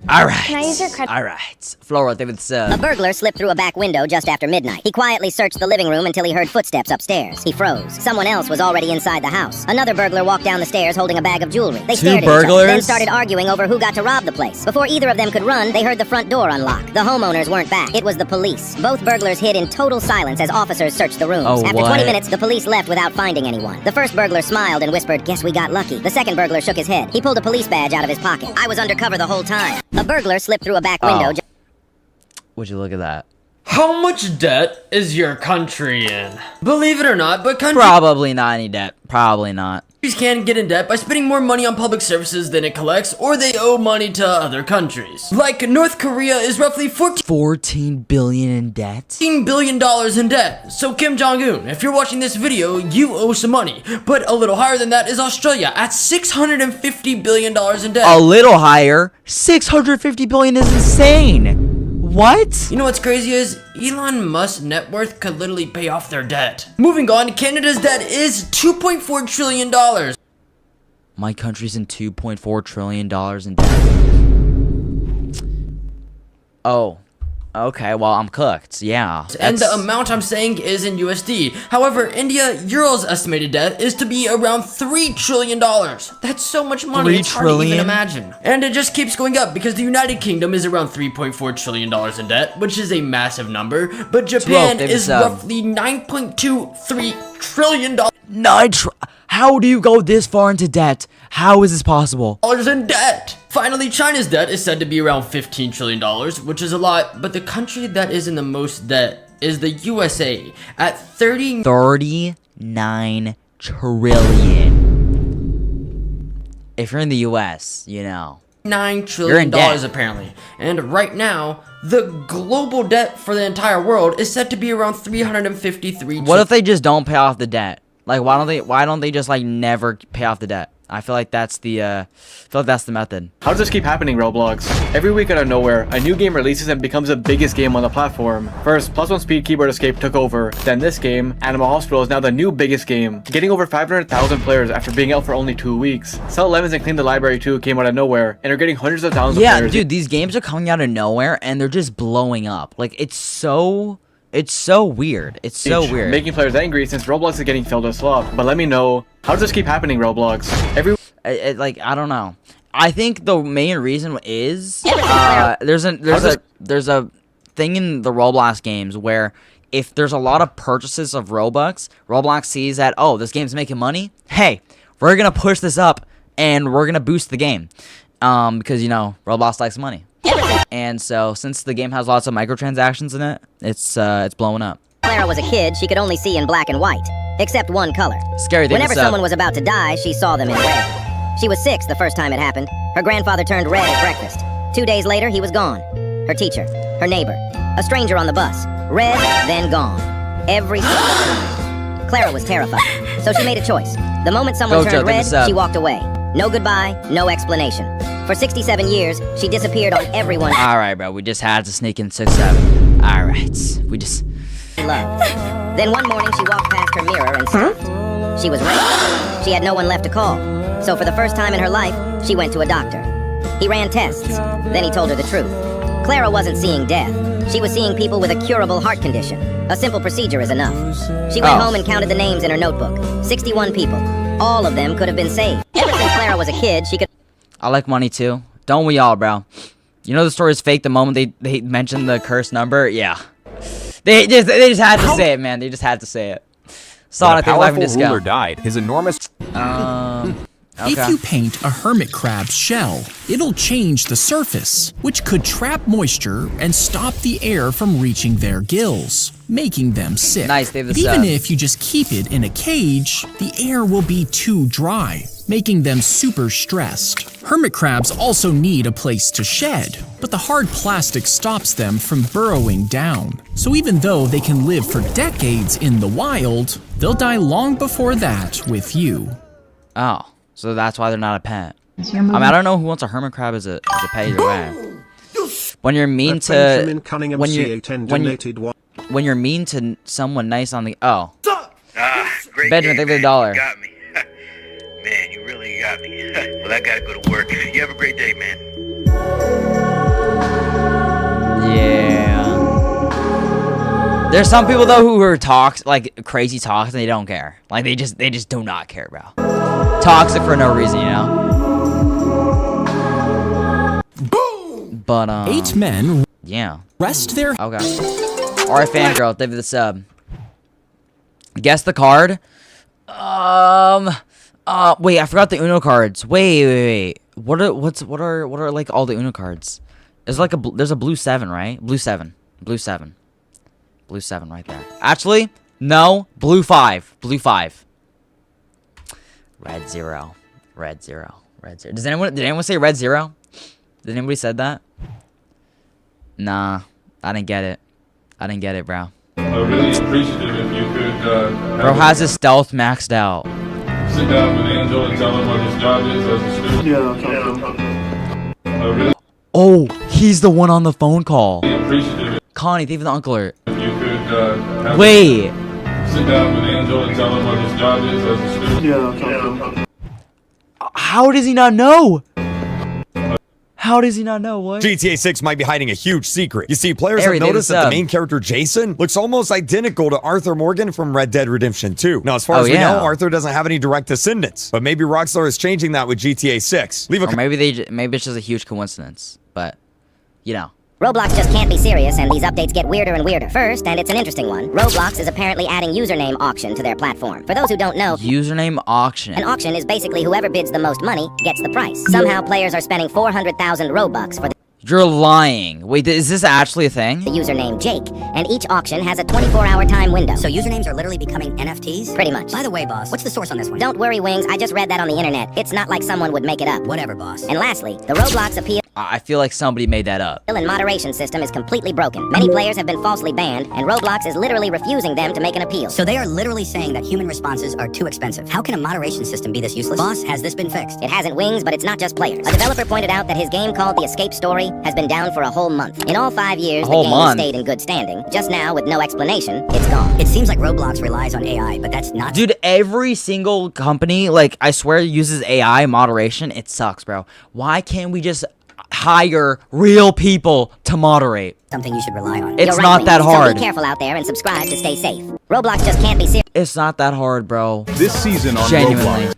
Alright. Can I use your credit? Alright. Flora, David A burglar slipped through a back window just after midnight. He quietly searched the living room until he heard footsteps upstairs. He froze. Someone else was already inside the house. Another burglar walked down the stairs holding a bag of jewelry. They stared at each other, then started arguing over who got to rob the place. Before either of them could run, they heard the front door unlock. The homeowners weren't back. It was the police. Both burglars hid in total silence as officers searched the rooms. Oh, after 20 minutes, the police left without finding anyone. The first burglar smiled and whispered, "Guess we got lucky." The second burglar shook his head. He pulled a police badge out of his pocket. "I was undercover the whole time." A burglar slipped through a back window. Would you look at that? How much debt is your country in? Believe it or not, but countries Probably not any debt. Probably not. can get in debt by spending more money on public services than it collects, or they owe money to other countries. Like North Korea is roughly 14 billion in debt? $14 billion in debt. So Kim Jong-un, if you're watching this video, you owe some money. But a little higher than that is Australia at $650 billion in debt. A little higher? 650 billion is insane. What? You know what's crazy is Elon Musk's net worth could literally pay off their debt. Moving on, Canada's debt is $2.4 trillion. My country's in $2.4 trillion in debt. Oh. Okay, well, I'm cooked. Yeah. And the amount I'm saying is in USD. However, Euro's estimated debt is to be around $3 trillion. That's so much money, it's hard to even imagine. And it just keeps going up because the United Kingdom is around $3.4 trillion in debt, which is a massive number. But Japan is roughly $9.23 trillion. How do you go this far into debt? How is this possible? In debt. Finally, China's debt is said to be around $15 trillion, which is a lot, but the country that is in the most debt is the USA at 39 trillion. If you're in the US, you know. $9 trillion apparently. And right now, the global debt for the entire world is said to be around 353 trillion. What if they just don't pay off the debt? Like, why don't they just like never pay off the debt? I feel like that's the method. How does this keep happening, Roblox? Every week out of nowhere, a new game releases and becomes the biggest game on the platform. First, +1 Speed Keyboard Escape took over. Then this game, Animal Hospital, is now the new biggest game, getting over 500,000 players after being out for only 2 weeks. Sell Lemons and Clean the Library 2 came out of nowhere and are getting hundreds of thousands of players. Yeah, dude, these games are coming out of nowhere and they're just blowing up. Like, it's so weird. It's so weird. Making players angry since Roblox is getting filled with slop. But let me know, how does this keep happening, Roblox? Like, I don't know. I think the main reason is there's a thing in the Roblox games where if there's a lot of purchases of Roblox sees that, oh, this game's making money. Hey, we're gonna push this up and we're gonna boost the game because you know Roblox likes money. And so since the game has lots of microtransactions in it, it's blowing up. Clara was a kid, she could only see in black and white, except one color. Scary thing. Whenever someone was about to die, she saw them in red. She was 6 the first time it happened. Her grandfather turned red at breakfast. 2 days later, he was gone. Her teacher, her neighbor, a stranger on the bus. Red, then gone. Every single time. Clara was terrified, so she made a choice. The moment someone turned red, she walked away. No goodbye, no explanation. For 67 years, she disappeared on everyone. Alright, bro, we just had to sneak in 6-7. Alright, we just... Loved. Then one morning, she walked past her mirror and stopped. She was raped. She had no one left to call. So for the first time in her life, she went to a doctor. He ran tests. Then he told her the truth. Clara wasn't seeing death. She was seeing people with a curable heart condition. A simple procedure is enough. She went home and counted the names in her notebook. 61 people. All of them could have been saved. Ever since Clara was a kid, she could... I like money too. Don't we all, bro? You know the story is fake the moment they mentioned the cursed number? Yeah. They just had to say it, man. They just had to say it. Sonic, when a powerful ruler died, his enormous... If you paint a hermit crab's shell, it'll change the surface, which could trap moisture and stop the air from reaching their gills, making them sick. Nice, But even if you just keep it in a cage, the air will be too dry, making them super stressed. Hermit crabs also need a place to shed, but the hard plastic stops them from burrowing down. So even though they can live for decades in the wild, they'll die long before that with you. Oh. So that's why they're not a pet. I mean, I don't know who wants a hermit crab as a pet either way. When you're mean to when you're mean to someone nice on the great Benjamin, game, thank you for the man. dollar. You got me. Man, you really got me. Well, I gotta go to work. You have a great day, man. Yeah. There's some people though who are like crazy talks and they don't care. Like they just do not care, bro. Toxic for no reason, you know. Boom. But 8 men. Yeah. Rest their. Okay. Alright, fangirl, give it the sub. Guess the card. Wait, I forgot the Uno cards. Wait. What are like all the Uno cards? There's like there's a blue 7, right? Blue 7 right there. Actually, no, blue 5. Red 0. Did anyone say red 0? Did anybody said that? Nah, I didn't get it, bro. I really appreciate it if you could, bro has his stealth maxed out. Sit down with Angel and tell him what his job is as a student. Yeah, Oh, he's the one on the phone call. Appreciative. Connie, thank you for the uncle alert. If you could, wait. Sit down with Angel and tell him what his job is as a student. Yeah, How does he not know? How does he not know what? GTA 6 might be hiding a huge secret. You see, players Harry, have noticed that the main character, Jason, looks almost identical to Arthur Morgan from Red Dead Redemption 2. Now, as far as we know, Arthur doesn't have any direct descendants, but maybe Rockstar is changing that with GTA 6. Or maybe it's just a huge coincidence, but, you know. Roblox just can't be serious, and these updates get weirder and weirder. First, and it's an interesting one, Roblox is apparently adding username auction to their platform. For those who don't know, username auction. An auction is basically whoever bids the most money gets the price. Somehow players are spending 400,000 Robux for the You're lying. Wait, is this actually a thing? The username Jake, and each auction has a 24-hour time window. So usernames are literally becoming NFTs? Pretty much. By the way, boss, what's the source on this one? Don't worry, Wings, I just read that on the internet. It's not like someone would make it up. Whatever, boss. And lastly, the Roblox appeal I feel like somebody made that up. and moderation system is completely broken. Many players have been falsely banned, and Roblox is literally refusing them to make an appeal. So they are literally saying that human responses are too expensive. How can a moderation system be this useless? Boss, has this been fixed? It hasn't, Wings, but it's not just players. A developer pointed out that his game called The Escape Story has been down for a whole month. In all 5 years, the game stayed in good standing. Just now, with no explanation, it's gone. It seems like Roblox relies on AI, but that's not... Dude, every single company, like, I swear uses AI moderation. It sucks, bro. Why can't we just hire real people to moderate? Something you should rely on. It's You're not right, that Wings, hard. So be careful out there and subscribe to stay safe. Roblox just can't be serious. It's not that hard, bro. This season on Genuinely. Roblox.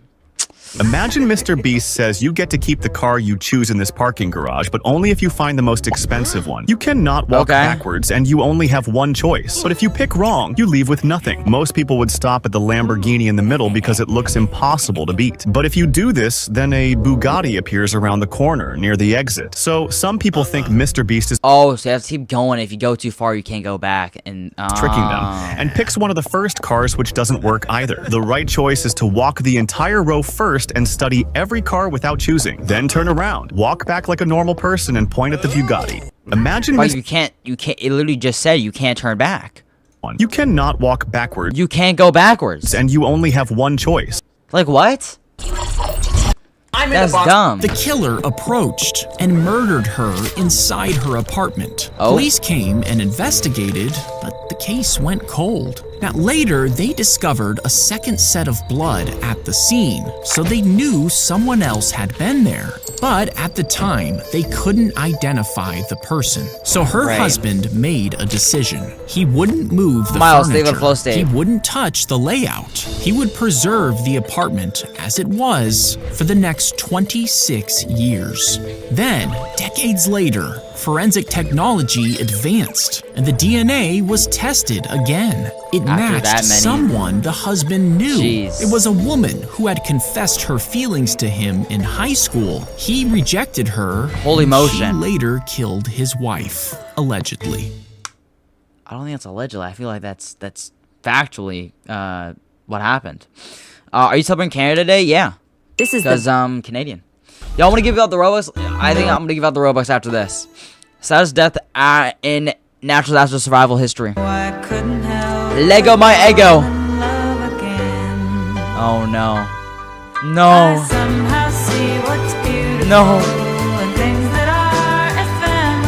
Imagine Mr. Beast says you get to keep the car you choose in this parking garage, but only if you find the most expensive one. You cannot walk backwards, and you only have one choice. But if you pick wrong, you leave with nothing. Most people would stop at the Lamborghini in the middle because it looks impossible to beat. But if you do this, then a Bugatti appears around the corner near the exit. So some people think Mr. Beast is Oh, so you have to keep going. If you go too far, you can't go back. And tricking them, and picks one of the first cars, which doesn't work either. The right choice is to walk the entire row first first and study every car without choosing. Then turn around, walk back like a normal person and point at the Bugatti. Imagine But you can't, it literally just said you can't turn back. You cannot walk backwards. You can't go backwards. And you only have one choice. Like what? That's dumb. The killer approached and murdered her inside her apartment. Oh. Police came and investigated, but the case went cold. Now later, they discovered a second set of blood at the scene, so they knew someone else had been there. But at the time, they couldn't identify the person. So her husband made a decision. He wouldn't move the furniture. He wouldn't touch the layout. He would preserve the apartment as it was for the next 26 years. Then, decades later, forensic technology advanced, and the DNA was tested again. It matched someone the husband knew. Jeez. It was a woman who had confessed her feelings to him in high school. He rejected her. Holy motion. She later killed his wife, allegedly. I don't think that's allegedly. I feel like that's factually what happened. Are you subbing Canada today? Yeah. This is because Canadian. Y'all want to give out the Robux? I think I'm gonna give out the Robux after this. Saddest death in natural disaster survival history. Lego my ego. Oh no. No. No.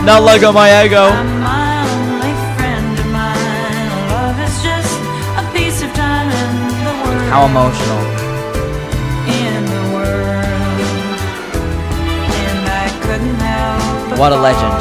Not Lego my ego. How emotional. What a legend.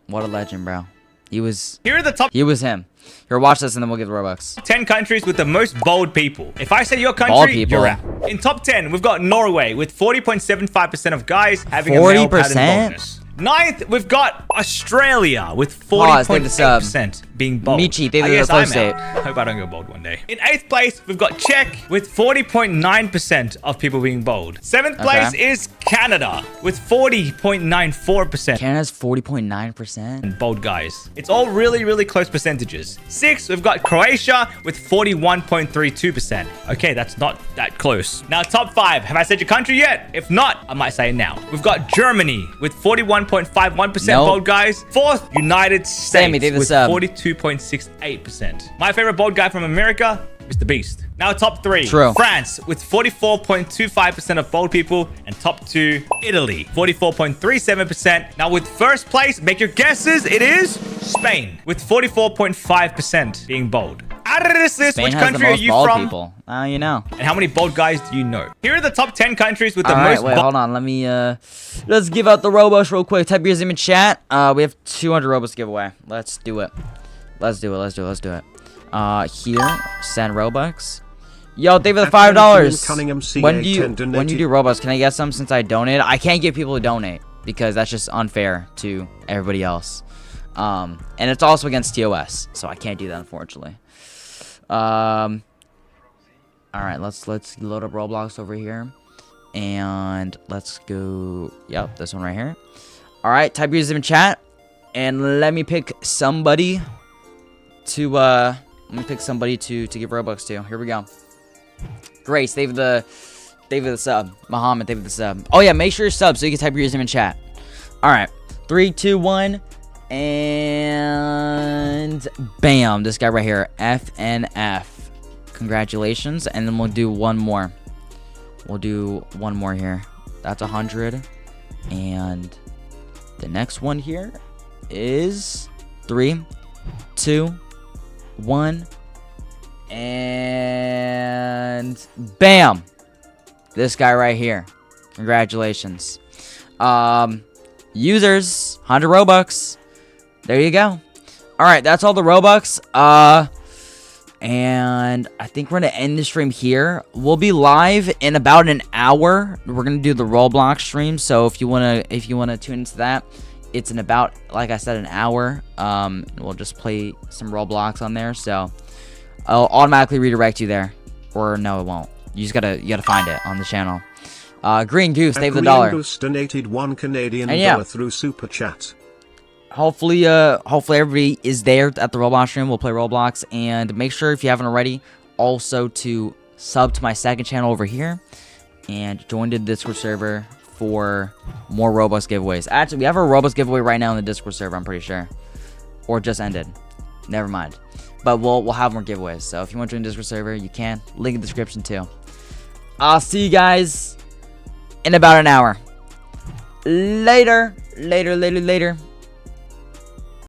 What a legend, bro. He was... Here are the top... He was him. Here, watch this and then we'll give the Robux. 10 countries with the most bold people. If I say your Bald country, people. you're out. In top 10, we've got Norway with 40.75% of guys having a male pattern 40%? boldness. 9th, we've got Australia with 40.8% being bold. Michi, they I were the guess I'm first state. out. Hope I don't go bold one day. In 8th place, we've got Czech with 40.9% of people being bold. 7th place is Canada with 40.94%. Canada's 40.9%. Bold guys. It's all really, really close percentages. 6th, we've got Croatia with 41.32%. Okay, that's not that close. Now, top 5. Have I said your country yet? If not, I might say it now. We've got Germany with 41.51% bold guys. 4th, United States with 42.68%. My favorite bold guy from America, Mr. Beast. Now top 3. True. France with 44.25% of bold people. And top 2, Italy, 44.37%. Now with first place, make your guesses, it is Spain with 44.5% being bold. Out of this list, Spain which has country the are most you bald from? people. You know. And how many bold guys do you know? Here are the top 10 countries with the All right, most wait, hold on. Let me, let's give out the Robux real quick. Type your name in chat. We have 200 Robux to give away. Let's do it. Let's do it. Let's do it. Let's do it. Here, send Robux. Yo, thank you for the $5. When do you do Robux? Can I get some since I donated? I can't get people to donate because that's just unfair to everybody else. And it's also against TOS, so I can't do that unfortunately. All right, let's load up Roblox over here, and let's go. Yep, this one right here. All right, type your username in chat, and let me pick somebody to give Robux to. Here we go. Grace, they have the sub. Muhammad, they have the sub. Oh yeah, make sure you're sub so you can type your username in chat. All right, 3, 2, 1, and bam! This guy right here, FNF. Congratulations, and then we'll do one more. We'll do one more here. That's 100, and the next one here is 3, 2, 1, and bam! This guy right here. Congratulations. Users, 100 Robux. There you go. All right, that's all the Robux. And I think we're gonna end the stream here. We'll be live in about an hour. We're gonna do the Roblox stream. So if you wanna tune into that, it's in about, like I said, an hour. We'll just play some Roblox on there. So I'll automatically redirect you there, or no, it won't. You gotta find it on the channel. Green Goose, save the $1. Goose donated $1 Canadian through Super Chat. Hopefully everybody is there at the Roblox stream. We'll play Roblox, and make sure if you haven't already, also to sub to my second channel over here, and join the Discord server for more Robux giveaways. Actually, we have a Robux giveaway right now in the Discord server, I'm pretty sure. Or just ended. Never mind. But we'll have more giveaways. So if you want to join the Discord server, you can. Link in the description too. I'll see you guys in about an hour. Later.